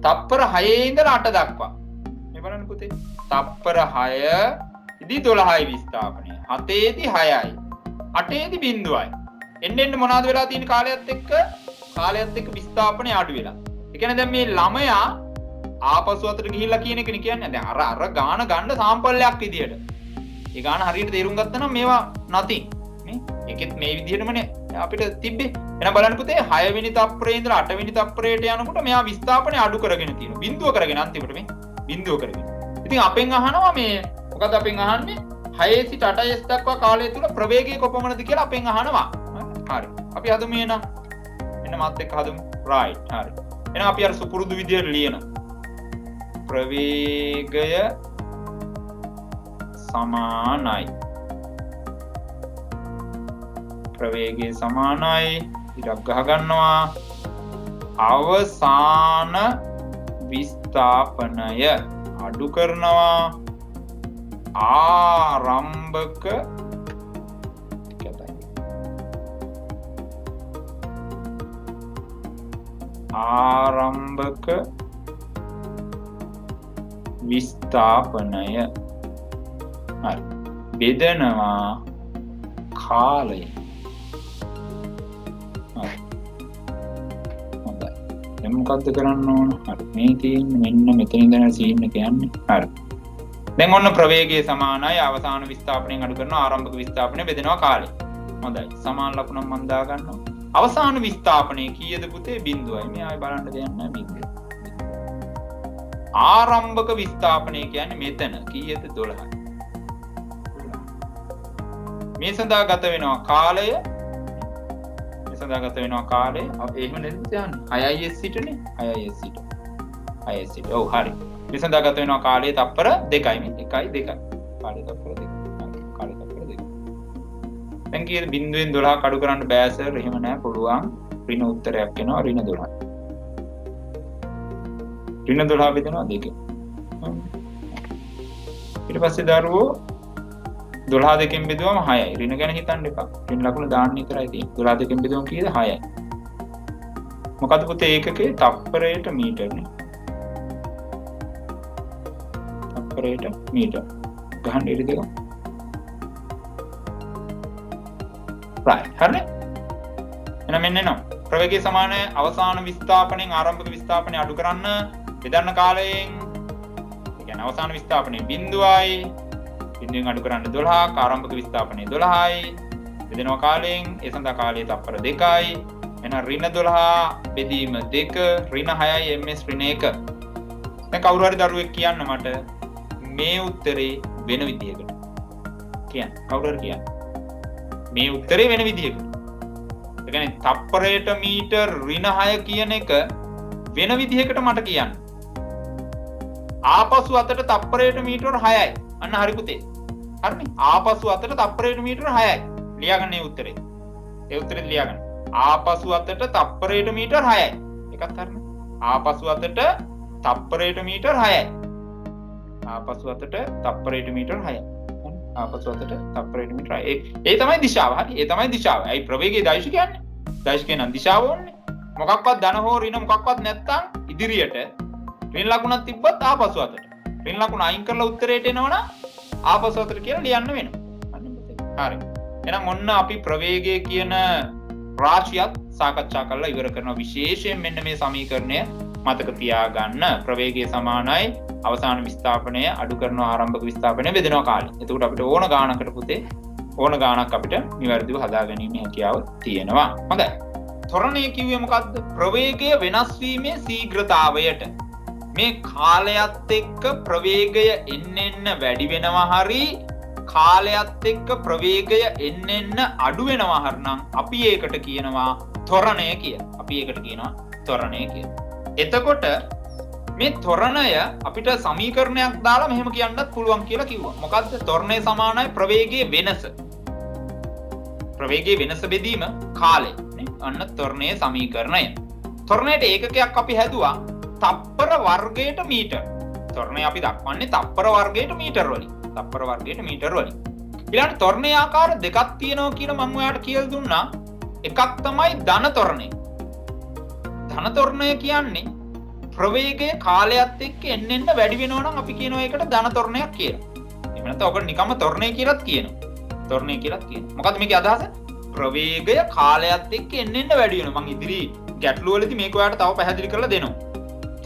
තප්පර 6 ඉඳලා 8 දක්වා. මේ බලන්න පුතේ. තප්පර 6 ඉදි 12යි විස්ථාපනය. 7 දී 6යි. 8 දී 0යි. එන්න මොනවද වෙලා තියෙන කාලයත් එක්ක විස්ථාපනය අඩු වෙලා. ඒ කියන්නේ දැන් මේ ළමයා ආපසු අතට ගිහිල්ලා කියන එකනේ කියන්නේ. දැන් අර ගාන ගන්න සාම්පල්ලයක් විදියට. ඒ ගාන හරියට තේරුම් ගත්තා නම් මේවා nothing නේ. ඒකෙත් මේ විදිහටමනේ අපිට තිබ්බේ. එහෙනම් බලන්න පුතේ 6 වෙනි තප්පරේ ඉඳලා 8 වෙනි තප්පරයට යනකොට මෙයා විස්ථාපනය අඩු කරගෙන තියෙනවා. බිඳුව කරගෙන අන්තිමට මේ බිඳුව කරගෙන. ඉතින් අපෙන් අහනවා මේ මොකද අපෙන් අහන්නේ 6 සිට 8s දක්වා කාලය තුල ප්‍රවේගය කොපමණද කියලා අපෙන් අහනවා. හරි. අපි හදමු එහෙනම්. එන්න මාත් එක්ක හදමු. right. හරි. එහෙනම් අපි අර සුපුරුදු විදියට ලියනවා. ප්‍රවේගය සමානයි. ප්‍රවේගය සමානයි. ඉරක් ගහ ගන්නවා. අවසාන විස්ථාපනය අඩු කරනවා. ආරම්භක විස්ථාපනය හරි බෙදනවා කාලය. හරි හොඳයි. දැන් මොකද්ද කරන්න ඕන? හරි මේ තියෙන්නේ මෙන්න මෙතන ඉඳන් සීන් එක යන්නේ. හරි. දැන් ඔන්න ප්‍රවේගය සමානයි අවසාන විස්ථාපනයෙන් අඩු කරනවා ආරම්භක විස්ථාපනය බෙදනවා කාලය. හොඳයි. සමාන ලකුණක් මම දා ගන්නවා. අවසාන විස්ථාපනයේ කීයද පුතේ? 0යි. මේ ආයෙ බලන්න දෙයක් නැහැ 0. ආරම්භක විස්ථාපනය කියන්නේ මෙතන කීයද? 12යි. මේ සඳහා ගත වෙනවා කාලය. එහෙම නේද කියන්නේ? 6is සිටනේ. 6is සිට. ඔව් හරි. මේ සඳහා ගත වෙනවා කාලය තප්පර 2යි මේ 1යි 2යි. කාලය තප්පර 2යි. කාලය තප්පර 2යි. දැන් කීයද? 0ෙන් 12 කඩු කරන්න බෑ සර්. එහෙම නෑ පුළුවන්. ඍණ උත්තරයක් එනවා ඍණ 12. ඍණ 12 බෙදෙනවා 2. ඊට පස්සේ දරුවෝ 12 දෙකෙන් බෙදුවම 6යි. ඍණ ගැන හිතන්න එපා. ඍණ ලකුණ දාන්න විතරයි තියෙන්නේ. 12 දෙකෙන් බෙදුවම කීයද? 6යි. මොකද පුතේ ඒකකේ තප්පරයට මීටරනේ. තප්පරයට මීටර. ගහන්න ඉරි දෙක. right. හරිනේ? එහෙනම් මෙන්න එනවා. ප්‍රවේගය සමාන අවසාන විස්ථාපනයෙන් ආරම්භක විස්ථාපනය අඩු කරන්න බෙදන්න කාලයෙන්. ඒ කියන්නේ අවසාන විස්ථාපනයේ 0යි. 0ෙන් අඩු කරන්න 12ක් ආරම්භක විස්ථාපනයේ 12යි. බෙදෙනවා කාලයෙන් ඒ සඳහා කාලය තප්පර 2යි. එහෙනම් ඍණ 12 බෙදීම 2 ඍණ 6යි ms ඍණ 1. දැන් කවුරු හරි දරුවෙක් කියන්න මට මේ උත්තරේ වෙන විදිහකට. කියන්න. කවුරු හරි කියන්න. මේ උත්තරේ වෙන විදිහකට. ඒ කියන්නේ තප්පරයට මීටර් ඍණ 6 කියන එක වෙන විදිහකට මට කියන්න. ආපසු අතට තප්පරයට මීටර 6යි. අන්න හරි පුතේ. හරිනේ. ආපසු අතට තප්පරයට මීටර 6යි. ලියාගන්න මේ උත්තරේ. ඒ උත්තරේ ලියාගන්න. ආපසු අතට තප්පරයට මීටර 6යි. ඒකත් හරිනේ. ආපසු අතට තප්පරයට මීටර 6යි. ආපසු අතට තප්පරයට මීටර 6යි. ආපසු අතට තප්පරයට මීටර 6යි. ඒ තමයි දිශාව. හරි. ඒ තමයි දිශාව. ඇයි ප්‍රවේගයේ දෛශ කියන්නේ? දෛශකේ නම් දිශාව ඕනේ. මොකක්වත් ධන හෝ ඍණ මොකක්වත් නැත්තම් ඉදිරියට ඍණ ලකුණක් තිබ්බත් ආපසු අතට. ඍණ ලකුණ අයින් කරලා උත්තරයට එනවනම් ආපසු අතට කියලා ලියන්න වෙනවා. හරි. එහෙනම් ඔන්න අපි ප්‍රවේගය කියන රාශියත් සාකච්ඡා කරලා ඉවර කරනවා. විශේෂයෙන් මෙන්න මේ සමීකරණය මතක තියාගන්න. ප්‍රවේගය සමානයි අවසාන විස්ථාපනය අඩු කරනවා ආරම්භක විස්ථාපනය බෙදෙනවා කාලය. එතකොට අපිට ඕන ගානකට පුතේ ඕන ගානක් අපිට නිවැරදිව හදාගැනීමේ හැකියාව තියෙනවා. හොඳයි. ත්වරණය කිව්වේ මොකද්ද? ප්‍රවේගය වෙනස් වීමේ ශීඝ්‍රතාවයට. මේ කාලයත් එක්ක ප්‍රවේගය එන්න වැඩි වෙනවා හරි කාලයත් එක්ක ප්‍රවේගය එන්න අඩු වෙනවා හරිනම් අපි ඒකට කියනවා ත්වරණය කියලා. අපි ඒකට කියනවා ත්වරණය කියලා. එතකොට මේ ත්වරණය අපිට සමීකරණයක් දාලා මෙහෙම කියන්නත් පුළුවන් කියලා කිව්වා. මොකද්ද? ත්වරණය සමානයි ප්‍රවේගයේ වෙනස. ප්‍රවේගයේ වෙනස බෙදීම කාලය. අන්න ත්වරණයේ සමීකරණය. ත්වරණයට ඒකකයක් අපි හැදුවා තප්පර වර්ගයට මීටර. ත්වරණය අපි දක්වන්නේ තප්පර වර්ගයට මීටර වලින්. තප්පර වර්ගයට මීටර වලින්. ඊළඟට ත්වරණයේ ආකාර දෙකක් තියෙනවා කියලා මම ඔයාලට කියලා දුන්නා. එකක් තමයි ධන ත්වරණය. ධන ත්වරණය කියන්නේ ප්‍රවේගය කාලයත් එක්ක එන්න වැඩි වෙනවා නම් අපි කියනවා ඒකට ධන ත්වරණයක් කියලා. එහෙම නැත්නම් ඔකට නිකම්ම ත්වරණය කියලාත් කියනවා. ත්වරණය කියලාත් කියනවා. මොකද්ද මේකේ අදහස? ප්‍රවේගය කාලයත් එක්ක එන්න වැඩි වෙනවා. මම ඉදිරි ගැටළු වලදී මේක ඔයාලට තව පැහැදිලි කරලා දෙනවා.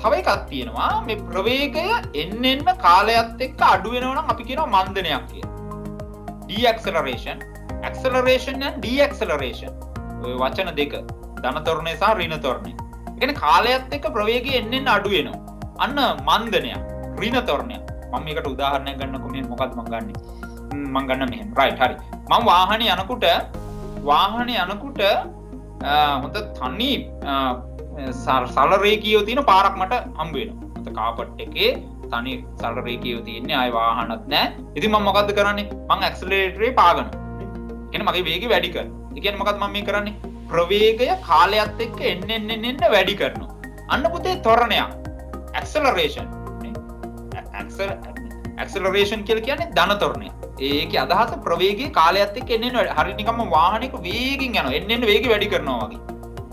තව එකක් තියෙනවා මේ ප්‍රවේගය එන්න කාලයත් එක්ක අඩු වෙනවා නම් අපි කියනවා මන්දනයක් කියලා. deceleration, acceleration and deceleration. ඔය වචන දෙක ධන ත්වරණය සහ ඍණ ත්වරණය. ඒ කියන්නේ කාලයත් එක්ක ප්‍රවේගය එන්න අඩු වෙනවා. අන්න මන්දනයක්, ඍණ ත්වරණයක්. මම මේකට උදාහරණයක් ගන්නකො මේ මොකද්ද මම ගන්නෙ? මම ගන්න මෙහෙම. right හරි. මම වාහනේ යනකොට හොඳ තනි සරල රේඛියව තියෙන පාරක් මට හම්බ වෙනවා. මත කාපට් එකේ තනි සරල රේඛියව තියෙන්නේ ආයි වාහනත් නැහැ. ඉතින් මම මොකද්ද කරන්නේ? මම ඇක්සලරේටරේ පාගනවා. කියන්නේ මගේ වේගය වැඩි කරනවා. ඒ කියන්නේ මොකද්ද මම මේ කරන්නේ? ප්‍රවේගය කාලයත් එක්ක එන්න වැඩි කරනවා. අන්න පුතේ ත්වරණයක්. ඇක්සලරේෂන්. ඇක්සලරේෂන් කියලා කියන්නේ ධන ත්වරණය. ඒකේ අදහස ප්‍රවේගය කාලයත් එක්ක එන්න හරි නිකම්ම වාහනයක වේගින් යනවා. එන්න වේගය වැඩි කරනවා වගේ.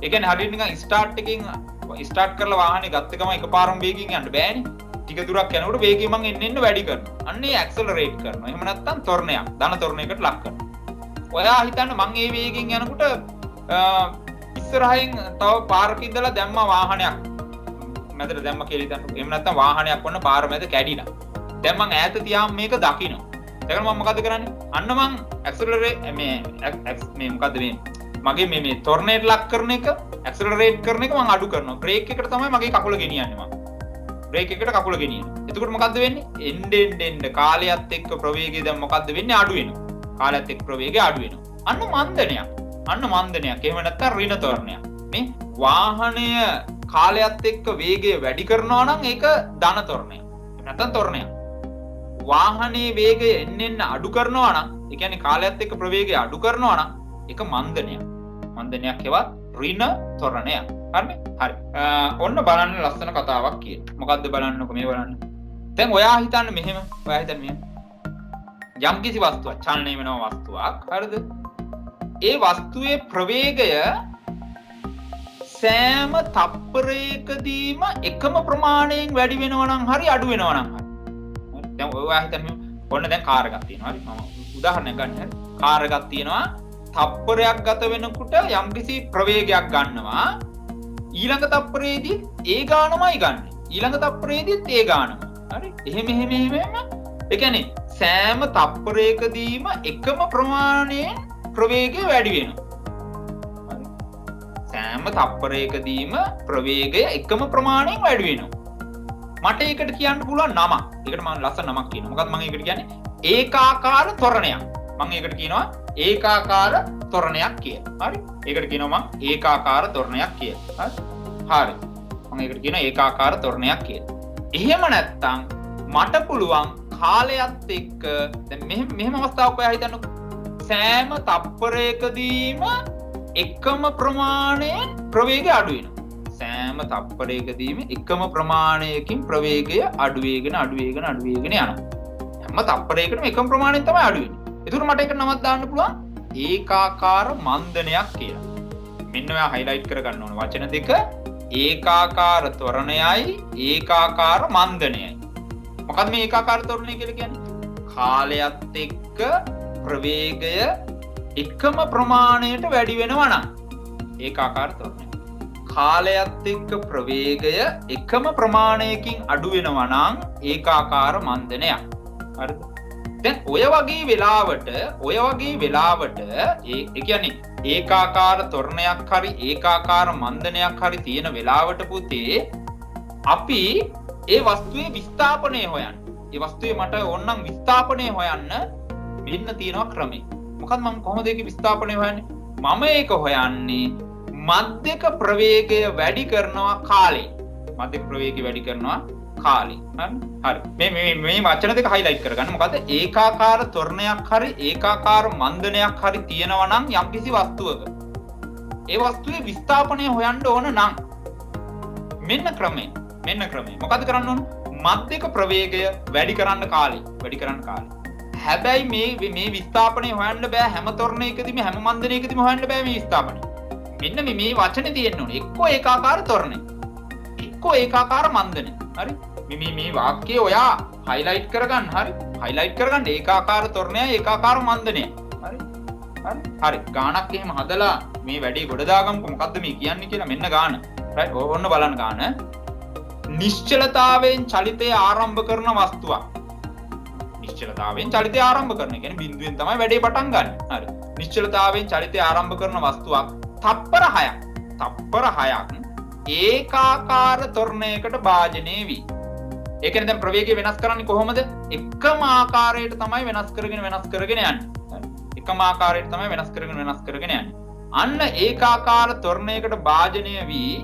ඒ කියන්නේ හරියට නිකන් ස්ටාර්ට් කරලා වාහනේ ගත්ත ගමන් එකපාරම වේගින් යන්න බෑනේ. ටික දුරක් යනකොට වේගය මං එන්න වැඩි කරනවා. අන්න ඒ ඇක්සලරේට් කරනවා. එහෙම නැත්නම් ත්වරණයක්, ධන ත්වරණයකට ලක් කරනවා. ඔයා හිතන්න මං ඒ වේගෙන් යනකොට ඉස්සරහින් තව පාරක ඉඳලා දැම්ම වාහනයක් මැදට දැම්ම කියලා හිතන්න. එහෙම නැත්නම් වාහනයක් වන්න පාර මැද කැඩිලා. දැන් මං ඈත තියාම මේක දකිනවා. දැන් මම මොකද කරන්නේ? අන්න මං ඇක්සලරේට් මේ මොකද්ද මේ මගේ මේ ත්වරණයට ලක් කරන එක ඇක්සලරේට් කරන එක මම අඩු කරනවා. බ්‍රේක් එකට තමයි මගේ කකුල ගෙනියන්නේ මම. බ්‍රේක් එකට කකුල ගෙනියනවා. එතකොට මොකද්ද වෙන්නේ? එන්න කාලයත් එක්ක ප්‍රවේගය දැන් මොකද්ද වෙන්නේ? අඩු වෙනවා. කාලයත් එක්ක ප්‍රවේගය අඩු වෙනවා. අන්න මන්දනයක්. එහෙම නැත්නම් ඍණ ත්වරණයක්. මේ වාහනය කාලයත් එක්ක වේගය වැඩි කරනවා නම් ඒක ධන ත්වරණයක්. නැත්නම් ත්වරණයක්. වාහනේ වේගය එන්න අඩු කරනවා නම් ඒ කියන්නේ කාලයත් එක්ක ප්‍රවේගය අඩු කරනවා නම් ඒක මන්දනයක්. මන්දනයක් හෙවත් ඍණ ත්වරණයක්. හරිනේ? හරි. ඔන්න බලන්න ලස්සන කතාවක් කියන. මොකද්ද බලන්නකො මේ බලන්න. දැන් ඔයා හිතන්න මෙහෙම. ඔයා හිතන්න මෙහෙම. යම් කිසි වස්තුවක් චලනය වෙන වස්තුවක්. හරිද? ඒ වස්තුවේ ප්‍රවේගය සෑම තප්පරයකදීම එකම ප්‍රමාණයෙන් වැඩි වෙනවා නම් හරි අඩු වෙනවා නම් හරි. දැන් ඔයා හිතන්න ඔන්න දැන් කාර් එකක් තියෙනවා. හරි. මම උදාහරණයක් ගන්න. හරි. කාර් එකක් තියෙනවා. තප්පරයක් ගත වෙනකොට යම්කිසි ප්‍රවේගයක් ගන්නවා. ඊළඟ තප්පරයේදී ඒ ගානමයි ගන්න. ඊළඟ තප්පරයේදීත් ඒ ගානම. හරි. එහෙම. ඒ කියන්නේ සෑම තප්පරයකදීම එකම ප්‍රමාණයෙන් ප්‍රවේගය වැඩි වෙනවා. හරි. සෑම තප්පරයකදීම ප්‍රවේගය එකම ප්‍රමාණයෙන් වැඩි වෙනවා. මට ඒකට කියන්න පුළුවන් නමක්. ඒකට මම ලස්සන නමක් කියනවා. මොකද මම ඒකට කියන්නේ ඒකාකාර ත්වරණයක්. මම ඒකට කියනවා ඒකාකාර ත්වරණයක් කියලා. හරි. ඒකට කියනවා මම ඒකාකාර ත්වරණයක් කියලා. හරි. මම ඒකට කියනවා ඒකාකාර ත්වරණයක් කියලා. එහෙම නැත්තම් මට පුළුවන් කාලයත් එක්ක දැන් මෙහෙම අවස්ථාවක් ඔයා හිතන්නකෝ. සෑම තප්පරයකදීම එකම ප්‍රමාණයෙන් ප්‍රවේගය අඩු වෙනවා. සෑම තප්පරයකදීම එකම ප්‍රමාණයකින් ප්‍රවේගය අඩු වෙගෙන යනවා. හැම තප්පරයකටම එකම ප්‍රමාණයෙන් තමයි අඩු වෙන්නේ. ඒකට මට එක නමක් දාන්න පුළුවන් ඒකාකාර මන්දනයක් කියලා. මෙන්න ඔයා හයිලයිට් කරගන්න ඕන වචන දෙක ඒකාකාර ත්වරණයයි ඒකාකාර මන්දනයයි. මොකක්ද මේ ඒකාකාර ත්වරණය කියලා කියන්නේ? කාලයත් එක්ක ප්‍රවේගය එකම ප්‍රමාණයට වැඩි වෙනවා නම් ඒකාකාර ත්වරණය. කාලයත් එක්ක ප්‍රවේගය එකම ප්‍රමාණයකින් අඩු වෙනවා නම් ඒකාකාර මන්දනයක්. හරිද? දැන් ඔය වගේ වෙලාවට ඒ කියන්නේ ඒකාකාර ත්වරණයක් හරි ඒකාකාර මන්දනයක් හරි තියෙන වෙලාවට පුතේ අපි ඒ වස්තුවේ විස්ථාපනය හොයන්න. ඒ වස්තුවේ මට ඕනනම් විස්ථාපනය හොයන්න මෙන්න තියෙනවා ක්‍රමය. මොකද මම කොහොමද ඒක විස්ථාපනය හොයන්නේ? මම ඒක හොයන්නේ මධ්‍යක ප්‍රවේගය වැඩි කරනවා කාලේ. මධ්‍යක ප්‍රවේගය වැඩි කරනවා කාලේ. හරි. මේ වචන දෙක හයිලයිට් කරගන්න. මොකද ඒකාකාර ත්වරණයක් හරි ඒකාකාර මන්දනයක් හරි තියෙනවා නම් යම්කිසි වස්තුවක ඒ වස්තුවේ විස්ථාපනය හොයන්න ඕන නම් මෙන්න ක්‍රමය. මොකද කරන්න ඕන? මධ්‍යක ප්‍රවේගය වැඩි කරන්න කාලේ. හැබැයි මේ විස්ථාපනය හොයන්න බෑ හැම ත්වරණයකදීම හැම මන්දනයකදීම හොයන්න බෑ මේ විස්ථාපනය. මෙන්න මේ වචනේ තියෙන්න ඕනේ. එක්කෝ ඒකාකාර ත්වරණය. එක්කෝ ඒකාකාර මන්දනය. හරි? මේ වාක්‍යය ඔයා හයිලයිට් කරගන්න. හරි? හයිලයිට් කරගන්න ඒකාකාර ත්වරණය ඒකාකාර මන්දනය. හරි. ගානක් එහෙම හදලා මේ වැඩේ ගොඩ දාගමුකෝ මොකද්ද මේ කියන්නේ කියලා මෙන්න ගාන. රයිට්? ඕන්න බලන්න ගාන. නිශ්චලතාවයෙන් චලිතය ආරම්භ කරන වස්තුවක්. නිශ්චලතාවයෙන් චලිතය ආරම්භ කරන. කියන්නේ බිඳුවෙන් තමයි වැඩේ පටන් ගන්න. හරි. නිශ්චලතාවයෙන් චලිතය ආරම්භ කරන වස්තුවක් තප්පර 6ක් ඒකාකාර ත්වරණයකට භාජනය වී. ඒ කියන්නේ දැන් ප්‍රවේගය වෙනස් කරන්නේ කොහොමද? එකම ආකාරයට තමයි වෙනස් කරගෙන යන්නේ. එකම ආකාරයට තමයි වෙනස් කරගෙන යන්නේ. අන්න ඒකාකාර ත්වරණයකට භාජනය වී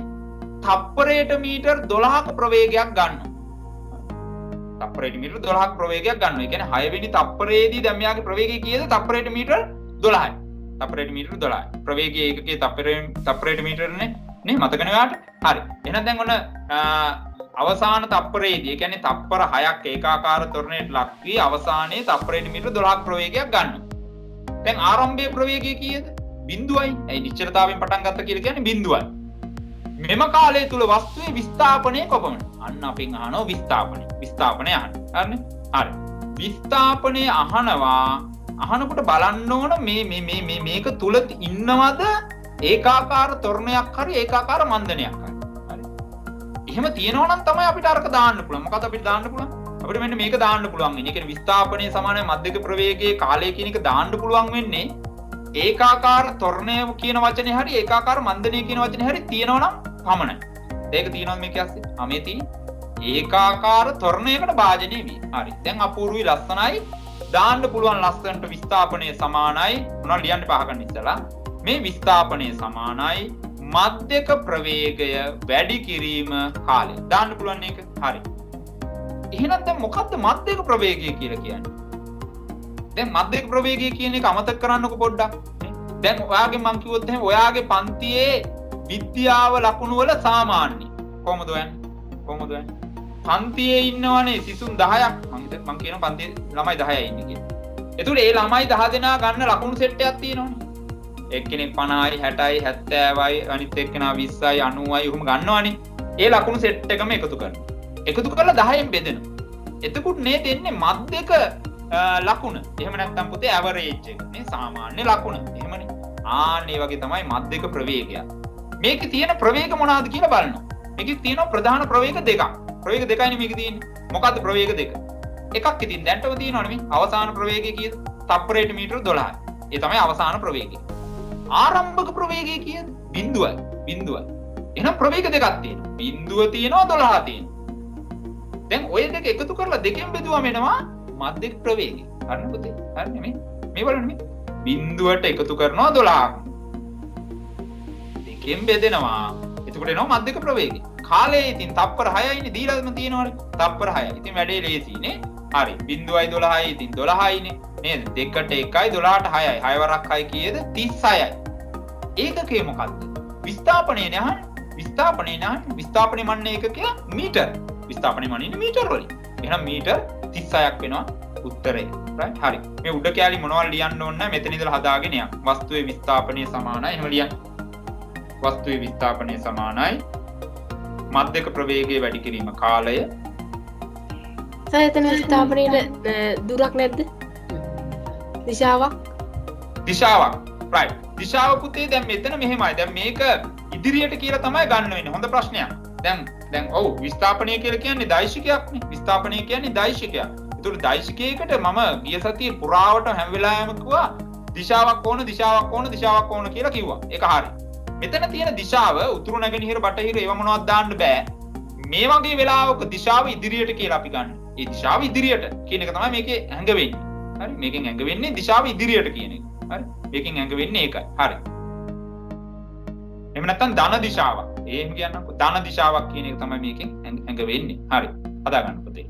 තප්පරයට මීටර් 12ක ප්‍රවේගයක් ගන්නවා. තප්පරයට මීටර් 12ක ප්‍රවේගයක් ගන්නවා. ඒ කියන්නේ 6 වෙනි තප්පරයේදී දැන් මෙයාගේ ප්‍රවේගය කීයද? තප්පරයට මීටර් 12යි. තප්පරයට මීටර් 12යි. ප්‍රවේගය ඒකකයේ තප්පරයට මීටරනේ නේ මතකනේ ඔයාලට? හරි. එහෙනම් දැන් ඔන්න අවසාන තප්පරයේදී, ඒ කියන්නේ තප්පර 6ක් ඒකාකාර ත්වරණයට ලක් වී අවසානයේ තප්පරයට මීටර් 12ක ප්‍රවේගයක් ගන්නවා. දැන් ආරම්භයේ ප්‍රවේගය කීයද? 0යි. ඒ නිශ්චලතාවයෙන් පටන් ගත්ත කියලා කියන්නේ 0යි. මෙම කාලය තුල වස්තුවේ විස්ථාපනය කොපමණ? අන්න අපෙන් අහනවා විස්ථාපනය අහන්න. හරිනේ? හරි. විස්ථාපනය අහනකොට බලන්න ඕන මේක තුල ඉන්නවද ඒකාකාර ත්වරණයක් හරි ඒකාකාර මන්දනයක් හරි. එහෙම තියෙනවා නම් තමයි අපිට අරක දාන්න පුළුවන්. මොකද අපිට දාන්න පුළුවන්? අපිට මෙන්න මේක දාන්න පුළුවන් වෙන්නේ. ඒ කියන්නේ විස්ථාපනය සමානයි මධ්‍යක ප්‍රවේගයේ කාලය කියන එක දාන්න පුළුවන් වෙන්නේ ඒකාකාර ත්වරණය කියන වචනේ හරි ඒකාකාර මන්දනය කියන වචනේ හරි තියෙනවා නම් පමණයි. ඒක තියෙනවද මේක ඇස්සේ? මේ තියෙන්නේ ඒකාකාර ත්වරණයකට භාජනය වී. හරි. දැන් අපූර්වයි ලස්සනයි. දාන්න පුළුවන් ලස්සනට විස්ථාපනය සමානයි. මොනවද ලියන්න පහගන්න ඉස්සලා. මේ විස්ථාපනය සමානයි මධ්‍යක ප්‍රවේගය වැඩි කිරීම කාලය. දාන්න පුළුවන් එක. හරි. එහෙනම් දැන් මොකද්ද මධ්‍යක ප්‍රවේගය කියලා කියන්නේ? දැන් මධ්‍යක ප්‍රවේගය කියන එක අමතක කරන්නකො පොඩ්ඩක්. දැන් ඔයාගෙන් මම කිව්වොත් එහෙනම් ඔයාගේ පන්තියේ විද්‍යාව ලකුණු වල සාමාන්‍ය කොහොමද හොයන්නේ? පන්තියේ ඉන්නවනේ සිසුන් 10ක්. මම කියන පන්තියේ ළමයි 10යි ඉන්නේ කියලා. එතකොට ඒ ළමයි 10 දෙනා ගන්න ලකුණු සෙට් එකක් තියෙනවනේ. එක්කෙනෙක් 50යි 60යි 70යි අනිත් එක්කෙනා 20යි 90යි උහුම ගන්නවනේ. ඒ ලකුණු සෙට් එකම එකතු කරනවා. එකතු කරලා 10න් බෙදෙනවා. එතකොට නේ දෙන්නේ මධ්‍යක ලකුණ. එහෙම නැත්නම් පුතේ ඇවරේජ් එක නේ සාමාන්‍ය ලකුණ. එහෙමනේ. ආන්න ඒ වගේ තමයි මධ්‍යක ප්‍රවේගය. මේකේ තියෙන ප්‍රවේග මොනවාද කියලා බලනවා. මේකේ තියෙන ප්‍රධාන ප්‍රවේග දෙකක්. ප්‍රවේග දෙකයිනේ මේකේ තියෙන්නේ. මොකද්ද ප්‍රවේග දෙක? එකක් ඉතින් දැන්ටම තියෙනවනේ මේ අවසාන ප්‍රවේගය කීයද? තප්පරයට මීටර 12යි. ඒ තමයි අවසාන ප්‍රවේගය. ආරම්භක ප්‍රවේගය කියන්නේ බිඳුවයි. එහෙනම් ප්‍රවේග දෙකක් තියෙනවා. බිඳුව තියෙනවා 12 තියෙනවා. දැන් ඔය දෙක එකතු කරලා දෙකෙන් බෙදුවම එනවා මධ්‍යක ප්‍රවේගය. හරිනේ පුතේ? හරිනේ මේ බලන්න මේ. බිඳුවට එකතු කරනවා 12ක්. දෙකෙන් බෙදෙනවා. එතකොට එනවා මධ්‍යක ප්‍රවේගය. කාලේ ඉතින් තප්පර 6යිනේ දීලාම තියෙනවනේ. තප්පර 6යි. ඉතින් වැඩේ ලේසියිනේ. හරි. 0යි 12යි ඉතින් 12යිනේ. නේද? 2ට 1යි 12ට 6යි. 6 වරක් 6 කීයද? 36යි. ඒකකේ මොකද්ද? විස්ථාපනයේ නහන්. විස්ථාපනයේ මන්නේ ඒකකය මීටර. විස්ථාපනයේ මන්නේ මීටර වලින්. එහෙනම් මීටර 36ක් වෙනවා උත්තරේ. රයිට්? හරි. මේ උඩ කැලි මොනවද ලියන්න ඕන නැහැ. මෙතන ඉඳලා හදාගෙන යන්න. වස්තුවේ විස්ථාපනයේ සමානයි. එහෙම ලියන්න. වස්තුවේ විස්ථාපනයේ සමානයි. මධ්‍යක ප්‍රවේගයේ වැඩි කිරීම කාලය. සයතන ස්ථාපනයට දුරක් නැද්ද? දිශාවක් right. දිශාව පුතේ දැන් මෙතන මෙහෙමයි. දැන් මේක ඉදිරියට කියලා තමයි ගන්න වෙන්නේ. හොඳ ප්‍රශ්නයක්. දැන් ඔව් විස්ථාපනය කියලා කියන්නේ දෛශිකයක්නේ. විස්ථාපනය කියන්නේ දෛශිකයක්. ඒතකොට දෛශිකයකට මම ගිය සතියේ පුරාවට හැම වෙලාවෙම කිව්වා දිශාවක් ඕන කියලා කිව්වා. ඒක හරි. මෙතන තියෙන දිශාව උතුරු නැගෙනහිර බටහිර ඒව මොනවද දාන්න බෑ. මේ වගේ වෙලාවක දිශාව ඉදිරියට කියලා අපි ගන්න. ඒ දිශාව ඉදිරියට කියන එක තමයි මේකේ හැංග වෙන්නේ. හරි? මේකෙන් හැංග වෙන්නේ දිශාව ඉදිරියට කියන එක. හරි? මේකෙන් හැංග වෙන්නේ ඒකයි. හරි. එහෙම නැත්නම් ධන දිශාවක්. එහෙම කියන්නම්කො. ධන දිශාවක් කියන එක තමයි මේකෙන් හැංග වෙන්නේ. හරි. හදා ගන්න පුතේ.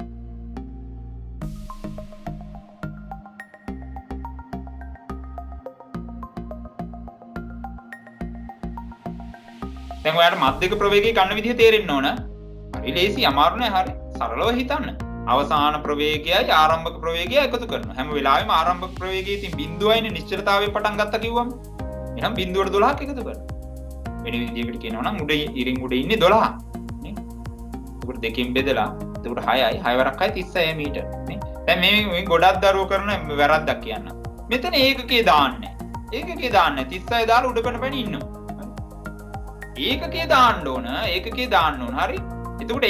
දැන් ඔයාලට මධ්‍යක ප්‍රවේගය ගන්න විදිහ තේරෙන්න ඕන. හරි ලේසි අමාරු නෑ. හරි සරලව හිතන්න. අවසාන ප්‍රවේගයයි ආරම්භක ප්‍රවේගයයි එකතු කරනවා. හැම වෙලාවෙම ආරම්භක ප්‍රවේගයේ තියෙන බිඳුවයිනේ නිශ්චලතාවයෙන් පටන් ගත්තා කිව්වම. එහෙනම් බිඳුවට 12ක් එකතු කරනවා. වෙන විදිහකට කියනවා නම් උඩ ඉරින් උඩ ඉන්නේ 12. නේ? ඒකට දෙකෙන් බෙදලා ඒකට 6යි 6 වරක් 6 36 මීටර. නේ? දැන් මේ ගොඩක් දරුවෝ කරන වැරද්දක් කියන්න. මෙතන ඒකකේ දාන්නේ. ඒකකේ දාන්නේ 36 දාලා උඩ පැන ඉන්නවා. ඒකකේ දාන්න ඕන. හරි. එතකොට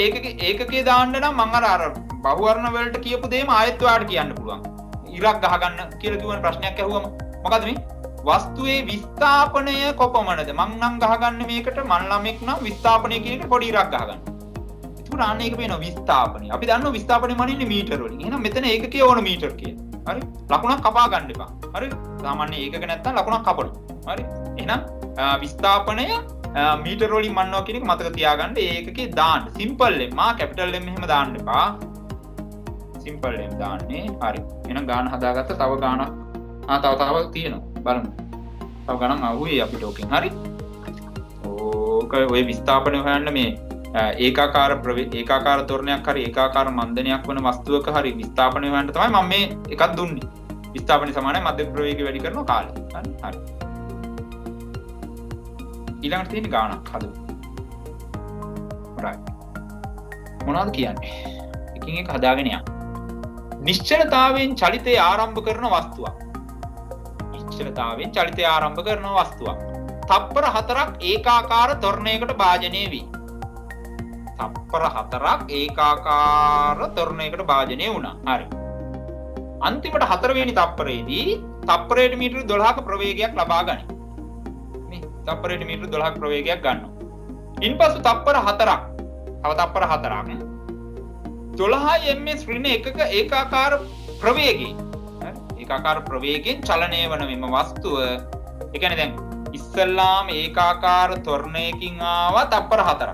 ඒකකේ දාන්න නම් මම අර බහුවර්ණ වලට කියපු දේම ආයෙත් ඔයාලට කියන්න පුළුවන්. ඉරක් ගහගන්න කියලා කිව්වන ප්‍රශ්නයක් ඇහුවම මොකද්ද මේ? වස්තුවේ විස්ථාපනය කොපමණද? මං නම් ගහගන්නේ මේකට මන් ළමෙක් නම් විස්ථාපනය කියන එකට පොඩි ඉරක් ගහගන්න. එතකොට අන්න ඒක පේනවා විස්ථාපනය. අපි දන්නවා විස්ථාපනය මනින්නේ මීටර වලින්. එහෙනම් මෙතන ඒකකේ ඕන මීටර කියලා. හරි? ලකුණක් කපා ගන්න එපා. හරි? සාමාන්‍ය ඒකක නැත්තම් ලකුණක් කපනවා. හරි? එහෙනම් විස්ථාපනය මීටර වලින් මන්නවා කියන එක මතක තියාගන්න. ඒකකේ දාන්න. සිම්පල් M මා කැපිටල් M එහෙම දාන්න එපා. සිම්පල් M දාන්නේ. හරි. එහෙනම් ගාන හදාගත්ත තව ගානක් තව තියෙනවා. බලමු. තව ගණන් අහුවේ අපිට ඕකෙන්. හරි. ඕක ඔය විස්ථාපනය හොයන්න මේ ඒකාකාර තොරණයක් හරි ඒකාකාර මන්දනයක් වන වස්තුවක හරි විස්ථාපනය හොයන්න තමයි මම මේ එකක් දුන්නේ. විස්ථාපනය සමානයි මධ්‍යම ප්‍රවේගය වැඩි කරන කාලය. හරි. ඊළඟට තියෙන ගානක් හදමු. right. මොනවද කියන්නේ? එකින් එක හදාගෙන යන්න. නිශ්චලතාවයෙන් චලිතය ආරම්භ කරන වස්තුවක්. තප්පර 4ක් ඒකාකාර ත්වරණයකට භාජනය වේ. වුණා. හරි. අන්තිමට 4 වෙනි තප්පරයේදී තප්පරයට මීටර 12ක ප්‍රවේගයක් ලබා ගනී. මේ තප්පරයට මීටර 12ක ප්‍රවේගයක් ගන්නවා. ඉන්පසු තප්පර 4ක් 12 ms ඍණ එකක ඒකාකාර ප්‍රවේගයෙන් චලනය වන මෙම වස්තුව ඒ කියන්නේ දැන් ඉස්සල්ලාම ඒකාකාර ත්වරණයකින් ආවා තප්පර 4ක්.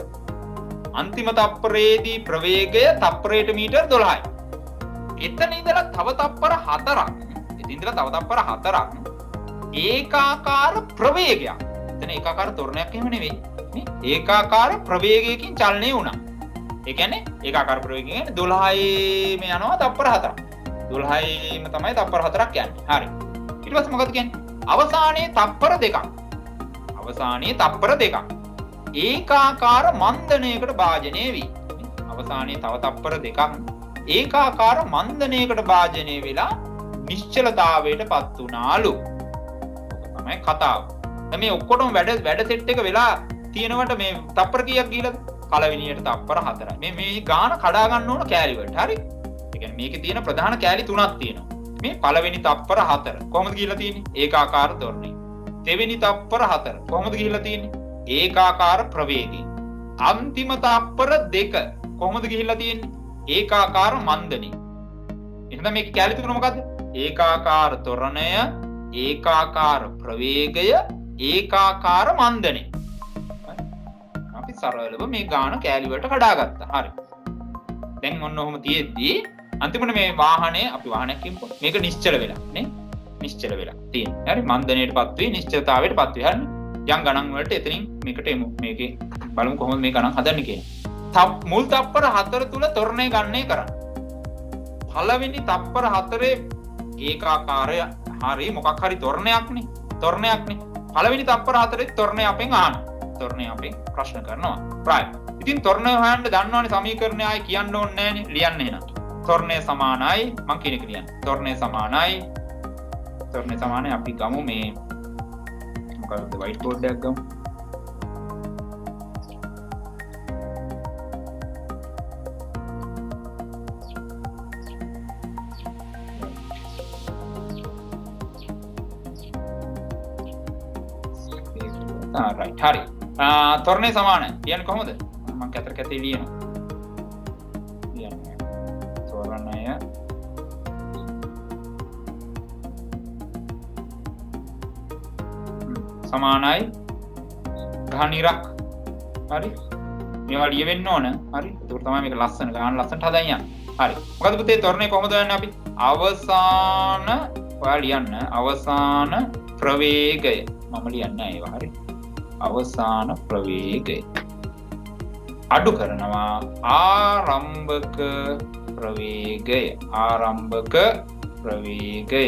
අන්තිම තප්පරයේදී ප්‍රවේගය තප්පරයට මීටර 12යි. එතන ඉඳලා තව තප්පර 4ක්. ඒකාකාර ප්‍රවේගයක්. එතන ඒකාකාර ත්වරණයක් එහෙම නෙවෙයි. නේ? ඒකාකාර ප්‍රවේගයකින් චලනය වුණා. ඒ කියන්නේ ඒකාකාර ප්‍රවේගයෙන් 12ම යනවා තප්පර 4ක්. 12ම තමයි තප්පර 4ක් යන්නේ. හරි. ඊට පස්සේ මොකද කියන්නේ? අවසානයේ තප්පර දෙකක්. ඒකාකාර මන්දනයකට භාජනය වී. අවසානයේ තව තප්පර දෙකක් ඒකාකාර මන්දනයකට භාජනය වෙලා නිශ්චලතාවයට පත් වුණාලු. ඔක තමයි කතාව. දැන් මේ ඔක්කොටම වැඩ සෙට් එක වෙලා තියෙනවට මේ තප්පර කීයක් ගිහලාද? පළවෙනියට තප්පර 4යි. මේ ගාන කඩා ගන්න ඕන කෑලි වලට. හරි? ඒ කියන්නේ මේකේ තියෙන ප්‍රධාන කෑලි 3ක් තියෙනවා. මේ පළවෙනි තප්පර 4 කොහොමද ගිහිල්ලා තියෙන්නේ? ඒකාකාර තොරණේ. දෙවෙනි තප්පර 4 කොහොමද ගිහිල්ලා තියෙන්නේ? ඒකාකාර ප්‍රවේගයෙන්. අන්තිම තප්පර 2 කොහොමද ගිහිල්ලා තියෙන්නේ? ඒකාකාර මන්දනේ. එහෙනම් මේක කැලේ තුන මොකද්ද? ඒකාකාර තොරණය, ඒකාකාර ප්‍රවේගය, ඒකාකාර මන්දනේ. අපි සරලව මේ ගාන කැලි වලට කඩාගත්තා. හරි. දැන් ඔන්න ඔහොම තියෙද්දි අන්තිමට මේ වාහනේ අපි වාහනයක් කියමුකෝ. මේක නිශ්චල වෙලා නේ? නිශ්චල වෙලා තියෙනවා. හරි මන්දනයටපත් වෙයි නිශ්චලතාවයටපත් වෙයි. හරි. යම් ගණන් වලට එතනින් මේකට එමු. මේකේ බලමු කොහොමද මේ ගණන් හදන්නේ කියලා. මුල් තප්පර 4 තුල තොරණය ගණනය කරන්න. පළවෙනි තප්පර 4 ඒකාකාරය හරි මොකක් හරි තොරණයක්නේ. තොරණයක්නේ. පළවෙනි තප්පර 4 තොරණය අපෙන් අහන්න. තොරණය අපෙන් ප්‍රශ්න කරනවා. right. ඉතින් තොරණය හොයන්න දන්නවනේ සමීකරණය ආයි කියන්න ඕනේ නෑනේ. ලියන්න එහෙනම්. තොරණය සමානයි මං කියන එක ලියන්න. තොරණය සමානයි අපි ගමු මේ මොකක්ද white board එකක් ගමු. right හරි. තොරණය සමානයි. කියන්නේ කොහොමද? මම කතර කැතේ ලියනවා. තොරණය සමානයි ගහනිරක්. හරි. මේවා ලියවෙන්න ඕන. හරි. ඒක තමයි මේක ලස්සන ගාන ලස්සනට හදන්න යන්නේ. හරි. මොකද පුතේ තොරණය කොහොමද යන්නේ අපි? අවසාන ඔයා ලියන්න අවසාන ප්‍රවේගය. මම ලියන්නේ ඒවා. හරි. අවසාන ප්‍රවේගය අඩු කරනවා ආරම්භක ප්‍රවේගය. ආරම්භක ප්‍රවේගය.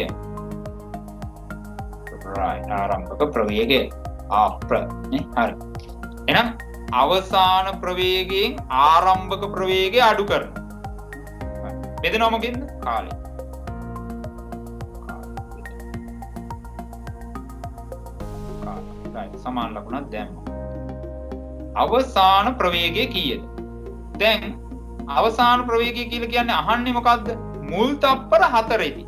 right. ආරම්භක ප්‍රවේගය ආප්‍ර නේ. හරි. එහෙනම් අවසාන ප්‍රවේගයෙන් ආරම්භක ප්‍රවේගය අඩු කරනවා. බෙදනවා මොකෙන්ද? කාලය. සමාන ලකුණක් දැම්මා. අවසාන ප්‍රවේගය කීයද? දැන් අවසාන ප්‍රවේගය කියලා කියන්නේ අහන්නේ මොකද්ද? මුල් තප්පර 4ේදී.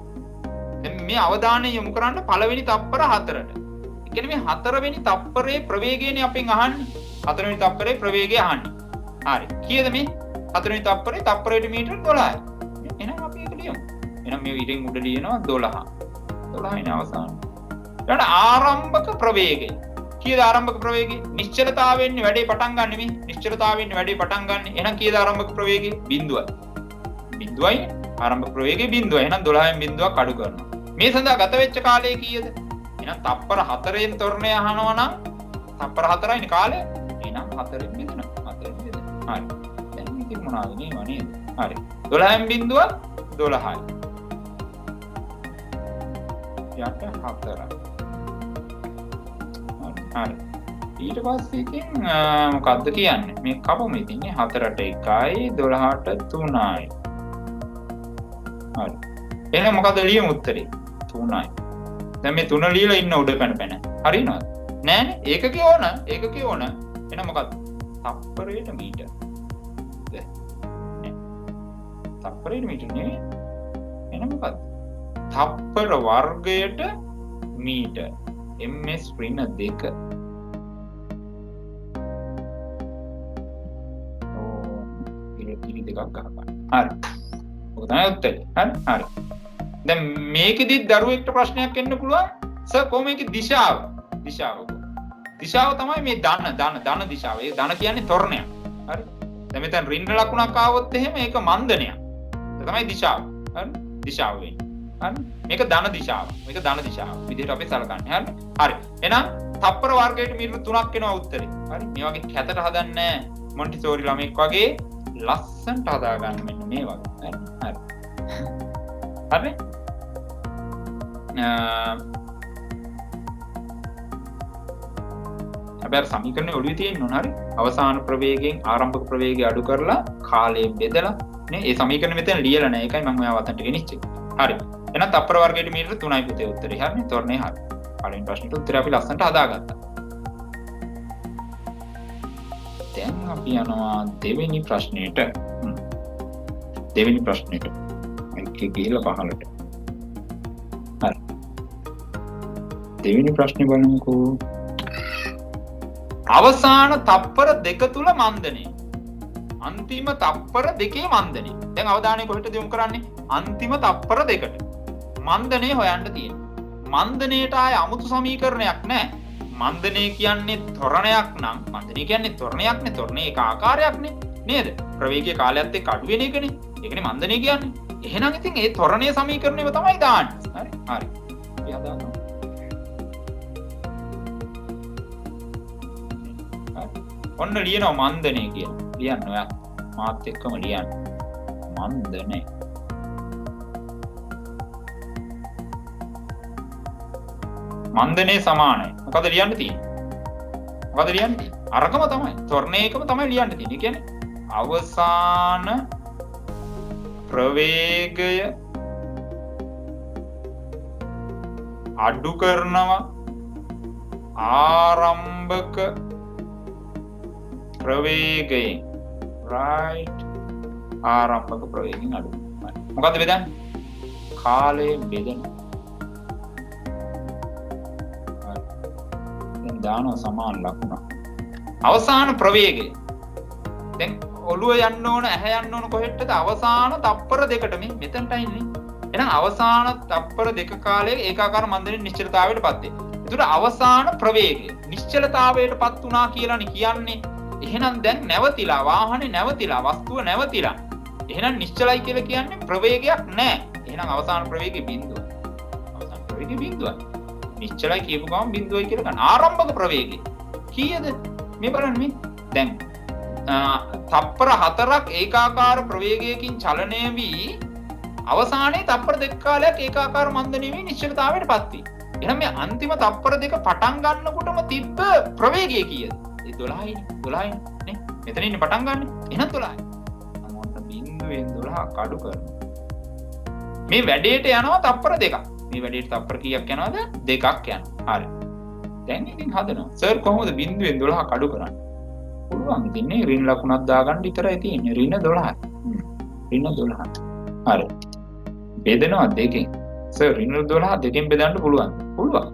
දැන් මේ අවධානය යොමු කරන්න පළවෙනි තප්පර 4ට. ඒ කියන්නේ මේ 4 වෙනි තප්පරේ ප්‍රවේගයනේ අපෙන් අහන්නේ. 4 වෙනි තප්පරේ ප්‍රවේගය අහන්නේ. හරි. කීයද මේ? 4 වෙනි තප්පරේ තප්පරයට මීටර 12යි. එහෙනම් අපි ඒක ලියමු. එහෙනම් මේ ඊටෙන් උඩ ලියනවා 12. 12 වෙනි අවසාන. ඊට ආරම්භක ප්‍රවේගය. කීයද ආරම්භක ප්‍රවේගය? නිශ්චලතාවයෙන් වැඩේ පටන් ගන්න මේ. නිශ්චලතාවයෙන් වැඩේ පටන් ගන්න. එහෙනම් කීයද ආරම්භක ප්‍රවේගය? 0යි. 0යි. ආරම්භක ප්‍රවේගය 0යි. එහෙනම් 12න් බිඳුවක් අඩු කරනවා. මේ සඳහා ගත වෙච්ච කාලය කීයද? එහෙනම් තප්පර 4න් තොරණය අහනවා නම් තප්පර 4යිනේ කාලය. එහෙනම් 4න් බෙදෙනවා. 4න් බෙදෙනවා. හරි. දැන් මේක මොනවද නේද? හරි. 12න් බිඳුවක් 12යි. යට 4යි. හරි. ඊට පස්සේ ඉතින් මොකද්ද කියන්නේ? මේ කපමු ඉතින් 4ට 1යි 12ට 3යි. හරි. එහෙනම් මොකද ලියමු උත්තරේ? 3යි. දැන් මේ 3 ලියලා ඉන්න උඩ පැන. හරිනවද? නෑනේ. ඒකකේ ඕන. එහෙනම් මොකද්ද? තප්පරයට මීටර. තප්පරයට මීටර නේ. එහෙනම් මොකද්ද? තප්පර වර්ගයට මීටර. ms ඍණ 2. ඉලි දෙකක් ගහපන්. හරි. ඔක තමයි උත්තරේ. හරි. දැන් මේකෙදි දරුවෙක්ට ප්‍රශ්නයක් එන්න පුළුවන්. සර් කොහොම මේකේ දිශාව? දිශාව තමයි මේ ධන දිශාව. ඒ ධන කියන්නේ තොරණයක්. හරි. දැන් මෙතන ඍණ ලකුණක් ආවොත් එහෙම ඒක මන්දනයක්. ඒක තමයි දිශාව. හරි. දිශාව වෙන්නේ. හරි. මේක ධන දිශාව. විදිහට අපි සලකන්නේ. හරි. එහෙනම් තප්පර වර්ගයට මීටර 3ක් එනවා උත්තරේ. හරි. මේ වගේ කැතට හදන්නේ මොන්ටිසෝරි ළමෙක් වගේ ලස්සනට හදා ගන්න මෙන්න මේ වගේ. හරි. හැබැයි සමීකරණේ ඔළුවේ තියෙන්න ඕන. හරි. අවසාන ප්‍රවේගයෙන් ආරම්භක ප්‍රවේගය අඩු කරලා කාලය බෙදලා නේ. ඒ සමීකරණ මෙතන ලියලා නැහැ. ඒකයි මම ඔයාව අතට ගෙනිච්චේ. හරි. එහෙනම් තප්පර වර්ගයට මීටර 3යි පුතේ උත්තරේ. හරිනේ. තොරණේ හරි. පළවෙනි ප්‍රශ්නෙට උත්තරය අපි ලස්සනට හදාගත්තා. දැන් අපි යනවා දෙවෙනි ප්‍රශ්නෙට. මේක ගිහලා පහළට. දෙවෙනි ප්‍රශ්නේ බලමුකෝ. අවසාන තප්පර දෙක තුල මන්දනේ. අන්තිම තප්පර දෙකේ මන්දනේ. දැන් අවධානය කොහෙටද යොමු කරන්නේ? අන්තිම තප්පර දෙකට. මන්දනේ හොයන්න තියෙනවා. මන්දනේට ආය 아무තු සමීකරණයක් නැහැ. මන්දනේ කියන්නේ ත්වරණයක් නම් මන්දනේ කියන්නේ ත්වරණයක් නේ. ත්වරණේ එක ආකාරයක් නේ. නේද? ප්‍රවේගයේ කාලයත් එක්ක අඩු වෙන එකනේ. ඒකනේ මන්දනේ කියන්නේ. එහෙනම් ඉතින් ඒ ත්වරණයේ සමීකරණයම තමයි දාන්නේ. හරි? හරි. අපි හදාගමු. ඔන්න ලියනවා මන්දනේ කියලා. ලියන්න ඔයා මාත් එක්කම ලියන්න. මන්දනේ. මන්දනේ සමානයි. මොකද ලියන්න තියෙන්නේ? මොකද ලියන්න තියෙන්නේ? අරකම තමයි. ත්වරණයකම තමයි ලියන්න තියෙන්නේ. ඒ කියන්නේ අවසාන ප්‍රවේගය අඩු කරනවා ආරම්භක ප්‍රවේගයෙන්. right. ආරම්භක ප්‍රවේගයෙන් අඩු. මොකද්ද බෙදන්නේ? කාලය බෙදනවා. දානවා සමාන ලකුණ. අවසාන ප්‍රවේගය. දැන් ඔළුව යන්න ඕන, ඇහැ යන්න ඕන කොහෙටද? අවසාන තප්පර දෙකට මේ මෙතනට ඉන්නේ. එහෙනම් අවසාන තප්පර දෙක කාලයක ඒකාකාර මන්දනේ නිශ්චලතාවයටපත් වේ. ඒතර අවසාන ප්‍රවේගය නිශ්චලතාවයටපත් වුණා කියලානේ කියන්නේ. එහෙනම් දැන් නැවතිලා, වාහනේ නැවතිලා, වස්තුව නැවතිලා. එහෙනම් නිශ්චලයි කියලා කියන්නේ ප්‍රවේගයක් නැහැ. එහෙනම් අවසාන ප්‍රවේගය බිඳුව. අවසාන ප්‍රවේගය බිඳුවයි. නිශ්චලයි කියපු ගමන් බිඳුවයි කියලා ගන්න. ආරම්භක ප්‍රවේගය කීයද? මේ බලන්න මේ. දැන් තප්පර 4ක් ඒකාකාර ප්‍රවේගයකින් චලනය වී අවසානයේ තප්පර දෙක කාලයක් ඒකාකාර මන්දනය වී නිශ්චලතාවයටපත් වී. එහෙනම් මේ අන්තිම තප්පර දෙක පටන් ගන්නකොටම තිබ්බ ප්‍රවේගය කීයද? ඒ 12යි. 12යි නේ. මෙතන ඉන්නේ පටන් ගන්න. එහෙනම් 12යි. මොකද බිඳුවෙන් 12ක් අඩු කරනවා. මේ වැඩේට යනවා තප්පර දෙකක්. මේ වැඩේට තප්පර කීයක් යනවද? දෙකක් යනවා. හරි. දැන් ඉතින් හදනවා. සර් කොහොමද බිඳුවෙන් 12ක් අඩු කරන්නේ? පුළුවන් ඉතින්නේ ඍණ ලකුණක් දාගන්න විතරයි තියෙන්නේ. ඍණ 12යි. ඍණ 12. හරි. බෙදනවා දෙකෙන්. සර් ඍණ 12 දෙකෙන් බෙදන්න පුළුවන්. පුළුවන්.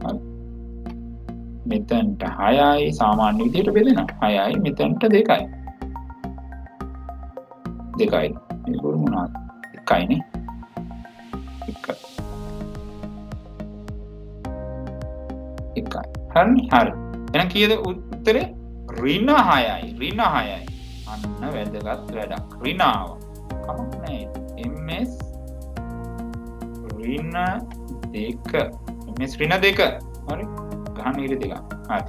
හරි. මෙතනට 6යි සාමාන්‍ය විදිහට බෙදෙනවා. 6යි මෙතනට 2යි. 2යි. මේක මොනවාද? 1යිනේ. 1යි. 1යි. හරි. එහෙනම් කීයද උත්තරේ? ඍණ 6යි. ඍණ 6යි. අන්න වැදගත් වැඩක්. ඍණාව. කමක් නැහැ. ms ඍණ 2. ms ඍණ 2. හරි. ගහන ඉර දෙක. හරි.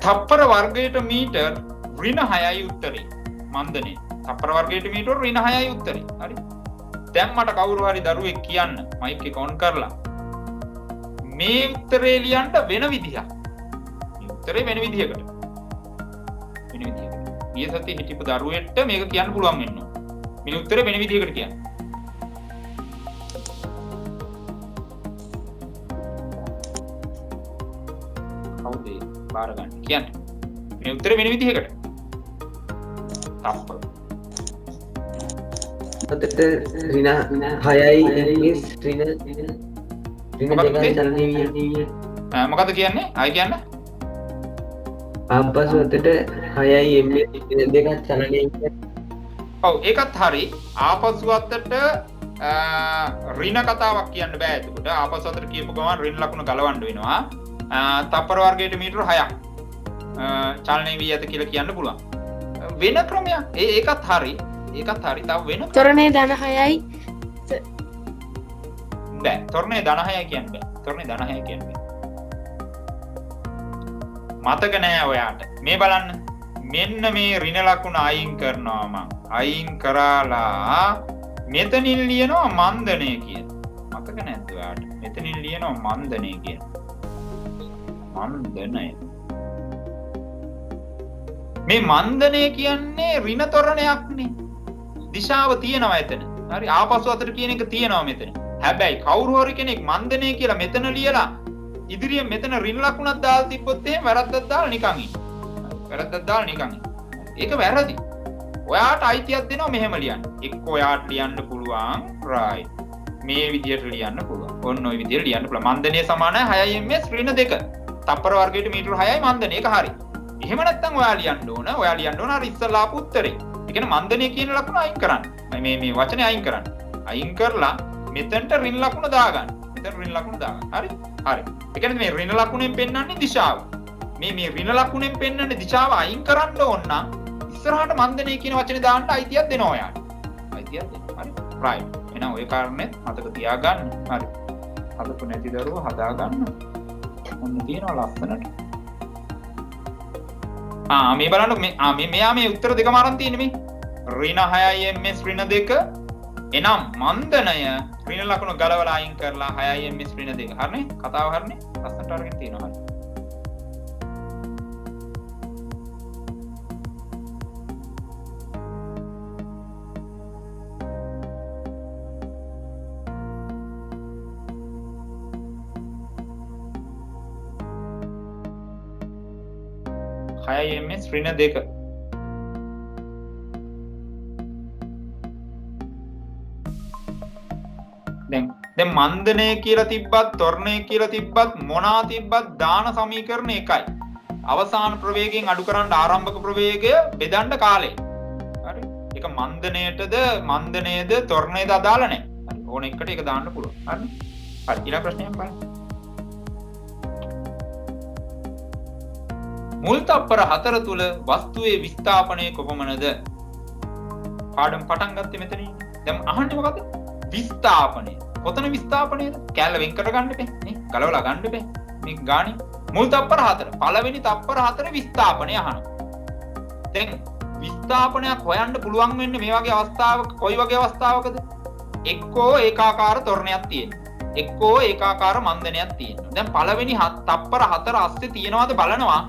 තප්පර වර්ගයට මීටර් ඍණ 6යි උත්තරේ. මන්දනේ. තප්පර වර්ගයට මීටර් ඍණ 6යි උත්තරේ. හරි. දැන් මට කවුරු හරි දරුවෙක් කියන්න මයික් එක ඔන් කරලා මේ උත්තරේ ලියන්න වෙන විදිහක්. මේ උත්තරේ වෙන විදිහකට. වෙන විදිහකට. ඊය සතියේ හිටපු දරුවෙක්ට මේක කියන්න පුළුවන් වෙන්න ඕන. මේ උත්තරේ වෙන විදිහකට කියන්න. කවුද බාර ගන්න කියන්නේ? මේ උත්තරේ වෙන විදිහකට. තප්පර. අතට ඍණ 6යි ms ඍණ 2 චලනය වී. මොකද කියන්නේ? ආයි කියන්න. ආපසු අතට 6යි ms ඍණ 2 චලනය වී. ඔව් ඒකත් හරි. ආපසු අතට ඍණ කතාවක් කියන්න බෑ. එතකොට ආපසු අතට කියපු ගමන් ඍණ ලකුණ ගලවන්න වෙනවා. තප්පර වර්ගයට මීටර 6ක් චලනය වී ඇත කියලා කියන්න පුළුවන්. වෙන ක්‍රමයක්. ඒකත් හරි. ඒකත් හරි. තව වෙන තොරණේ ධන 6යි බෑ. තොරණේ ධන 6යි කියන්න බෑ. තොරණේ ධන 6යි කියන්න බෑ. මතක නෑ ඔයාට. මේ බලන්න. මෙන්න මේ ඍණ ලකුණ අයින් කරනවා මම. අයින් කරලා මෙතනින් ලියනවා මන්දනය කියන. මතක නැද්ද ඔයාට? මෙතනින් ලියනවා මන්දනය කියන. මන්දනය. මේ මන්දනය කියන්නේ ඍණ තොරණයක්නේ. දිශාව තියෙනවා එතන. හරි. ආපසු අතට කියන එක තියෙනවා මෙතන. හැබැයි කවුරු හරි කෙනෙක් මන්දනය කියලා මෙතන ලියලා ඉදිරියෙන් මෙතන ඍණ ලකුණක් දාලා තිබ්බොත් එහෙම වැරද්දක් දාලා නිකන් ඉන්න. වැරද්දක් දාලා නිකන් ඉන්න. ඒක වැරදි. ඔයාට අයිතියක් දෙනවා මෙහෙම ලියන්න. එක්ක ඔයාට ලියන්න පුළුවන් right. මේ විදිහට ලියන්න පුළුවන්. ඔන්න ඔය විදිහට ලියන්න පුළුවන්. මන්දනය සමානයි 6 ms ඍණ 2. තප්පර වර්ගයට මීටර 6යි මන්දනය. ඒක හරි. එහෙම නැත්නම් ඔයා ලියන්න ඕන. ඔයා ලියන්න ඕන අර ඉස්සලා ආපු උත්තරේ. ඒ කියන්නේ මන්දනය කියන ලකුණ අයින් කරන්න. මේ වචනේ අයින් කරන්න. අයින් කරලා මෙතනට ඍණ ලකුණ දාගන්න. මෙතන ඍණ ලකුණ දාගන්න. හරි? හරි. ඒ කියන්නේ මේ ඍණ ලකුණෙන් පෙන්වන්නේ දිශාව. මේ ඍණ ලකුණෙන් පෙන්වන්නේ දිශාව අයින් කරන්න ඕන නම් ඉස්සරහට මන්දනය කියන වචනේ දාන්න අයිතියක් දෙනවා ඔයාට. අයිතියක් දෙනවා. හරි? රයිට්. එහෙනම් ওই කාරණේ මතක තියාගන්න. හරි. හදපු නැති දරුවෝ හදාගන්න. ඔන්න තියෙනවා ලස්සනට. මේ බලන්න මෙයා මේ උත්තර දෙකම අරන් තියෙන්නේ මේ. ඍණ 6 ms ඍණ 2. එනම් මන්දනය ඍණ ලකුණ ගලවලා අයින් කරලා 6 ms ඍණ 2. හරිනේ? කතාව හරිනේ? ලස්සනට අරගෙන තියෙනවා. හරි. ms ඍණ 2. දැන් මන්දනය කියලා තිබ්බත් ත්වරණය කියලා තිබ්බත් මොනා තිබ්බත් දාන සමීකරණ එකයි. අවසාන ප්‍රවේගයෙන් අඩු කරන්න ආරම්භක ප්‍රවේගය බෙදන්න කාලේ. හරි? ඒක මන්දනයේද ත්වරණයේද අදාළ නැහැ. හරි. ඕන එකට ඒක දාන්න පුළුවන්. හරි? හරි. ඊළඟ ප්‍රශ්නයක් බලන්න. මුල් තප්පර 4 තුල වස්තුවේ විස්ථාපනය කොපමණද? පාඩම් පටන් ගත්තේ මෙතනින්. දැන් අහන්නේ මොකද? විස්ථාපනය. කොතන විස්ථාපනයද? කැලල වෙන් කර ගන්න බෑ නේ. ගලවලා ගන්න බෑ. මේක ගානේ. මුල් තප්පර 4. පළවෙනි තප්පර 4 විස්ථාපනය අහනවා. දැන් විස්ථාපනයක් හොයන්න පුළුවන් වෙන්නේ මේ වගේ අවස්ථාවක කොයි වගේ අවස්ථාවකද? එක්කෝ ඒකාකාර ත්වරණයක් තියෙනවා. එක්කෝ ඒකාකාර මන්දනයක් තියෙනවා. දැන් පළවෙනි තප්පර 4 අස්සේ තියෙනවද බලනවා.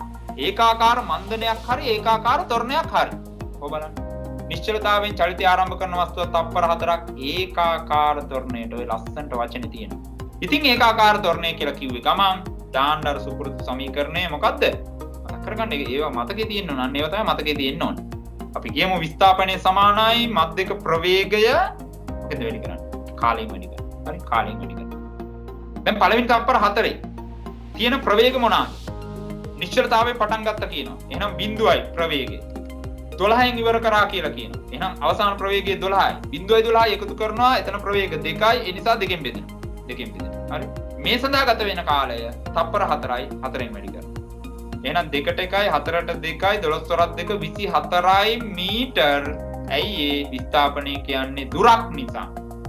ඒකාකාර මන්දනයක් හරි ඒකාකාර ත්වරණයක් හරි. ඔබ බලන්න. නිශ්චලතාවයෙන් චලිතය ආරම්භ කරන වස්තුව තප්පර 4ක් ඒකාකාර ත්වරණයට ඔය ලස්සනට වචනේ තියෙනවා. ඉතින් ඒකාකාර ත්වරණය කියලා කිව්වේ ගමන් දාන්න අර සුපුරුදු සමීකරණය මොකද්ද? මතක කරගන්න. ඒවා මතකේ තියෙන්න ඕන. අන්න ඒවා තමයි මතකේ තියෙන්න ඕන. අපි කියමු විස්ථාපනයේ සමානයි මධ්‍යක ප්‍රවේගය මොකද වැඩි කරන්නේ? කාලයෙන් වැඩි කරනවා. හරි? කාලයෙන් වැඩි කරනවා. දැන් පළවෙනි තප්පර 4 තියෙන ප්‍රවේග මොනවාද? නිශ්චලතාවයෙන් පටන් ගත්ත කියනවා. එහෙනම් බිඳුවයි ප්‍රවේගය. 12න් ඉවර කරා කියලා කියනවා. එහෙනම් අවසාන ප්‍රවේගය 12යි. බිඳුවයි 12යි එකතු කරනවා. එතන ප්‍රවේග 2යි. ඒ නිසා දෙකෙන් බෙදෙනවා. හරි? මේ සඳහා ගත වෙන කාලය තප්පර 4යි 4න් වැඩි කරනවා. එහෙනම් 2ට 1යි 4ට 2යි 12 වරක් 2 24යි මීටර්. ඇයි ඒ විස්ථාපනය කියන්නේ දුරක් නිසා.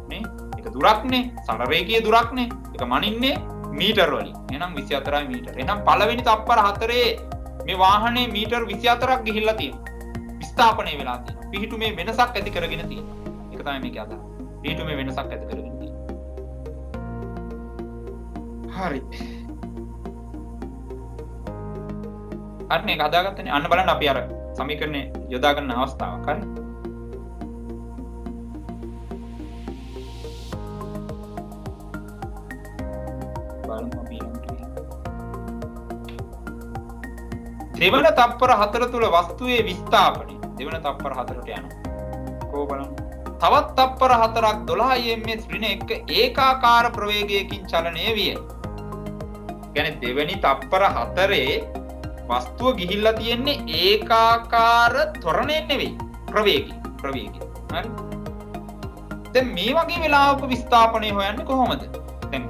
නේ? ඒක දුරක්නේ. සරල රේඛීය දුරක්නේ. ඒක මනින්නේ මීටර් වලින්. එහෙනම් 24යි මීටර. එහෙනම් පළවෙනි තප්පර 4 මේ වාහනේ මීටර් 24ක් ගිහිල්ලා තියෙනවා. විස්ථාපනය වෙලා තියෙනවා. පිහිටුමේ වෙනසක් ඇති කරගෙන තියෙනවා. ඒක තමයි මේකේ අදහස. පිහිටුමේ වෙනසක් ඇති කරගෙන තියෙනවා. හරි. අන්න ඒක හදාගත්තනේ. අන්න බලන්න අපි අර සමීකරණේ යොදා ගන්න අවස්ථාවක්. හරි. දෙවන තප්පර 4 තුල වස්තුවේ විස්ථාපනය දෙවන තප්පර 4ට යනවා. කොහොම බලන්න. තවත් තප්පර 4ක් 12 ms ඍණ 1 ඒකාකාර ප්‍රවේගයකින් චලනය විය. කියන්නේ දෙවෙනි තප්පර 4 වස්තුව ගිහිල්ලා තියෙන්නේ ඒකාකාර ත්වරණයෙන් නෙවෙයි ප්‍රවේගය. හරි. දැන් මේ වගේ වෙලාවක විස්ථාපනය හොයන්නේ කොහොමද? දැන්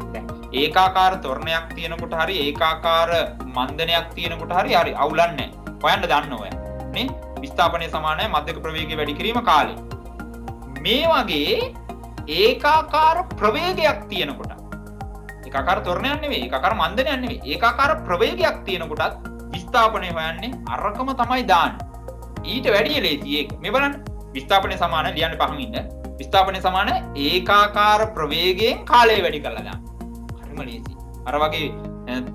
ඒකාකාර ත්වරණයක් තියෙනකොට හරි ඒකාකාර මන්දනයක් තියෙනකොට හරි අවුලන්නේ නැහැ. හොයන්න දන්න ඔය. නේ? විස්ථාපනය සමානයි මධ්‍යක ප්‍රවේගය වැඩි කිරීම කාලය. මේ වගේ ඒකාකාර ප්‍රවේගයක් තියෙනකොට ඒකාකාර ත්වරණයක් නෙවෙයි ඒකාකාර මන්දනයක් නෙවෙයි ඒකාකාර ප්‍රවේගයක් තියෙනකොටත් විස්ථාපනය හොයන්නේ අරකම තමයි දාන්නේ. ඊට වැඩිය ලේසි ඒක. මේ බලන්න. විස්ථාපනය සමාන ලියන්න පහන් ඉන්න. විස්ථාපනය සමාන ඒකාකාර ප්‍රවේගයෙන් කාලය වැඩි කරලා දාන්න. හරිම ලේසි. අර වගේ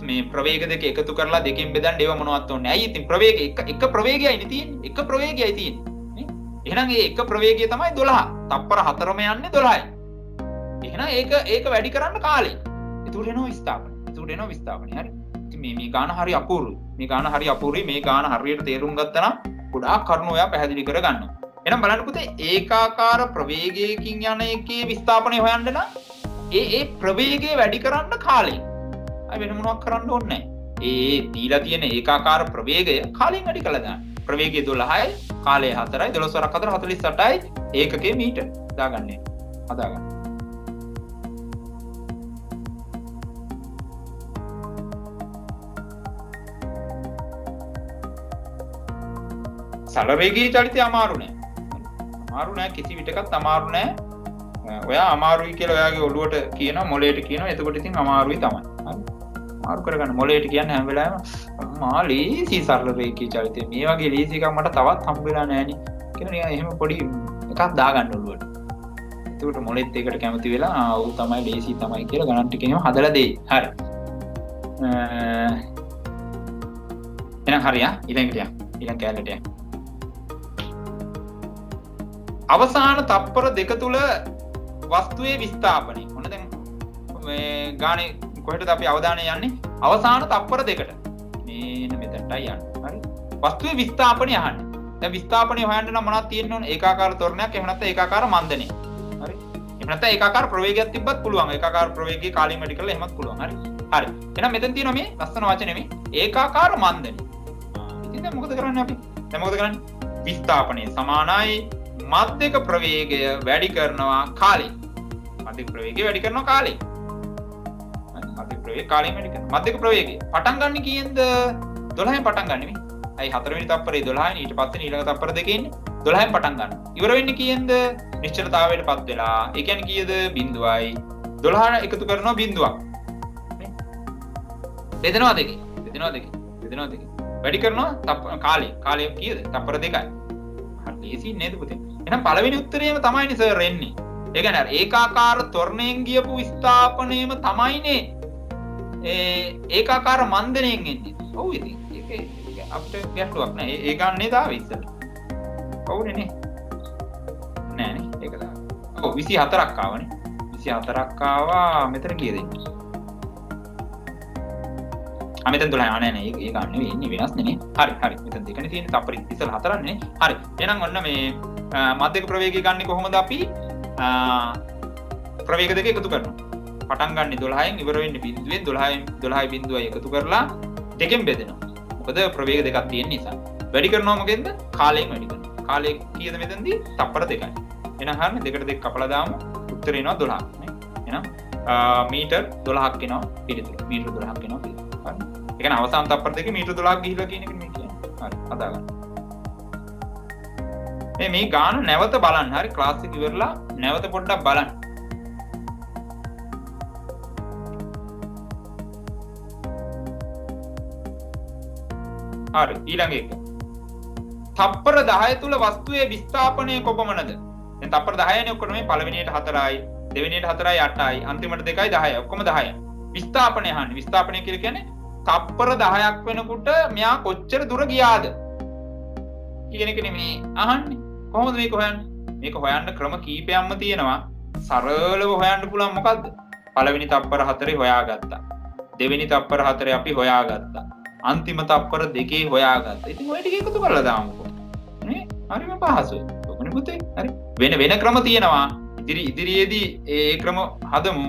මේ ප්‍රවේග දෙක එකතු කරලා දෙකෙන් බෙදන්න ඒව මොනවත් ඕනේ. ඇයි ඉතින් ප්‍රවේග එක ප්‍රවේගයයිනේ තියෙන්නේ. එක ප්‍රවේගයයි තියෙන්නේ. නේ? එහෙනම් ඒ එක ප්‍රවේගය තමයි 12. තප්පර 4ම යන්නේ 12යි. එහෙනම් ඒක වැඩි කරන්න කාලේ. ඒකට එනවා විස්ථාපනය. හරි. ඉතින් මේ ගාන හරි අපූර්වයි. මේ ගාන හරියට තේරුම් ගත්තා නම් ගොඩාක් කරුණු ඔයා පැහැදිලි කරගන්නවා. එහෙනම් බලන්න පුතේ ඒකාකාර ප්‍රවේගයකින් යන එකේ විස්ථාපනය හොයන්න නම් ඒ ප්‍රවේගය වැඩි කරන්න කාලෙන්. අය වෙන මොනවක් කරන්න ඕනේ නැහැ. ඒ දීලා තියෙන ඒකාකාර ප්‍රවේගය කාලෙන් වැඩි කළා දාන්න. ප්‍රවේගය 12යි, කාලය 4යි, 12 වරක් 4 48යි ඒකකයේ මීටර දාගන්නේ. හදාගන්න. සරල වේගී චලිතය අමාරු නෑ. අමාරු නෑ කිසි විටකත් අමාරු නෑ. ඔයා අමාරුයි කියලා ඔයාගේ ඔළුවට කියනවා, මොළයට කියනවා. එතකොට ඉතින් අමාරුයි තමයි. හරි. අමාරු කරගන්න. මොළයට කියන්නේ හැම වෙලාවෙම අම්මා ලීසි සරල වේගී චලිතය. මේ වගේ ලීසි එකක් මට තවත් හම්බ වෙලා නෑනේ. කියලා නිකන් එහෙම පොඩි එකක් දාගන්න ඔළුවට. එතකොට මොළෙත් ඒකට කැමති වෙලා ඌ තමයි ලීසි තමයි කියලා ගණන් ටික එහෙම හදලා දෙයි. හරි. එහෙනම් හරියා. ඊළඟට යන්න. ඊළඟ කැලේට යන්න. අවසාන තප්පර දෙක තුල වස්තුවේ විස්ථාපනය. මොන දැන් මේ ගානේ කොහෙටද අපි අවධානය යන්නේ? අවසාන තප්පර දෙකට. මේන මෙතනටයි යන්නේ. හරි. වස්තුවේ විස්ථාපනය අහන්නේ. දැන් විස්ථාපනය හොයන්න නම් මොනවද තියෙන්න ඕනේ? ඒකාකාර තොරණයක්, එහෙම නැත්නම් ඒකාකාර මන්දනය. හරි. එහෙම නැත්නම් ඒකාකාර ප්‍රවේගයක් තිබ්බත් පුළුවන්. ඒකාකාර ප්‍රවේගයේ කාලීන වැඩි කරලා එහෙමත් පුළුවන්. හරි. හරි. එහෙනම් මෙතන තියෙනවා මේ ලස්සන වචනේ මේ ඒකාකාර මන්දනය. ඉතින් දැන් මොකද කරන්නේ අපි? දැන් මොකද කරන්නේ? විස්ථාපනය සමානයි මධ්‍යක ප්‍රවේගය වැඩි කරනවා කාලේ. මධ්‍යක ප්‍රවේගය වැඩි කරනවා කාලේ. මධ්‍යක ප්‍රවේගය කාලේ වැඩි කරනවා. මධ්‍යක ප්‍රවේගය පටන් ගන්න කීයෙන්ද? 12න් පටන් ගන්න නේ. අයි 4 වෙනි තප්පරේ 12න් ඊට පස්සේ ඊළඟ තප්පර දෙකේ ඉන්නේ 12න් පටන් ගන්න. ඉවර වෙන්නේ කීයෙන්ද? නිශ්චලතාවයටපත් වෙලා. ඒ කියන්නේ කීයද? 0යි 12 එකතු කරනවා බිඳුවක්. නේ? බෙදනවා දෙකේ. වැඩි කරනවා කාලේ. කාලය කීයද? තප්පර දෙකයි. හරි ලේසි නේද පුතේ? එහෙනම් පළවෙනි උත්තරේම තමයිනේ සර් එන්නේ. ඒ කියන්නේ අර ඒකාකාර තොරණයෙන් ගියපු විස්ථාපනයේම තමයිනේ ඒකාකාර මන්දණයෙන් එන්නේ. ඔව් ඉතින් ඒක අපිට ගැටලුවක් නෑ. ඒ ගන්නේ දාවේ ඉස්සර. ඔව්නේ නේ. නෑනේ ඒක දාව. ඔව් 24ක් ආවනේ. 24ක් ආවා මෙතන කීයද ඉන්නේ? මෙතන 12 නෑ නේ ඒක ගන්න නෙවෙයි ඉන්නේ වෙනස් නේ. හරි. මෙතන දෙකනේ තියෙන්නේ. තප්පරේ ඉස්සෙල්ලා 4ක් නේ. හරි. එහෙනම් ඔන්න මේ මධ්‍යක ප්‍රවේගය ගන්න කොහොමද අපි? ප්‍රවේග දෙක එකතු කරනවා. පටන් ගන්න 12න් ඉවර වෙන්නේ බිඳුවෙන් 12යි බිඳුවයි එකතු කරලා දෙකෙන් බෙදෙනවා. මොකද ප්‍රවේග දෙකක් තියෙන නිසා. වැඩි කරනවා මොකෙන්ද? කාලයෙන් වැඩි කරනවා. කාලය කීයද මෙතනදී? තප්පර 2යි. එහෙනම් හරිනේ දෙකට දෙක කපලා දාමු. උත්තරේ එනවා 12ක් නේ. එහෙනම් මීටර් 12ක් එනවා පිළිතුර. මීටර් 12ක් එනවා පිළිතුර. හරි. ඒ කියන්නේ අවසාන තප්පර දෙකේ මීටර් 12ක් ගිහිලා කියන එක මේ කියන්නේ. හරි. හදාගන්න. මේ ගාන නැවත බලන්න. හරි ක්ලාස් එක ඉවරලා නැවත පොඩ්ඩක් බලන්න. හරි ඊළඟ එක. තප්පර 10 තුල වස්තුවේ විස්ථාපනය කොපමණද? දැන් තප්පර 10නේ ඔක්කොම මේ පළවෙනියට 4යි, දෙවෙනියට 4යි 8යි, අන්තිමට 2යි 10යි. ඔක්කොම 10යි. විස්ථාපනය අහන්නේ. විස්ථාපනය කියලා කියන්නේ තප්පර 10ක් වෙනකොට මෙයා කොච්චර දුර ගියාද කියන එක නෙමේ අහන්නේ. කොහොමද මේක හොයන්නේ? මේක හොයන්න ක්‍රම කීපයක්ම තියෙනවා. සරලව හොයන්න පුළුවන් මොකද්ද? පළවෙනි තප්පර 4 හොයාගත්තා. දෙවෙනි තප්පර 4 අපි හොයාගත්තා. අන්තිම තප්පර 2 හොයාගත්තා. ඉතින් ඔය ටික එකතු කරලා දාමුකෝ. නේ? හරිම පහසුයි. ඔකනේ පුතේ. හරි. වෙන ක්‍රම තියෙනවා. ඉදිරියේදී ඒ ක්‍රම හදමු.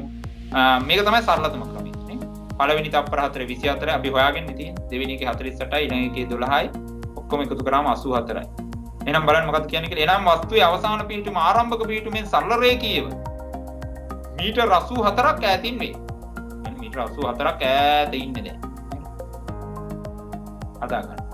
මේක තමයි සරලතම ක්‍රමය. නේ? පළවෙනි තප්පර 4 24 අපි හොයාගෙන තියෙන්නේ. දෙවෙනි එකේ 48යි, ඊළඟ එකේ 12යි. ඔක්කොම එකතු කරාම 84යි. එහෙනම් බලන්න මොකක්ද කියන්නේ කියලා. එහෙනම් වස්තුවේ අවසාන පිහිටුම ආරම්භක පිහිටුමෙන් සරල රේඛීයව මීටර් 84ක් ඈතින් වේ. මීටර් 84ක් ඈත ඉන්නේ දැන්. හදා ගන්න.